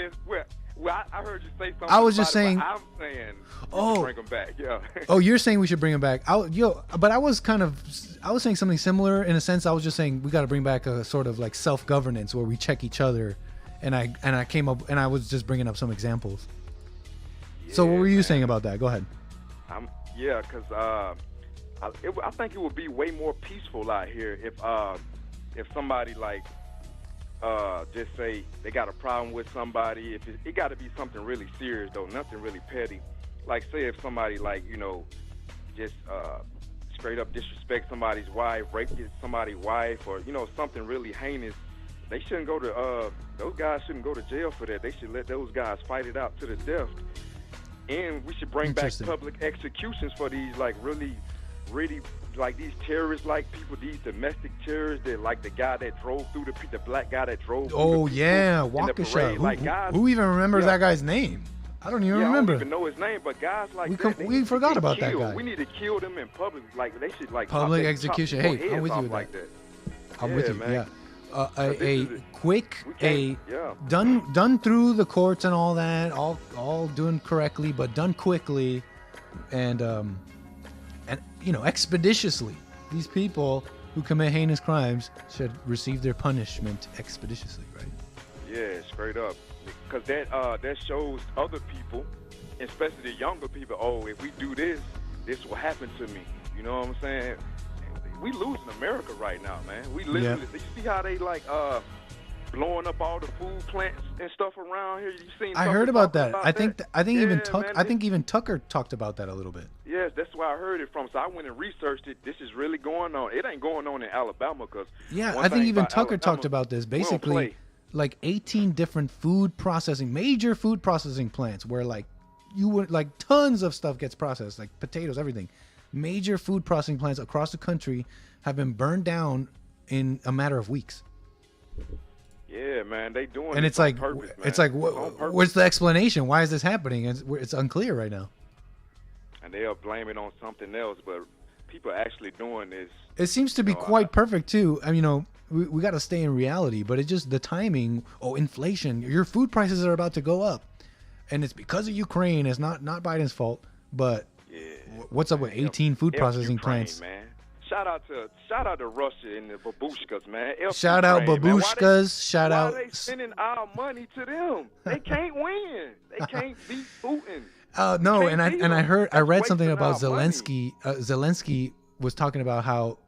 Well, I heard you say something. I was just about it, saying. but I'm saying. We should bring them back. Yeah. Oh, you're saying we should bring them back. But I was saying something similar in a sense. I was just saying we got to bring back a sort of like self-governance where we check each other, and I came up and I was just bringing up some examples. So what were you saying about that? Go ahead. Yeah, because I think it would be way more peaceful out here if somebody like just say they got a problem with somebody. If it got to be something really serious though, nothing really petty. Like say if somebody like just straight up disrespect somebody's wife, rape somebody's wife, or something really heinous. They shouldn't go to those guys shouldn't go to jail for that. They should let those guys fight it out to the death. And we should bring back public executions for these like really like these terrorists, like people, these domestic terrorists, that like the guy that drove through the black guy that drove through Oh yeah, Waukesha. Who even remembers that guy's name? I don't even remember. I don't even know his name, but guys like we forgot about that guy. We need to kill them in public. Like they should like public execution. Hey, I'm with you with like that. that. I'm with you. Man. Yeah. Done through the courts and all that, all doing correctly, but done quickly, and expeditiously. These people who commit heinous crimes should receive their punishment expeditiously, right? Yeah, straight up. Because that shows other people, especially the younger people, oh, if we do this, this will happen to me. You know what I'm saying? We losing America right now, man. We literally, you see how they like blowing up all the food plants and stuff around here? You seen? I heard about that. I think even Tucker talked about that a little bit. Yes, that's where I heard it from. So I went and researched it. This is really going on. It ain't going on in Alabama because I think even Tucker talked about this. Basically, like 18 different major food processing plants where like tons of stuff gets processed, like potatoes, everything. Major food processing plants across the country have been burned down in a matter of weeks. Yeah, man, they doing. And it's like, purpose, it's like, what's the explanation? Why is this happening? It's unclear right now. And they'll blame it on something else, but people actually doing this. It seems to be quite perfect too. I mean, we got to stay in reality, but it's just the timing. Oh, inflation! Your food prices are about to go up, and it's because of Ukraine. It's not Biden's fault, but. What's up with 18 food processing plants? Man. Shout out to Russia and the 𝒏𝒊𝒄𝒌𝒔𝒕𝒓𝒆𝒂𝒎, man. Shout out 𝒏𝒊𝒄𝒌𝒔𝒕𝒓𝒆𝒂𝒎. Shout out. Why they spending our money to them? They can't win. They can't beat Putin. No, and I read something about Zelensky. Zelensky was talking about how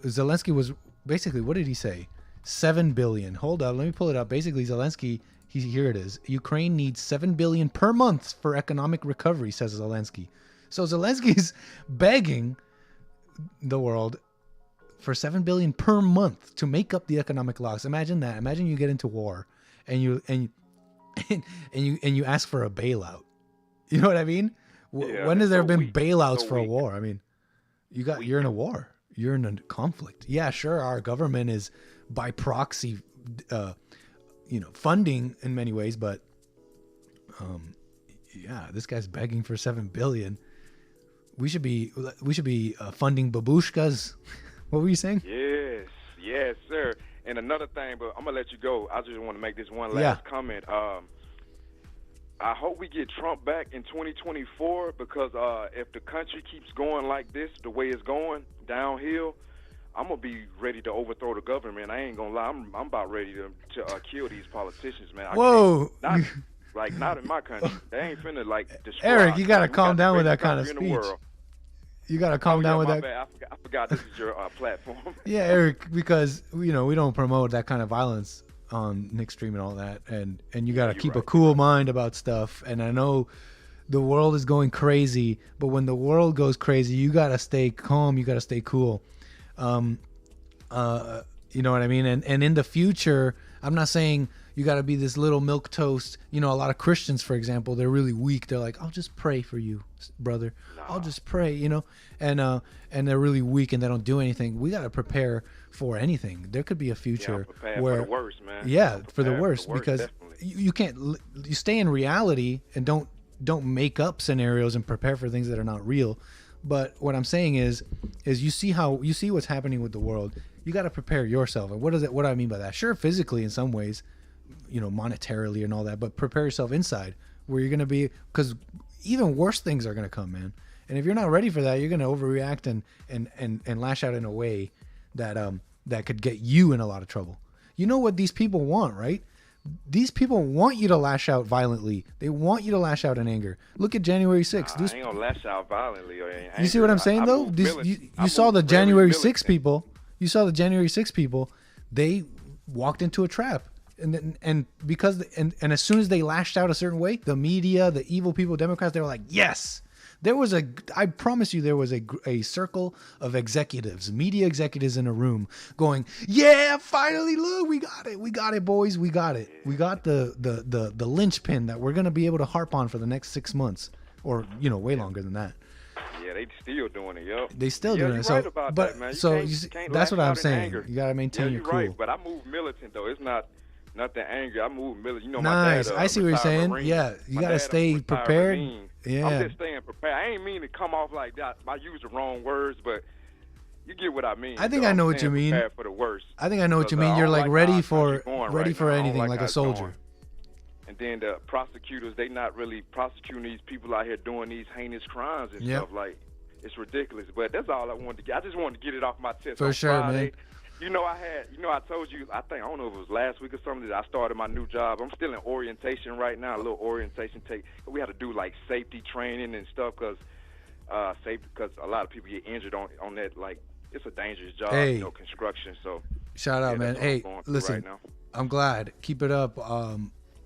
Zelensky was basically, what did he say? 7 billion. Hold up, let me pull it up. Basically, Zelensky. Here it is. Ukraine needs 7 billion per month for economic recovery, says Zelensky. So Zelensky's begging the world for 7 billion per month to make up the economic loss. Imagine that. Imagine you get into war and you ask for a bailout. You know what I mean? When has there been bailouts for a war? I mean, you're in a war. You're in a conflict. Yeah, sure. Our government is by proxy, funding in many ways, but this guy's begging for 7 billion. We should be funding babushkas. What were you saying? Yes, sir. And another thing, but I'm gonna let you go. I just want to make this one last comment. I hope we get Trump back in 2024 because if the country keeps going like this, the way it's going downhill, I'm gonna be ready to overthrow the government. I ain't gonna lie. I'm about ready to kill these politicians, man. Whoa. Not in my country. They ain't finna destroy. Eric, you gotta calm down with that kind of speech. You gotta calm down with that. Bad. I forgot this is your platform. Yeah, Eric, because we don't promote that kind of violence on nickstream and all that, and you gotta keep a cool mind about stuff. And I know the world is going crazy, but when the world goes crazy, you gotta stay calm. You gotta stay cool. You know what I mean? And in the future, I'm not saying you got to be this little milk toast. A lot of Christians, for example, they're really weak. They're like, I'll just pray for you, brother. I'll just pray, and they're really weak and they don't do anything. We got to prepare for anything. There could be a future where for the worst, man. Yeah, for the worst, because you can't. You stay in reality and don't make up scenarios and prepare for things that are not real. But what I'm saying is you see what's happening with the world. You got to prepare yourself. And what do I mean by that? Sure, physically in some ways, monetarily and all that, but prepare yourself inside where you're going to be, because even worse things are going to come, man. And if you're not ready for that, you're going to overreact and lash out in a way that could get you in a lot of trouble. You know what these people want, right? These people want you to lash out violently. They want you to lash out in anger. Look at January 6th. I ain't gonna lash out violently or anything. You see what I'm saying, though? You saw the January 6 people. You saw the January 6 people. They walked into a trap, and because as soon as they lashed out a certain way, the media, the evil people, Democrats, they were like, yes. I promise you, there was a circle of executives, media executives in a room going, yeah, finally, look, we got it, boys, we got it. We got the linchpin that we're gonna be able to harp on for the next 6 months, or way longer than that. Yeah, they still doing it, yo. They still doing it. So, right about but that, man. That's what I'm saying. You gotta maintain your cool. Right, but I move militant though. It's not the anger. I move militant. Nice. My dad, I see what you're saying. Marine. Yeah, you gotta stay prepared. Yeah. I'm just staying prepared. I ain't mean to come off like that. I use the wrong words, but you get what I mean. I think I know what you mean. For the worst. I think I know what you mean. You're like ready for anything, like a soldier. And then the prosecutors, they not really prosecuting these people out here doing these heinous crimes and stuff. Like, it's ridiculous. But that's all I wanted to get. I just wanted to get it off my chest. For sure, Friday. man. I told you, I don't know if it was last week or something, that I started my new job. I'm still in orientation right now, a little orientation we had to do like safety training and stuff because a lot of people get injured on that. Like, it's a dangerous job, construction. So shout out, man. Hey, listen, right, I'm glad. Keep it up.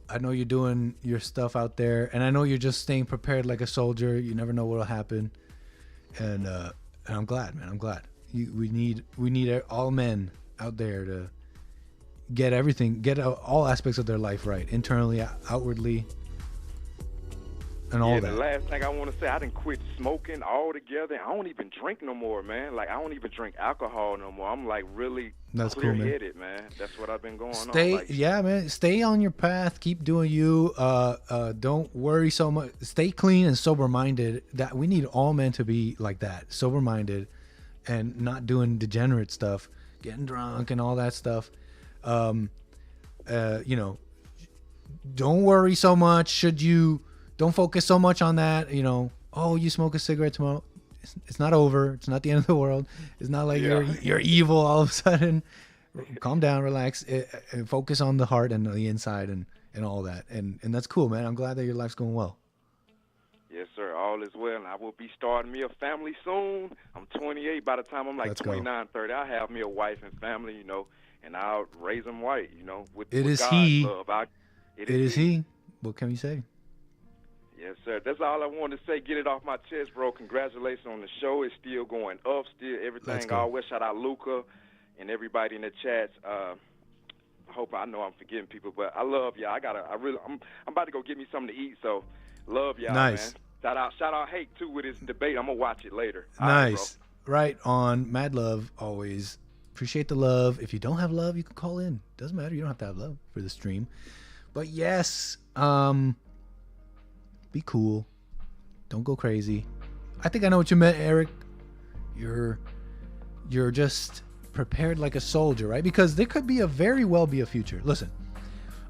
I know you're doing your stuff out there, and I know you're just staying prepared like a soldier. You never know what'll happen, and I'm glad, man. I'm glad. We need all men out there to get all aspects of their life right, internally, outwardly, and all that. The last thing I want to say, I didn't quit smoking altogether. I don't even drink no more, man. Like, I don't even drink alcohol no more. I'm like really clear-headed, man. That's what I've been going on. Man. Stay on your path. Keep doing you. Don't worry so much. Stay clean and sober-minded. That we need all men to be like that, sober-minded, and not doing degenerate stuff, getting drunk and all that stuff. Don't worry so much. Don't focus so much on that. You smoke a cigarette tomorrow. It's not over. It's not the end of the world. It's not like you're evil all of a sudden. Calm down, relax, and focus on the heart and the inside and all that. And that's cool, man. I'm glad that your life's going well. Yes, sir. All is well, and I will be starting me a family soon. I'm 28. By the time I'm like 29, 30, I'll have me a wife and family, and I'll raise them right, with God's love. It is he. What can we say? Yes, sir. That's all I wanted to say. Get it off my chest, bro. Congratulations on the show. It's still going up, still everything. Always shout out Luca and everybody in the chats. I know I'm forgetting people, but I love y'all. I'm about to go get me something to eat, so love y'all, nice. Man. Shout out Hake too with his debate. I'm gonna watch it later. Nice. Right on. Mad love always. Appreciate the love. If you don't have love, you can call in. Doesn't matter. You don't have to have love for the stream. But yes, be cool. Don't go crazy. I think I know what you meant, Eric. You're just prepared like a soldier, right? Because there could very well be a future. Listen.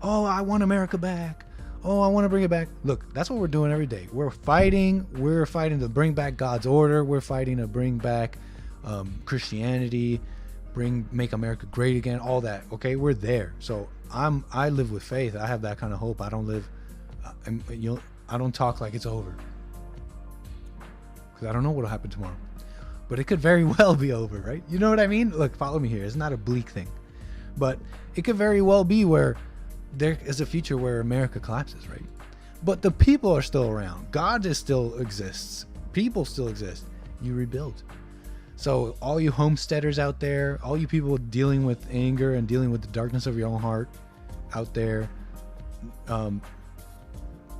Oh, I want America back. Oh, I want to bring it back. Look, that's what we're doing every day. We're fighting to bring back God's order. We're fighting to bring back Christianity, make America great again, all that. Okay, we're there. So I live with faith. I have that kind of hope. I don't live, I don't talk like it's over, because I don't know what'll happen tomorrow. But it could very well be over, right? You know what I mean? Look, follow me here. It's not a bleak thing, but it could very well be where there is a future where America collapses, right? But the people are still around. God still exists. People still exist. You rebuild. So all you homesteaders out there, all you people dealing with anger and dealing with the darkness of your own heart out there,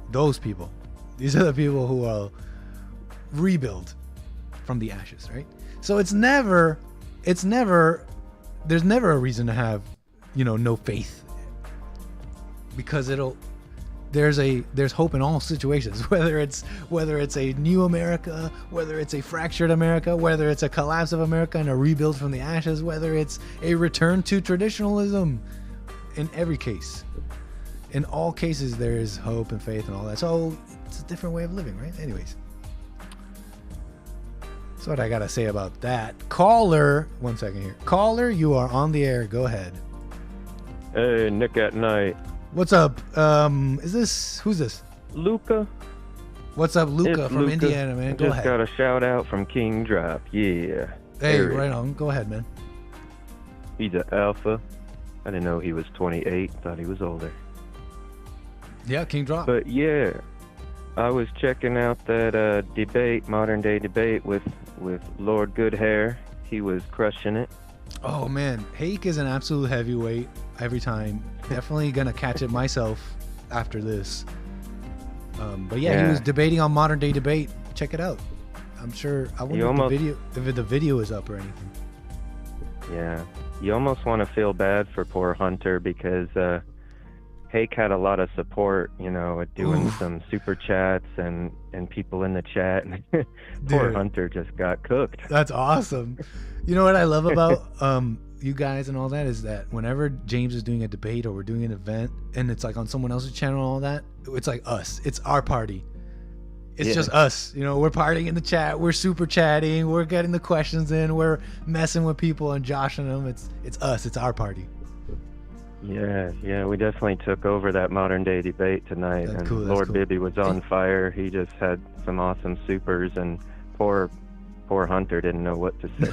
those people, these are the people who will rebuild from the ashes, right? So there's never a reason to have, no faith. Because there's hope in all situations, whether it's a new America, whether it's a fractured America, whether it's a collapse of America and a rebuild from the ashes, whether it's a return to traditionalism. In every case, in all cases, there is hope and faith and all that. So it's a different way of living, right? Anyways, that's what I gotta say about that. Caller, 1 second here. Caller, you are on the air. Go ahead. Hey, Nick at Night. What's up? Who's this? Luca. What's up, Luca It's from Luca. Indiana, man? Go Just ahead. got a shout out from King Drop. Yeah. Hey, Eric. right on. Go ahead, man. He's an alpha. I didn't know he was 28. Thought he was older. Yeah, King Drop. But yeah, I was checking out that debate, modern day debate with Lord Goodhair. He was crushing it. Oh man, Hake is an absolute heavyweight every time. Definitely gonna catch it myself after this. But yeah, he was debating on modern day debate. Check it out. I'm sure. I wonder if the video is up or anything. Yeah, you almost want to feel bad for poor Hunter because Hake had a lot of support, you know, doing some super chats and people in the chat. Poor Dude. Hunter just got cooked. That's awesome. You know what I love about you guys and all that is that whenever James is doing a debate or we're doing an event and it's like on someone else's channel and all that, it's like us. It's our party. It's just us. You know, we're partying in the chat. We're super chatting. We're getting the questions in. We're messing with people and joshing them. It's us. It's our party. Yeah, we definitely took over that modern day debate tonight. That's and cool, that's Lord cool. Bibby was on fire. He just had some awesome supers, and poor Hunter didn't know what to say.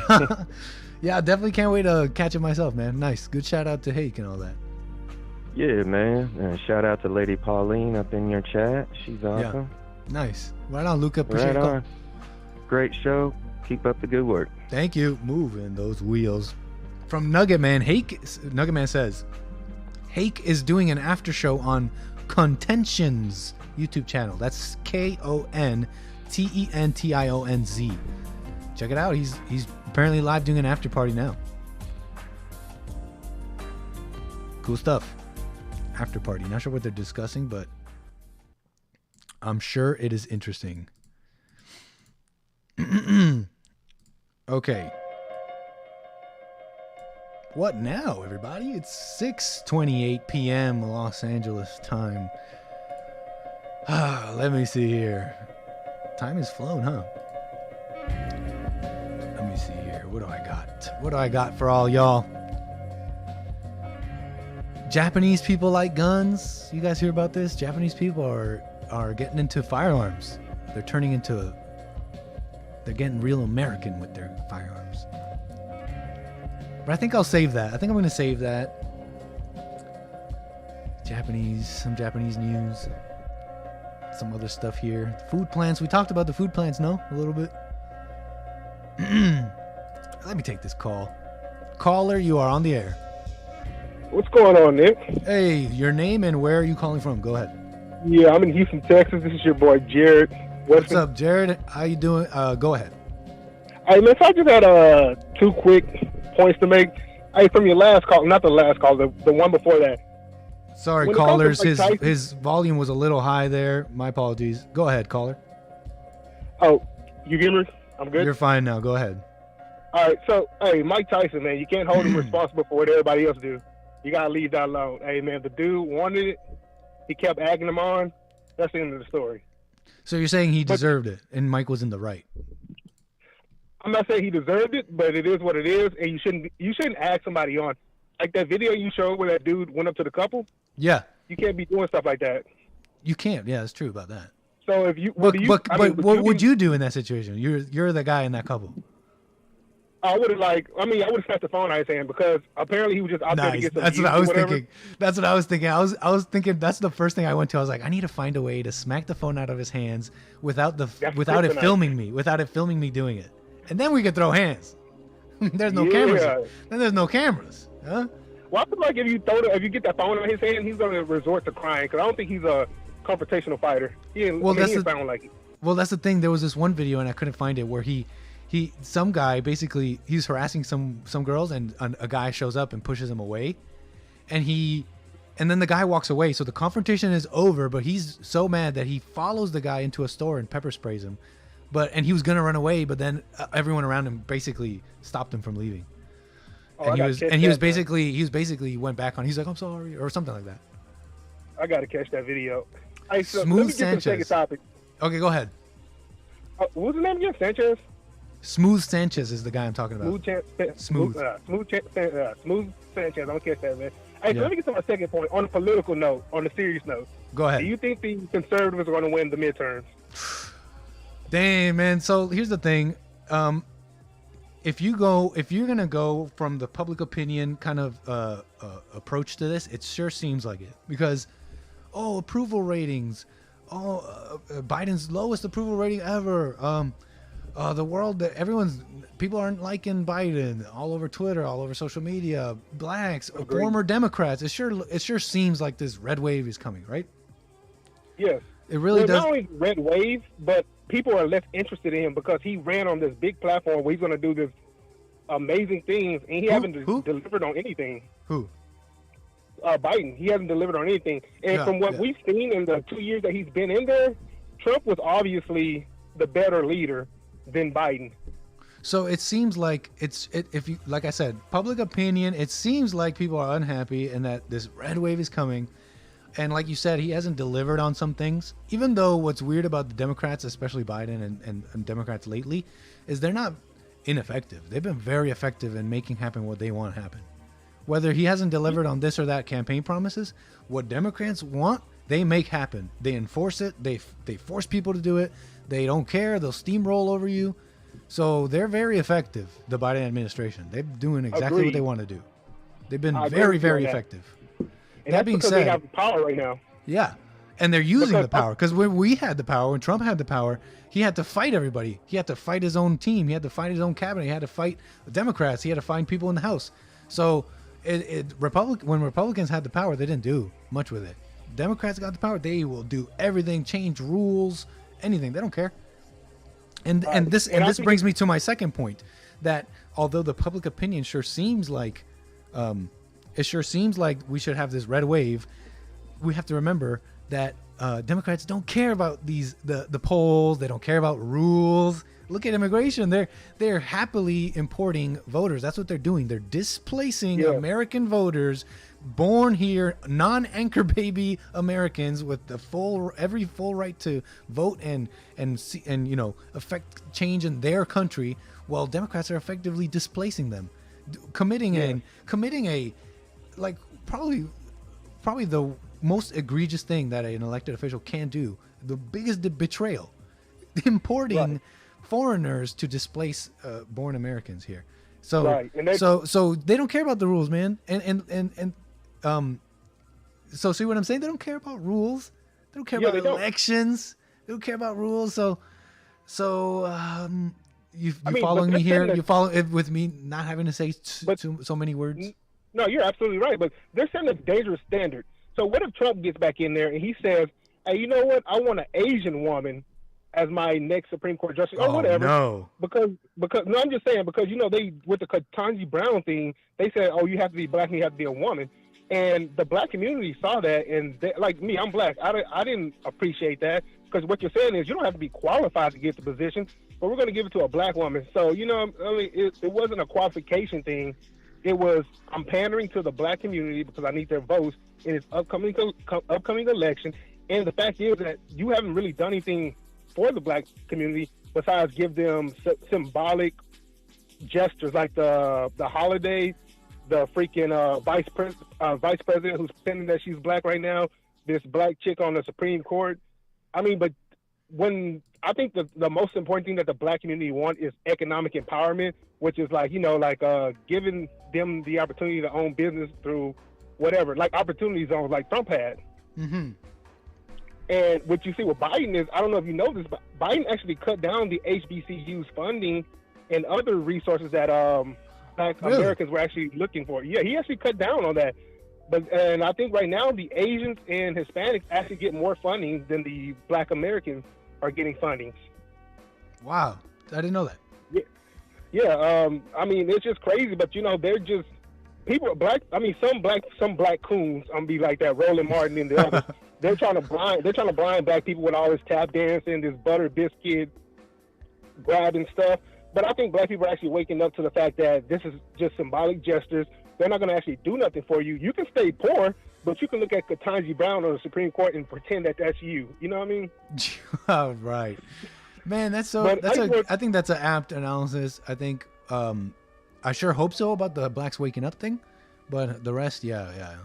Yeah, I definitely can't wait to catch it myself, man. Nice. Good shout out to Hake and all that. Yeah, man. Shout out to Lady Pauline up in your chat. She's awesome. Nice. Right on, Luca. Appreciate Right your call. on. Great show. Keep up the good work. Thank you. Moving those wheels. From Nugget Man, Nugget Man says, Hake is doing an after show on Contention's YouTube channel. That's KONTENTIONZ. Check it out. He's apparently live doing an after party now. Cool stuff. After party. Not sure what they're discussing, but I'm sure it is interesting. Okay. What now, everybody? It's 6:28 p.m. Los Angeles time. Let me see here. Time has flown, huh? Let me see here. What do I got? What do I got for all y'all? Japanese people like guns. You guys hear about this? Japanese people are getting into firearms. They're getting real American with their firearms. But I think I'll save that. I think I'm going to save that. Some Japanese news. Some other stuff here. Food plants. We talked about the food plants, no? A little bit. Let me take this call. Caller, you are on the air. What's going on, Nick? Hey, your name and where are you calling from? Go ahead. Yeah, I'm in Houston, Texas. This is your boy, Jared. What's up, Jared? How you doing? Go ahead. Hey, man, so I just had two quick points to make. Hey, from your last call, not the last call, the one before that. Sorry, When it comes to callers. Mike Tyson- His volume was a little high there. My apologies. Go ahead, caller. Oh, you get me? I'm good? You're fine now. Go ahead. All right, so, hey, Mike Tyson, man, you can't hold him responsible for what everybody else do. You got to leave that alone. Hey, man, the dude wanted it. He kept egging him on. That's the end of the story. So you're saying he deserved it, and Mike was in the right. I'm not saying he deserved it, but it is what it is, and you shouldn't add somebody on. Like that video you showed where that dude went up to the couple. Yeah. You can't be doing stuff like that. You can't. Yeah, it's true about that. So if you, But what would be- you do in that situation? You're the guy in that couple. I would have I would have snapped the phone out of his hand because apparently he was just out there to Nice. get some That's views what I or was whatever. thinking. That's what I was thinking. I was thinking that's the first thing I went to. I was like, I need to find a way to smack the phone out of his hands without it kryptonite. filming me doing it, and then we could throw hands. There's no Yeah. cameras. Then there's no cameras, huh? Well, I feel like if you get that phone out of his hand, he's going to resort to crying because I don't think he's a confrontational fighter. He ain't sound like it. Well, that's the thing. There was this one video, and I couldn't find it, where some guy basically he's harassing some girls, and a guy shows up and pushes him away, and then the guy walks away. So the confrontation is over, but he's so mad that he follows the guy into a store and pepper sprays him. And he was gonna run away, but then everyone around him basically stopped him from leaving. Oh, He was basically went back on. He's like, I'm sorry, or something like that. I got to catch that video. Hey, so Smooth let me get to the Sanchez. second topic. Okay, go ahead. What was his name again? Sanchez? Smooth Sanchez is the guy I'm talking about. Smooth Sanchez. I'm gonna catch that, man. Hey, so Yeah. let me get to my second point. On a political note, on a serious note, Go ahead. do you think the conservatives are going to win the midterms? Dang, man. So here's the thing. If you're gonna go from the public opinion kind of approach to this, it sure seems like it, because approval ratings, Biden's lowest approval rating ever. The world that people aren't liking Biden all over Twitter, all over social media. Blacks, Agreed. former Democrats. It sure seems like this red wave is coming, right? Yes. It really does. Not only red wave, but people are less interested in him because he ran on this big platform where he's going to do this amazing things, and he hasn't delivered on anything. Who? Biden. He hasn't delivered on anything. And from what we've seen in the 2 years that he's been in there, Trump was obviously the better leader than Biden. So it seems like if you, like I said, public opinion, it seems like people are unhappy and that this red wave is coming. And like you said, he hasn't delivered on some things, even though what's weird about the Democrats, especially Biden and Democrats lately, is they're not ineffective. They've been very effective in making happen what they want to happen. Whether he hasn't delivered on this or that campaign promises, what Democrats want, they make happen. They enforce it. They force people to do it. They don't care. They'll steamroll over you. So they're very effective, the Biden administration. They're doing exactly what they want to do. They've been very, very effective. And That being because said, they have power right now. yeah, and they're using the power, because when we had the power, when Trump had the power, he had to fight everybody. He had to fight his own team. He had to fight his own cabinet. He had to fight the Democrats. He had to find people in the House. So when Republicans had the power, they didn't do much with it. Democrats got the power. They will do everything, change rules, anything. They don't care. And this brings me to my second point, that although the public opinion sure seems like we should have this red wave, we have to remember that Democrats don't care about the polls. They don't care about rules. Look at immigration. They're happily importing voters. That's what they're doing. They're displacing American voters born here, non-anchor baby Americans with every full right to vote and affect change in their country, while Democrats are effectively displacing them, committing a like probably the most egregious thing that an elected official can do, the biggest betrayal, importing foreigners to displace born Americans here. So so they don't care about the rules, man. So see what I'm saying? They don't care about rules. They don't care about elections. They don't care about rules. So you following me here? You follow it with me not having to say so many words? No, you're absolutely right. But they're setting a dangerous standard. So what if Trump gets back in there and he says, "Hey, you know what? I want an Asian woman as my next Supreme Court justice," or whatever. No. Because no, I'm just saying, because they, with the Ketanji Brown thing, they said, "Oh, you have to be black and you have to be a woman." And the black community saw that, and they, like me, I'm black. I didn't appreciate that, because what you're saying is you don't have to be qualified to get the position, but we're going to give it to a black woman. So it wasn't a qualification thing. It was, I'm pandering to the black community because I need their votes in this upcoming election. And the fact is that you haven't really done anything for the black community besides give them symbolic gestures like the holiday, the freaking vice president who's pretending that she's black right now, this black chick on the Supreme Court. I mean, but when I think the most important thing that the black community want is economic empowerment, which is giving them the opportunity to own business through whatever, like opportunity zones like Trump had. Mm-hmm. And what you see with Biden is, I don't know if you know this, but Biden actually cut down the HBCU's funding and other resources that black Americans were actually looking for. Yeah, he actually cut down on that. And I think right now the Asians and Hispanics actually get more funding than the black Americans are getting funding. Wow, I didn't know that. Yeah. I mean, it's just crazy, but they're just people. Some black coons. I'm be like that, Roland Martin and the others. They're trying to blind black people with all this tap dancing, this butter biscuit grabbing stuff. But I think black people are actually waking up to the fact that this is just symbolic gestures. They're not going to actually do nothing for you. You can stay poor, but you can look at Ketanji Brown on the Supreme Court and pretend that that's you. You know what I mean? Oh, right. Man, I think that's an apt analysis. I think I sure hope so about the blacks waking up thing, But the rest, yeah.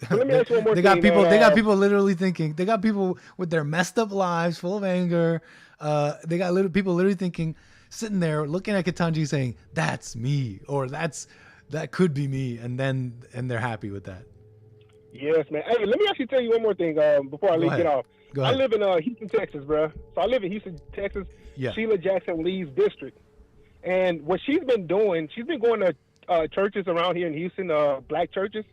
But let me ask you one more They got thing, people. man. They got people literally thinking. They got people with their messed up lives, full of anger. They got people literally thinking, sitting there looking at Ketanji saying, "That's me," or that could be me, and they're happy with that. Yes, man. Hey, let me actually tell you one more thing before I get off. Go I ahead. live in Houston, Texas, bro. So I live in Houston, Texas. Yeah. Sheila Jackson Lee's district, and what she's been doing, she's been going to churches around here in Houston, black churches,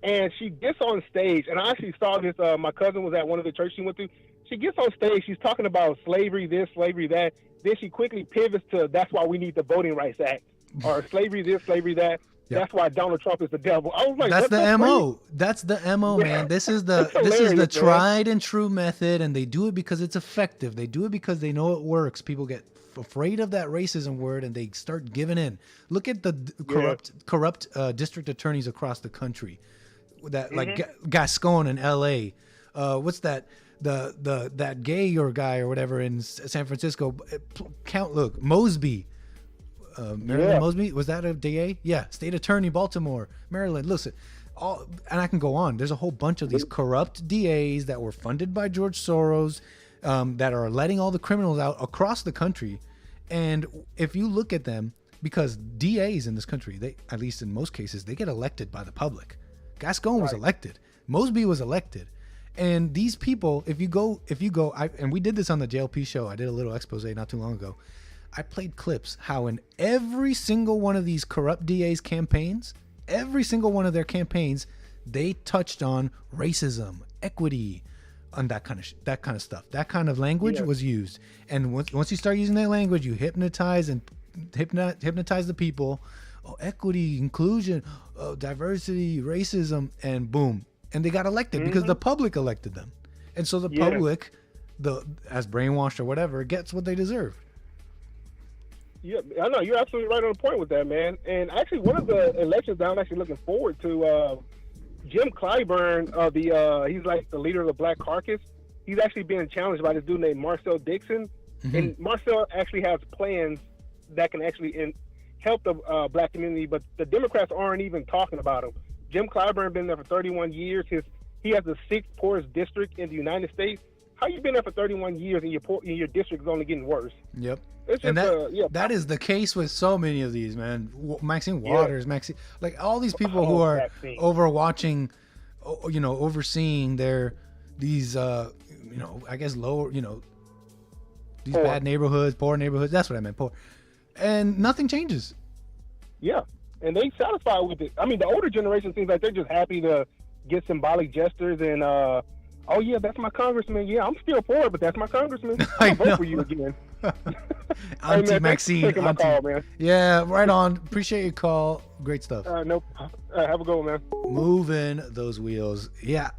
and she gets on stage. And I actually saw this. My cousin was at one of the churches she went to. She gets on stage. She's talking about slavery, this, slavery, that. Then she quickly pivots to, "That's why we need the Voting Rights Act," or "slavery, this, slavery, that." Yep. That's why Donald Trump is the devil. I was like, That's what the freak? MO. That's the MO, man. This is the It's hilarious, man. tried and true method, and they do it because it's effective. They do it because they know it works. People get afraid of that racism word and they start giving in. Look at the corrupt district attorneys across the country. That like Gascon in L.A. What's that? That gay or guy or whatever in San Francisco. Look, Mosby. Maryland Mosby, was that a DA? Yeah, state attorney, Baltimore, Maryland. Listen, and I can go on. There's a whole bunch of these corrupt DAs that were funded by George Soros, that are letting all the criminals out across the country. And if you look at them, because DAs in this country, they, at least in most cases, they get elected by the public. Gascon was elected. Mosby was elected. And these people, if you go, and we did this on the JLP show. I did a little expose not too long ago. I played clips how in every single one of these corrupt DAs campaigns, every single one of their campaigns, they touched on racism, equity, and that kind of stuff. That kind of language was used. And once you start using that language, you hypnotize the people. Oh, equity, inclusion, diversity, racism, and boom. And they got elected because the public elected them. And so the public, as brainwashed or whatever, gets what they deserve. Yeah, I know you're absolutely right on the point with that, man. And actually, one of the elections that I'm actually looking forward to, Jim Clyburn, he's like the leader of the Black Caucus. He's actually being challenged by this dude named Marcel Dixon, and Marcel actually has plans that can actually help the black community, but the Democrats aren't even talking about him. Jim Clyburn been there for 31 years. He has the 6th poorest district in the United States. How you been there for 31 years and your district is only getting worse? Yep. It's And just, that is the case with so many of these, man. Maxine Waters, like all these people who are overseeing these, I guess lower, these bad neighborhoods, poor neighborhoods. That's what I meant, poor. And nothing changes. Yeah, and they satisfied with it. I mean, the older generation seems like they're just happy to get symbolic gestures and, oh yeah, that's my congressman. Yeah, I'm still poor, but that's my congressman. I'll vote for you again. Auntie man, Maxine. thanks for taking my call, man. Yeah, right on. Appreciate your call. Great stuff. Nope. Have a good one, man. Moving those wheels. Yeah,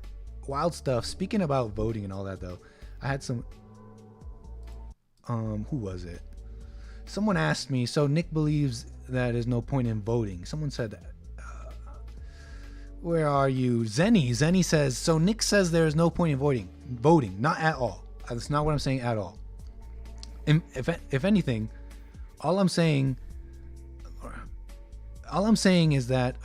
wild stuff. Speaking about voting and all that, though, I had some. Who was it? Someone asked me. So Nick believes that there's no point in voting. Someone said that. Where are you? Zenny says, so Nick says there is no point in voting. Not at all. That's not what I'm saying at all. If anything, all I'm saying is that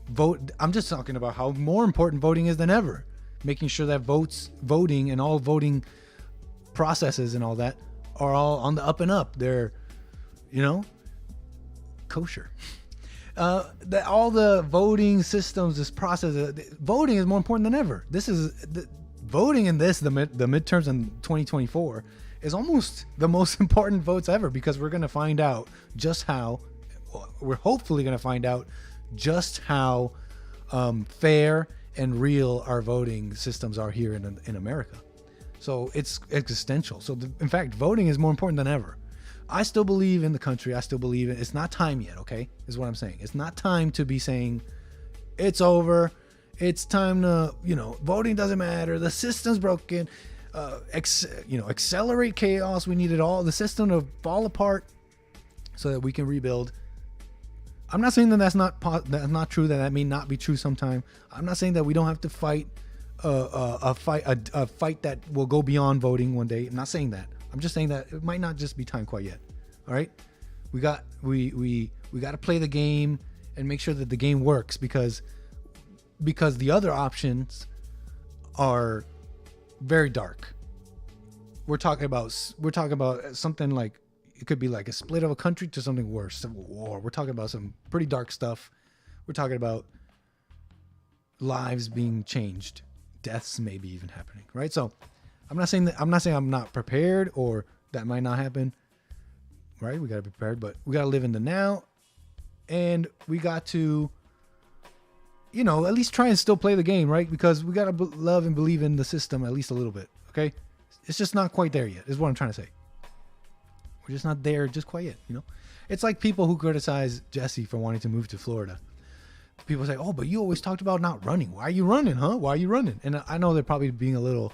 vote. I'm just talking about how more important voting is than ever. Making sure that voting and all voting processes and all that are all on the up and up. They're, kosher. That all the voting systems, this process, voting is more important than ever. Voting in the midterms in 2024 is almost the most important votes ever, because we're going to find out just how, we're hopefully going to find out just how fair and real our voting systems are here in America. So it's existential. So in fact, voting is more important than ever. I still believe in the country. I still believe in it's not time yet. Okay, is what I'm saying. It's not time to be saying it's over. It's time to, voting doesn't matter. The system's broken. Accelerate chaos. We need it all. The system to fall apart so that we can rebuild. I'm not saying that that's not true. That may not be true sometime. I'm not saying that we don't have to fight a fight that will go beyond voting one day. I'm not saying that. I'm just saying that it might not just be time quite yet. All right, we got to play the game and make sure that the game works, because the other options are very dark. We're talking about something like, it could be like a split of a country to something worse, civil war. We're talking about some pretty dark stuff. We're talking about lives being changed, deaths maybe even happening, right? So I'm not saying I'm not prepared or that might not happen, right? We got to be prepared, but we got to live in the now, and we got to, you know, at least try and still play the game, right? Because we got to love and believe in the system at least a little bit, okay? It's just not quite there yet, is what I'm trying to say. We're just not there just quite yet, you know? It's like people who criticize Jesse for wanting to move to Florida. People say, oh, but you always talked about not running. Why are you running, huh? Why are you running? And I know they're probably being a little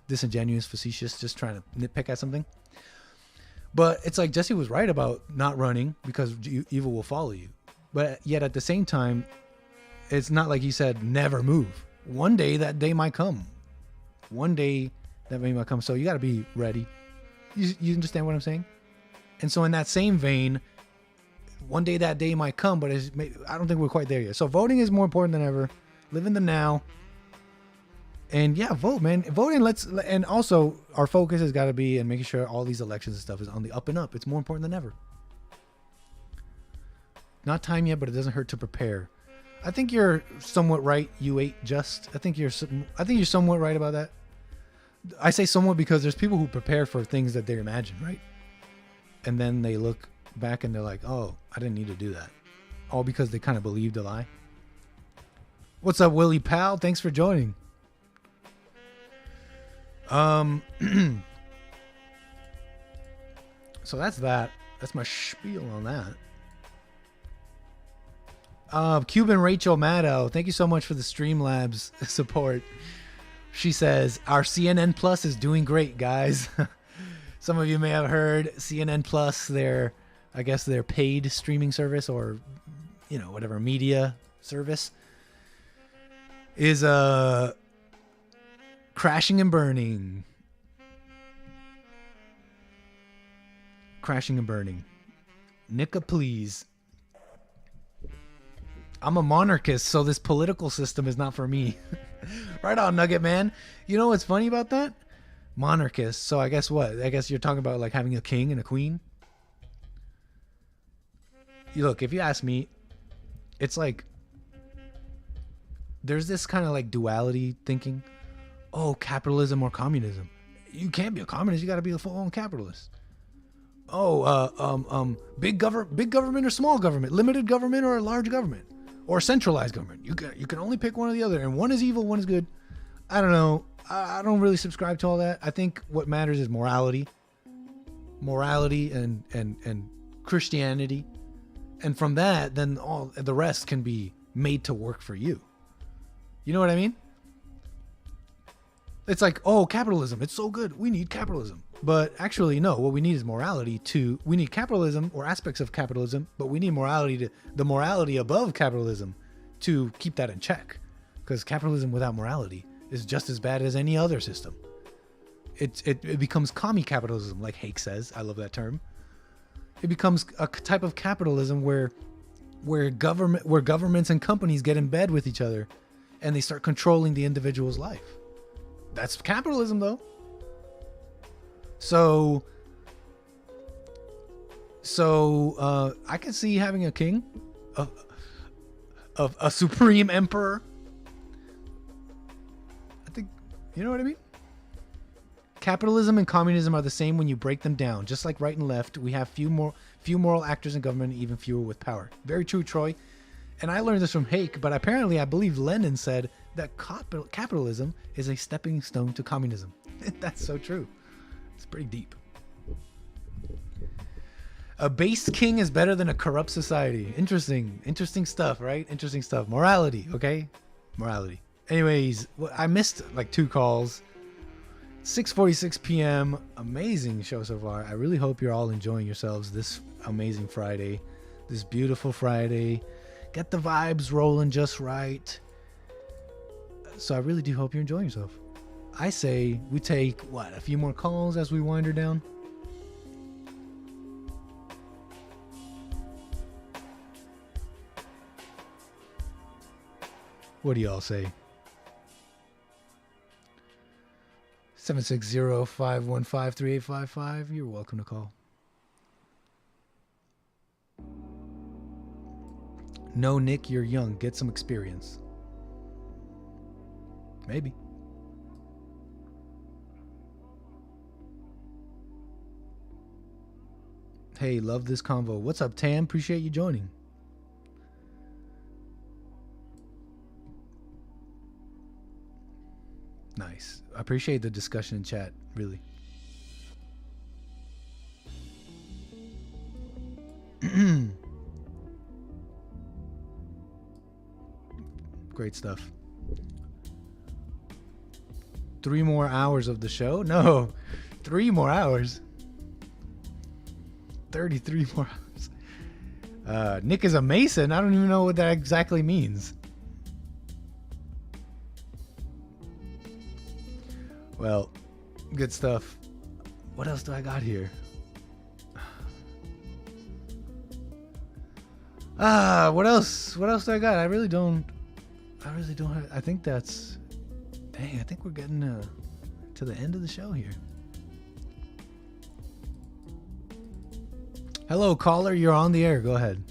disingenuous, facetious, just trying to nitpick at something. But it's like Jesse was right about not running because evil will follow you. But yet at the same time, it's not like he said never move. One day that day might come. One day that day might come. So you got to be ready. You understand what I'm saying? And so in that same vein, one day that day might come, but I don't think we're quite there yet. So voting is more important than ever. Live in the now. And yeah, vote, man. Voting, and also our focus has got to be in making sure all these elections and stuff is on the up and up. It's more important than ever. Not time yet, but it doesn't hurt to prepare. I think you're somewhat right. You ate just. I think you're somewhat right about that. I say somewhat because there's people who prepare for things that they imagine, right? And then they look back and they're like, oh, I didn't need to do that. All because they kind of believed a lie. What's up, Willie Pal? Thanks for joining. So that's that. That's my spiel on that. Cuban Rachel Maddow, thank you so much for the Streamlabs support. She says, our CNN Plus is doing great, guys. Some of you may have heard CNN Plus, their paid streaming service, or, you know, whatever media service, is crashing and burning. Crashing and burning. Nicka, please. I'm a monarchist, so this political system is not for me. Right on, Nugget Man. You know what's funny about that? Monarchist. So I guess what? I guess you're talking about like having a king and a queen. Look, if you ask me, it's like there's this kind of like duality thinking. Oh, capitalism or communism. You can't be a communist. You got to be a full-on capitalist. Oh, big government or small government, limited government or a large government, or centralized government. You can only pick one or the other, and one is evil, one is good. I don't know. I don't really subscribe to all that. I think what matters is morality and Christianity, and from that, then all the rest can be made to work for you. You know what I mean? It's like, oh, capitalism, it's so good. We need capitalism. But actually, no, what we need is morality we need capitalism or aspects of capitalism, but we need the morality above capitalism to keep that in check. Because capitalism without morality is just as bad as any other system. It becomes commie capitalism, like Hake says. I love that term. It becomes a type of capitalism where governments and companies get in bed with each other and they start controlling the individual's life. That's capitalism, though. So I can see having a king, of a supreme emperor. I think, you know what I mean? Capitalism and communism are the same when you break them down. Just like right and left, we have few moral actors in government, and even fewer with power. Very true, Troy. And I learned this from Hake, but apparently I believe Lenin said that capitalism is a stepping stone to communism. That's so true. It's pretty deep. A base king is better than a corrupt society. Interesting stuff, right? Interesting stuff. Morality, okay? Morality. Anyways, I missed like 2 calls. 6:46 p.m. Amazing show so far. I really hope you're all enjoying yourselves this amazing Friday. This beautiful Friday. Get the vibes rolling just right. So I really do hope you're enjoying yourself. I say we take, a few more calls as we wind her down? What do y'all say? 760-515-3855. You're welcome to call. No, Nick, you're young. Get some experience. Maybe. Hey, love this convo. What's up, Tam? Appreciate you joining. Nice. I appreciate the discussion in chat, really. Great stuff. 3 more hours of the show? No, 3 more hours. 33 more hours. Nick is a Mason. I don't even know what that exactly means. Well, good stuff. What else do I got here? What else? What else do I got? I really don't have, I think that's, dang, I think we're getting to the end of the show here. Hello, caller. You're on the air. Go ahead.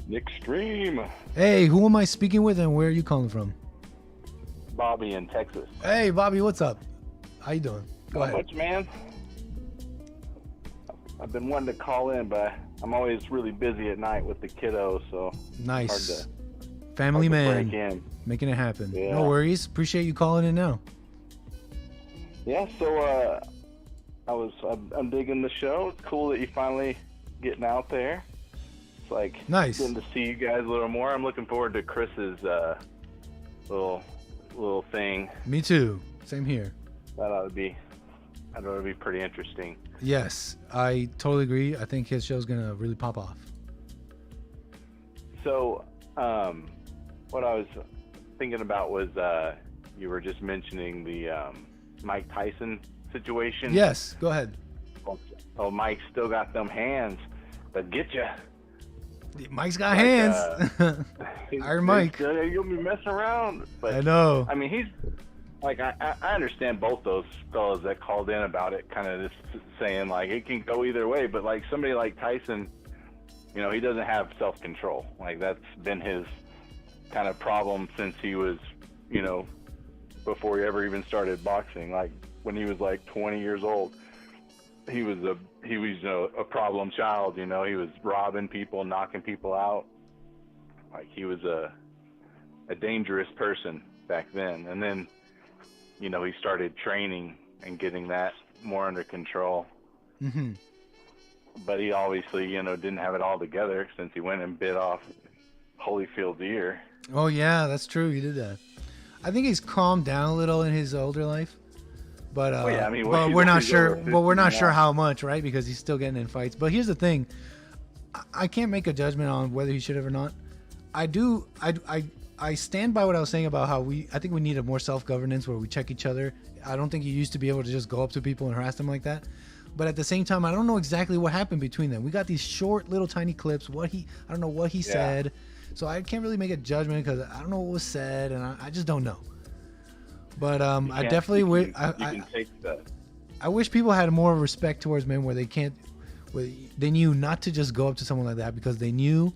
Nickstream. Hey, who am I speaking with and where are you calling from? Bobby in Texas. Hey, Bobby, what's up? How you doing? Go ahead. Not much, man. I've been wanting to call in, but I'm always really busy at night with the kiddos, so Nice. hard to, Family hard to man. break in. Making it happen. Yeah. No worries. Appreciate you calling in now. Yeah, so I'm digging the show. It's cool that you finally getting out there. It's like Nice. getting to see you guys a little more. I'm looking forward to Chris's little thing. Me too. Same here. That ought to be pretty interesting. Yes, I totally agree. I think his show's gonna really pop off. So, what I was thinking about was you were just mentioning the Mike Tyson situation. Yes, go ahead. Oh, Mike's still got them hands that get you. Mike's got hands. Iron Mike. You'll be messing around. But, I know. I mean, he's like, I understand both those fellas that called in about it, kind of just saying like it can go either way. But like somebody like Tyson, you know, he doesn't have self-control. Like that's been his kind of problem since he was, you know, before he ever even started boxing. Like when he was like 20 years old, he was a problem child. You know, he was robbing people, knocking people out. Like he was a dangerous person back then. And then, you know, he started training and getting that more under control. Mm-hmm. But he obviously, you know, didn't have it all together since he went and bit off Holyfield's ear. Oh yeah, that's true. He did that. I think he's calmed down a little in his older life, but yeah, I mean, but we're not sure. But we're not sure how much, right? Because he's still getting in fights. But here's the thing: I can't make a judgment on whether he should have or not. I stand by what I was saying about how I think we need a more self-governance where we check each other. I don't think you used to be able to just go up to people and harass them like that. But at the same time, I don't know exactly what happened between them. We got these short, little, tiny clips. I don't know what he said. So I can't really make a judgment because I don't know what was said, and I just don't know. But I definitely I wish people had more respect towards men where they knew not to just go up to someone like that because they know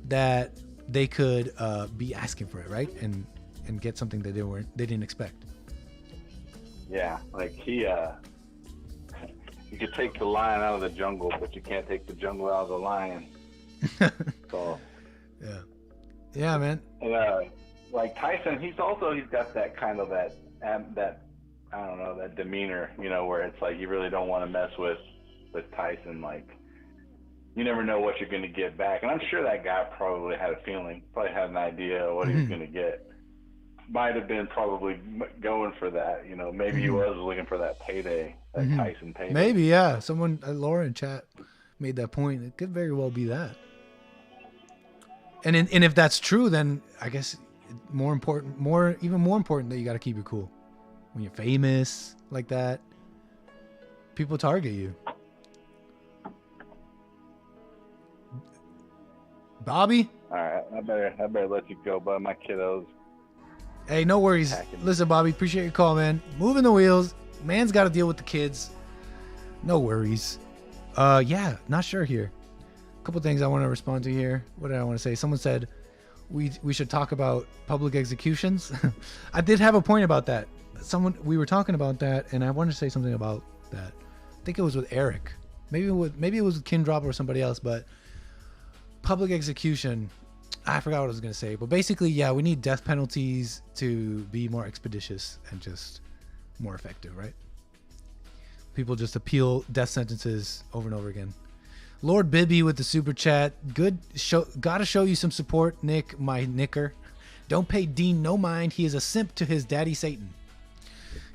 that they could be asking for it, right? And get something that they didn't expect. Yeah, like you could take the lion out of the jungle, but you can't take the jungle out of the lion. So yeah, man. And like Tyson, he's got that kind of that I don't know, that demeanor, you know, where it's like you really don't want to mess with Tyson. Like you never know what you're going to get back, and I'm sure that guy probably had a feeling, probably had an idea of what he was going to get. Might have been probably going for that, you know. Maybe he was looking for that payday, that Tyson payday. Maybe, yeah. Someone, Laura in chat, made that point. It could very well be that. And if that's true, then I guess even more important that you got to keep it cool. When you're famous like that, people target you. Bobby, All right, I better let you go, but my kiddos. Hey, no worries. Listen, Bobby, appreciate your call, man. Moving the wheels. Man's got to deal with the kids. No worries. Yeah, not sure here. A couple things I want to respond to here. What did I want to say? Someone said we should talk about public executions. I did have a point about that. We were talking about that, and I wanted to say something about that. I think it was with Eric. Maybe it was with Kindrop or somebody else, but public execution. I forgot what I was going to say, but basically, yeah, we need death penalties to be more expeditious and just more effective, right? People just appeal death sentences over and over again. Lord Bibby with the super chat. Gotta show you some support, Nick, my nicker. Don't pay Dean no mind. He is a simp to his daddy Satan.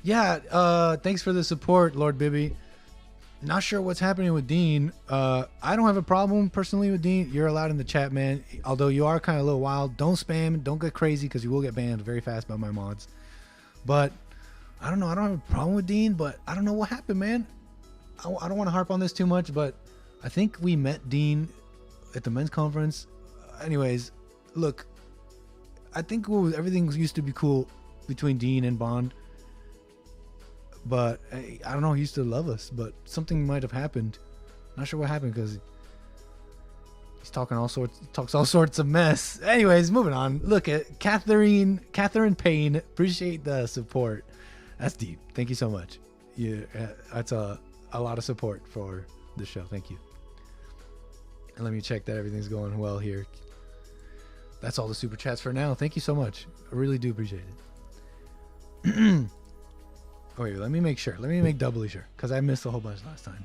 Yeah, thanks for the support, Lord Bibby. Not sure what's happening with Dean. I don't have a problem personally with Dean. You're allowed in the chat, man. Although you are kind of a little wild. Don't spam. Don't get crazy because you will get banned very fast by my mods. But I don't know. I don't have a problem with Dean, but I don't know what happened, man. I don't want to harp on this too much, but I think we met Dean at the men's conference. Anyways, look, I think everything used to be cool between Dean and Bond. But I don't know, he used to love us, but something might have happened. Not sure what happened because he's talks all sorts of mess. Anyways, moving on. Look at Catherine Payne. Appreciate the support. That's deep. Thank you so much. That's a lot of support for the show. Thank you. And let me check that everything's going well here. That's all the super chats for now. Thank you so much. I really do appreciate it. Oh, wait, let me make sure. Let me make doubly sure because I missed a whole bunch last time.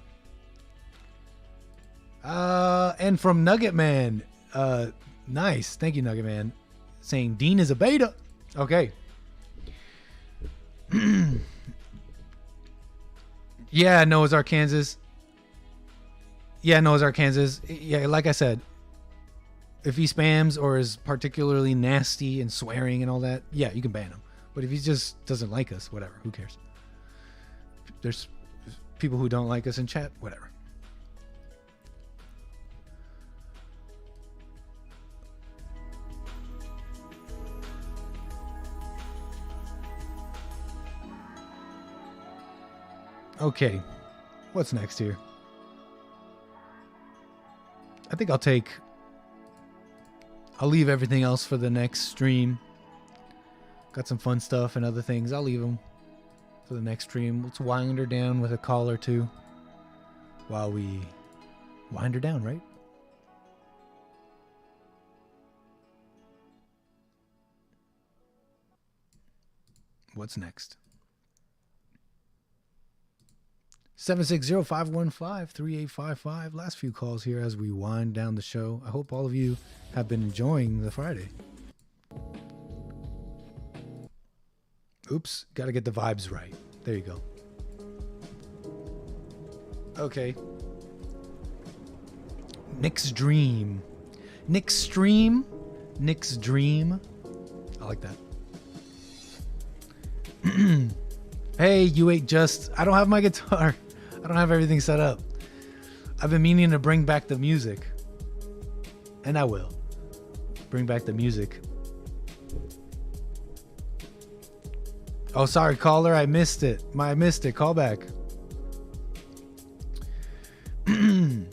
And from Nugget Man, nice. Thank you, Nugget Man. Saying Dean is a beta. Okay. Yeah, Noah's Ark, Kansas. Yeah, like I said, if he spams or is particularly nasty and swearing and all that, yeah, you can ban him. But if he just doesn't like us, whatever, who cares? There's people who don't like us in chat, whatever. Okay, what's next here? I think I'll leave everything else for the next stream. Got some fun stuff and other things. I'll leave them for the next stream. Let's wind her down with a call or two while we wind her down, right? What's next? 760-515-3855. Last few calls here as we wind down the show. I hope all of you have been enjoying the Friday. Oops, gotta get the vibes right. There you go. Okay. Nick's Dream. Nick's Dream. Nick's Dream. I like that. Hey, you ain't just... I don't have my guitar. I don't have everything set up. I've been meaning to bring back the music. And I will. Bring back the music. Oh, sorry, caller. I missed it. I missed it. Call back. I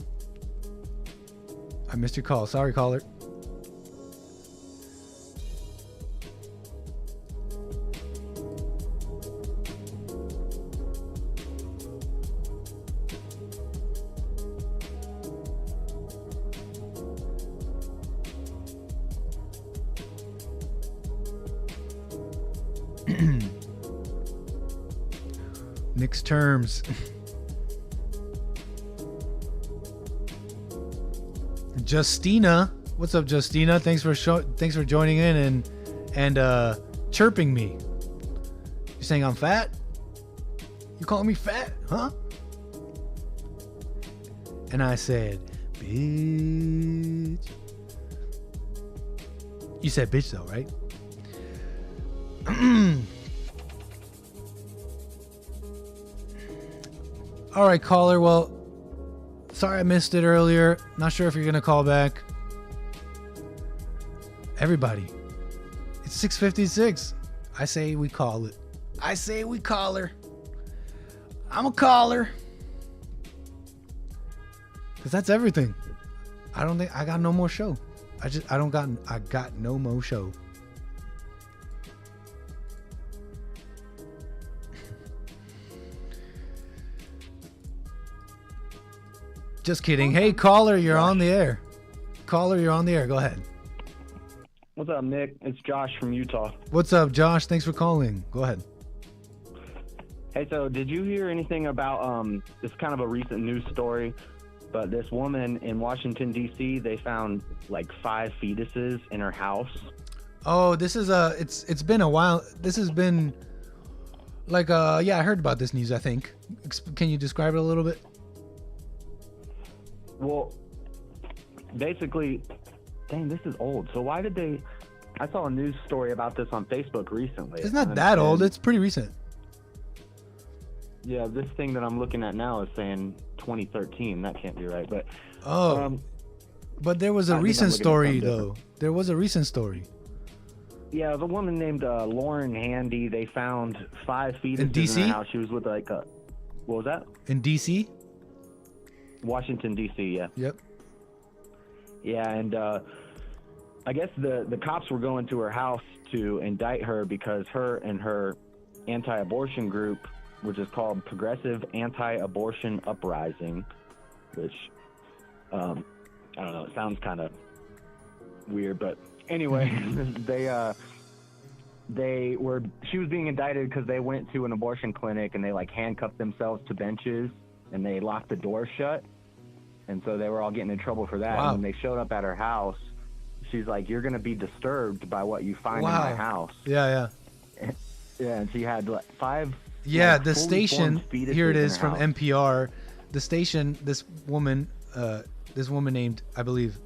missed your call. Sorry, caller. Nick's terms. Justina, what's up, Justina? Thanks for joining in and chirping me. You saying I'm fat? You calling me fat, huh? And I said, bitch. You said bitch though, right? All right, caller. Well, sorry I missed it earlier. Not sure if you're going to call back. Everybody. It's 6:56. I say we call it. I say we call her. I'm a caller. Cause that's everything. I don't think I got no more show. I got no more show. Just kidding. Hey, caller, you're on the air. Caller, you're on the air. Go ahead. What's up, Nick? It's Josh from Utah. What's up, Josh? Thanks for calling. Go ahead. Hey, so did you hear anything about it's kind of a recent news story, but this woman in Washington, D.C., they found like 5 fetuses in her house. Oh, this is it's been a while. This has been like yeah, I heard about this news, I think. Can you describe it a little bit? Well, basically, dang, this is old. So why did they... I saw a news story about this on Facebook recently. It's not that old. It's pretty recent. Yeah, this thing that I'm looking at now is saying 2013. That can't be right. But but there was a recent story, though. There was a recent story. Yeah, the woman named Lauren Handy, they found 5 fetuses in DC? her house. She was with like a... What was that? In D.C.? Washington, D.C., yeah. Yep. Yeah, and I guess the cops were going to her house to indict her because her and her anti-abortion group, which is called Progressive Anti-Abortion Uprising, which, I don't know, it sounds kind of weird, but anyway, she was being indicted because they went to an abortion clinic and they like handcuffed themselves to benches and they locked the door shut. And so they were all getting in trouble for that. Wow. And when they showed up at her house, she's like, "You're going to be disturbed by what you find in my house." Yeah, yeah. Yeah, and she had like 5. Yeah, like, the fully station, formed fetuses here it in is her from house. NPR. The station, this woman named, I believe,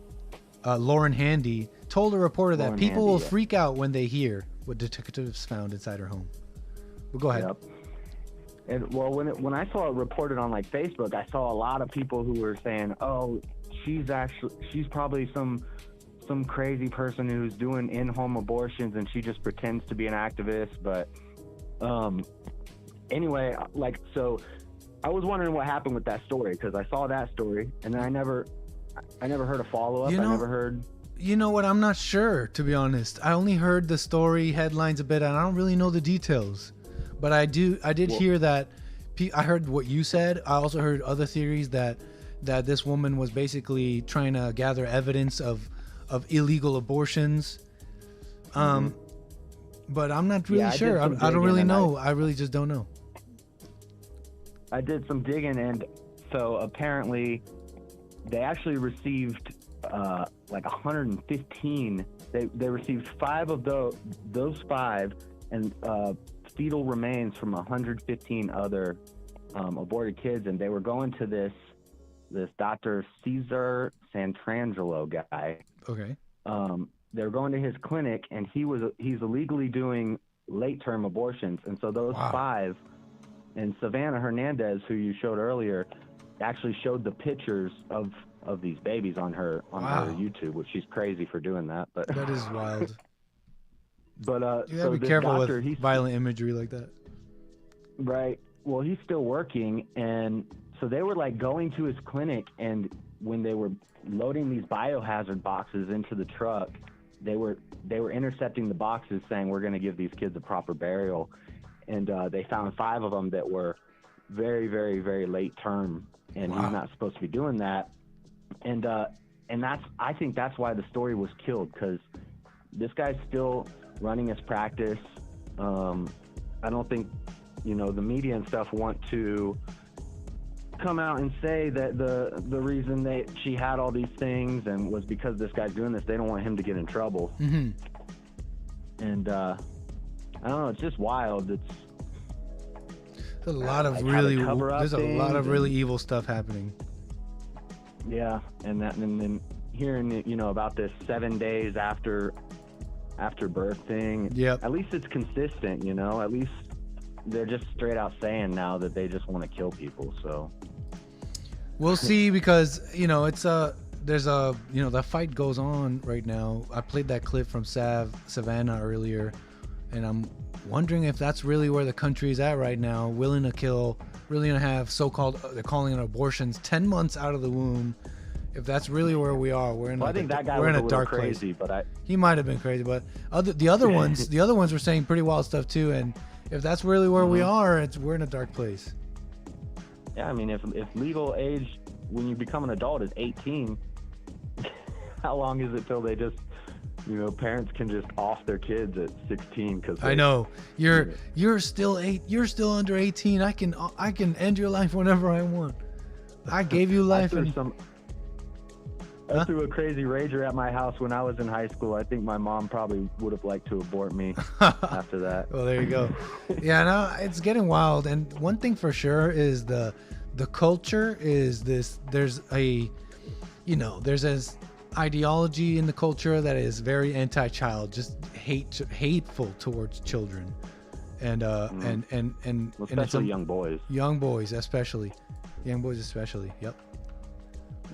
Lauren Handy, told a reporter that Lauren people Handy, will yeah. freak out when they hear what detectives found inside her home. But go ahead. Yep. And well, when I saw it reported on like Facebook, I saw a lot of people who were saying, "Oh, she's probably some crazy person who's doing in-home abortions and she just pretends to be an activist." But anyway, like, so I was wondering what happened with that story because I saw that story and then I never heard a follow-up. I never heard. You know what? I'm not sure, to be honest. I only heard the story headlines a bit, and I don't really know the details. But I did hear that. I heard what you said. I also heard other theories that this woman was basically trying to gather evidence of illegal abortions. But I'm not really sure. I don't really know. I really just don't know. I did some digging, and so apparently they actually received like 115. They received 5 of those 5, and fetal remains from 115 other aborted kids, and they were going to this Dr. Cesar Santrangelo guy. Okay. They were going to his clinic, and he's illegally doing late-term abortions, and so those 5, and Savannah Hernandez, who you showed earlier, actually showed the pictures of these babies on her YouTube, which she's crazy for doing that. But that is wild. But you gotta be careful with violent imagery like that. Right. Well, he's still working, and so they were like going to his clinic, and when they were loading these biohazard boxes into the truck, they were intercepting the boxes saying, "We're going to give these kids a proper burial," and they found 5 of them that were very, very, very late term, and he's not supposed to be doing that. And I think that's why the story was killed, because this guy's still running his practice. I don't think, the media and stuff want to come out and say that the reason that she had all these things and was because this guy's doing this. They don't want him to get in trouble. Mm-hmm. And I don't know. It's just wild. There's a lot of really evil stuff happening. Yeah, and then hearing about this 7 days after birth thing. Yep. At least it's consistent, At least they're just straight out saying now that they just want to kill people. So we'll see, because it's there's a, that fight goes on right now. I played that clip from Savannah earlier, and I'm wondering if that's really where the country is at right now, willing to have so-called, they're calling it abortions 10 months out of the womb. If that's really where we are, we're in. Well, I think that guy was a dark crazy, but he might have been crazy, but the other ones were saying pretty wild stuff too. And if that's really where we are, we're in a dark place. Yeah, I mean, if legal age when you become an adult is 18, how long is it till they just, parents can just off their kids at 16? Because I know you're still under 18. I can end your life whenever I want. I gave you life. I threw a crazy rager at my house when I was in high school. I think my mom probably would have liked to abort me after that. Well, there you go. Yeah, no, it's getting wild. And one thing for sure is the culture is this. There's there's this ideology in the culture that is very anti-child, just hateful towards children, and especially young boys. Young boys especially. Yep.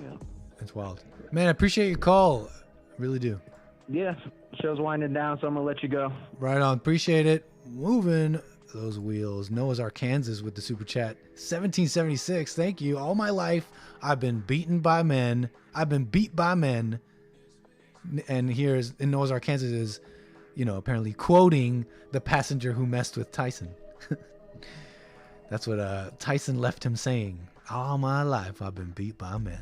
Yeah. It's wild. Man, I appreciate your call. I really do. Yeah, show's winding down, so I'm going to let you go. Right on. Appreciate it. Moving those wheels. Noah's Arkansas with the super chat. 1776. Thank you. All my life, I've been beaten by men. I've been beat by men. And here's in Noah's Arkansas is, apparently quoting the passenger who messed with Tyson. That's what Tyson left him saying. All my life, I've been beat by men.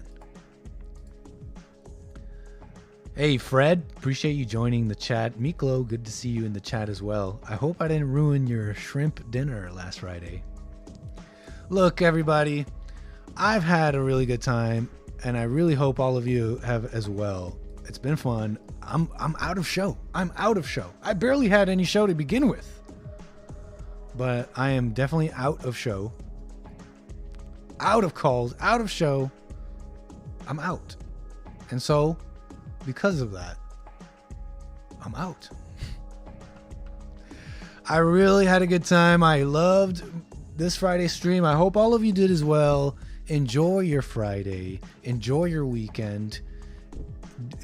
Hey, Fred, appreciate you joining the chat. Miklo, good to see you in the chat as well. I hope I didn't ruin your shrimp dinner last Friday. Look, everybody, I've had a really good time, and I really hope all of you have as well. It's been fun. I'm out of show. I barely had any show to begin with, but I am definitely out of show. Out of calls, out of show. I'm out. And so, because of that, I'm out. I really had a good time. I loved this Friday stream. I hope all of you did as well. Enjoy your Friday. Enjoy your weekend.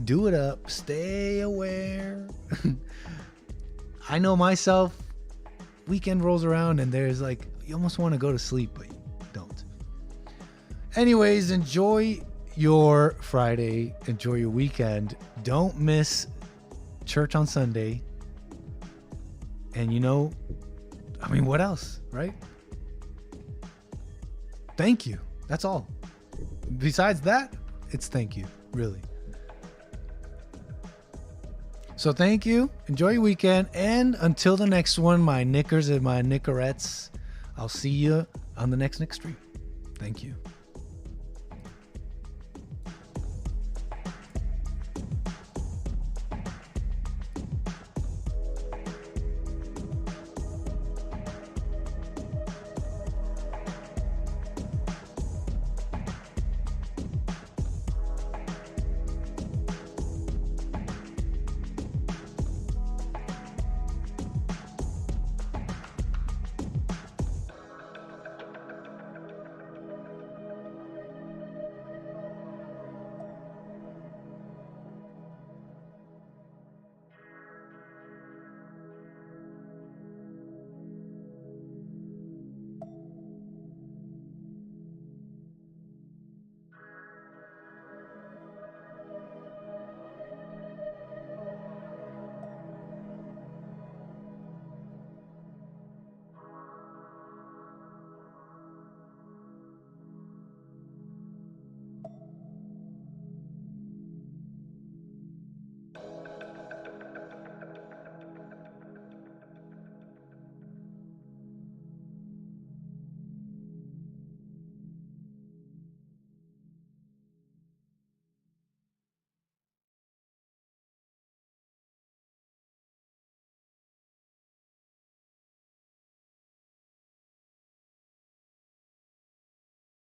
Do it up. Stay aware. I know myself. Weekend rolls around and there's you almost want to go to sleep, but you don't. Anyways, enjoy your Friday. Enjoy your weekend. Don't miss church on Sunday. And what else, right? Thank you. That's all. Besides that, it's thank you, really. So thank you. Enjoy your weekend. And until the next one, my knickers and my nickerettes, I'll see you on the next Nick stream. Thank you.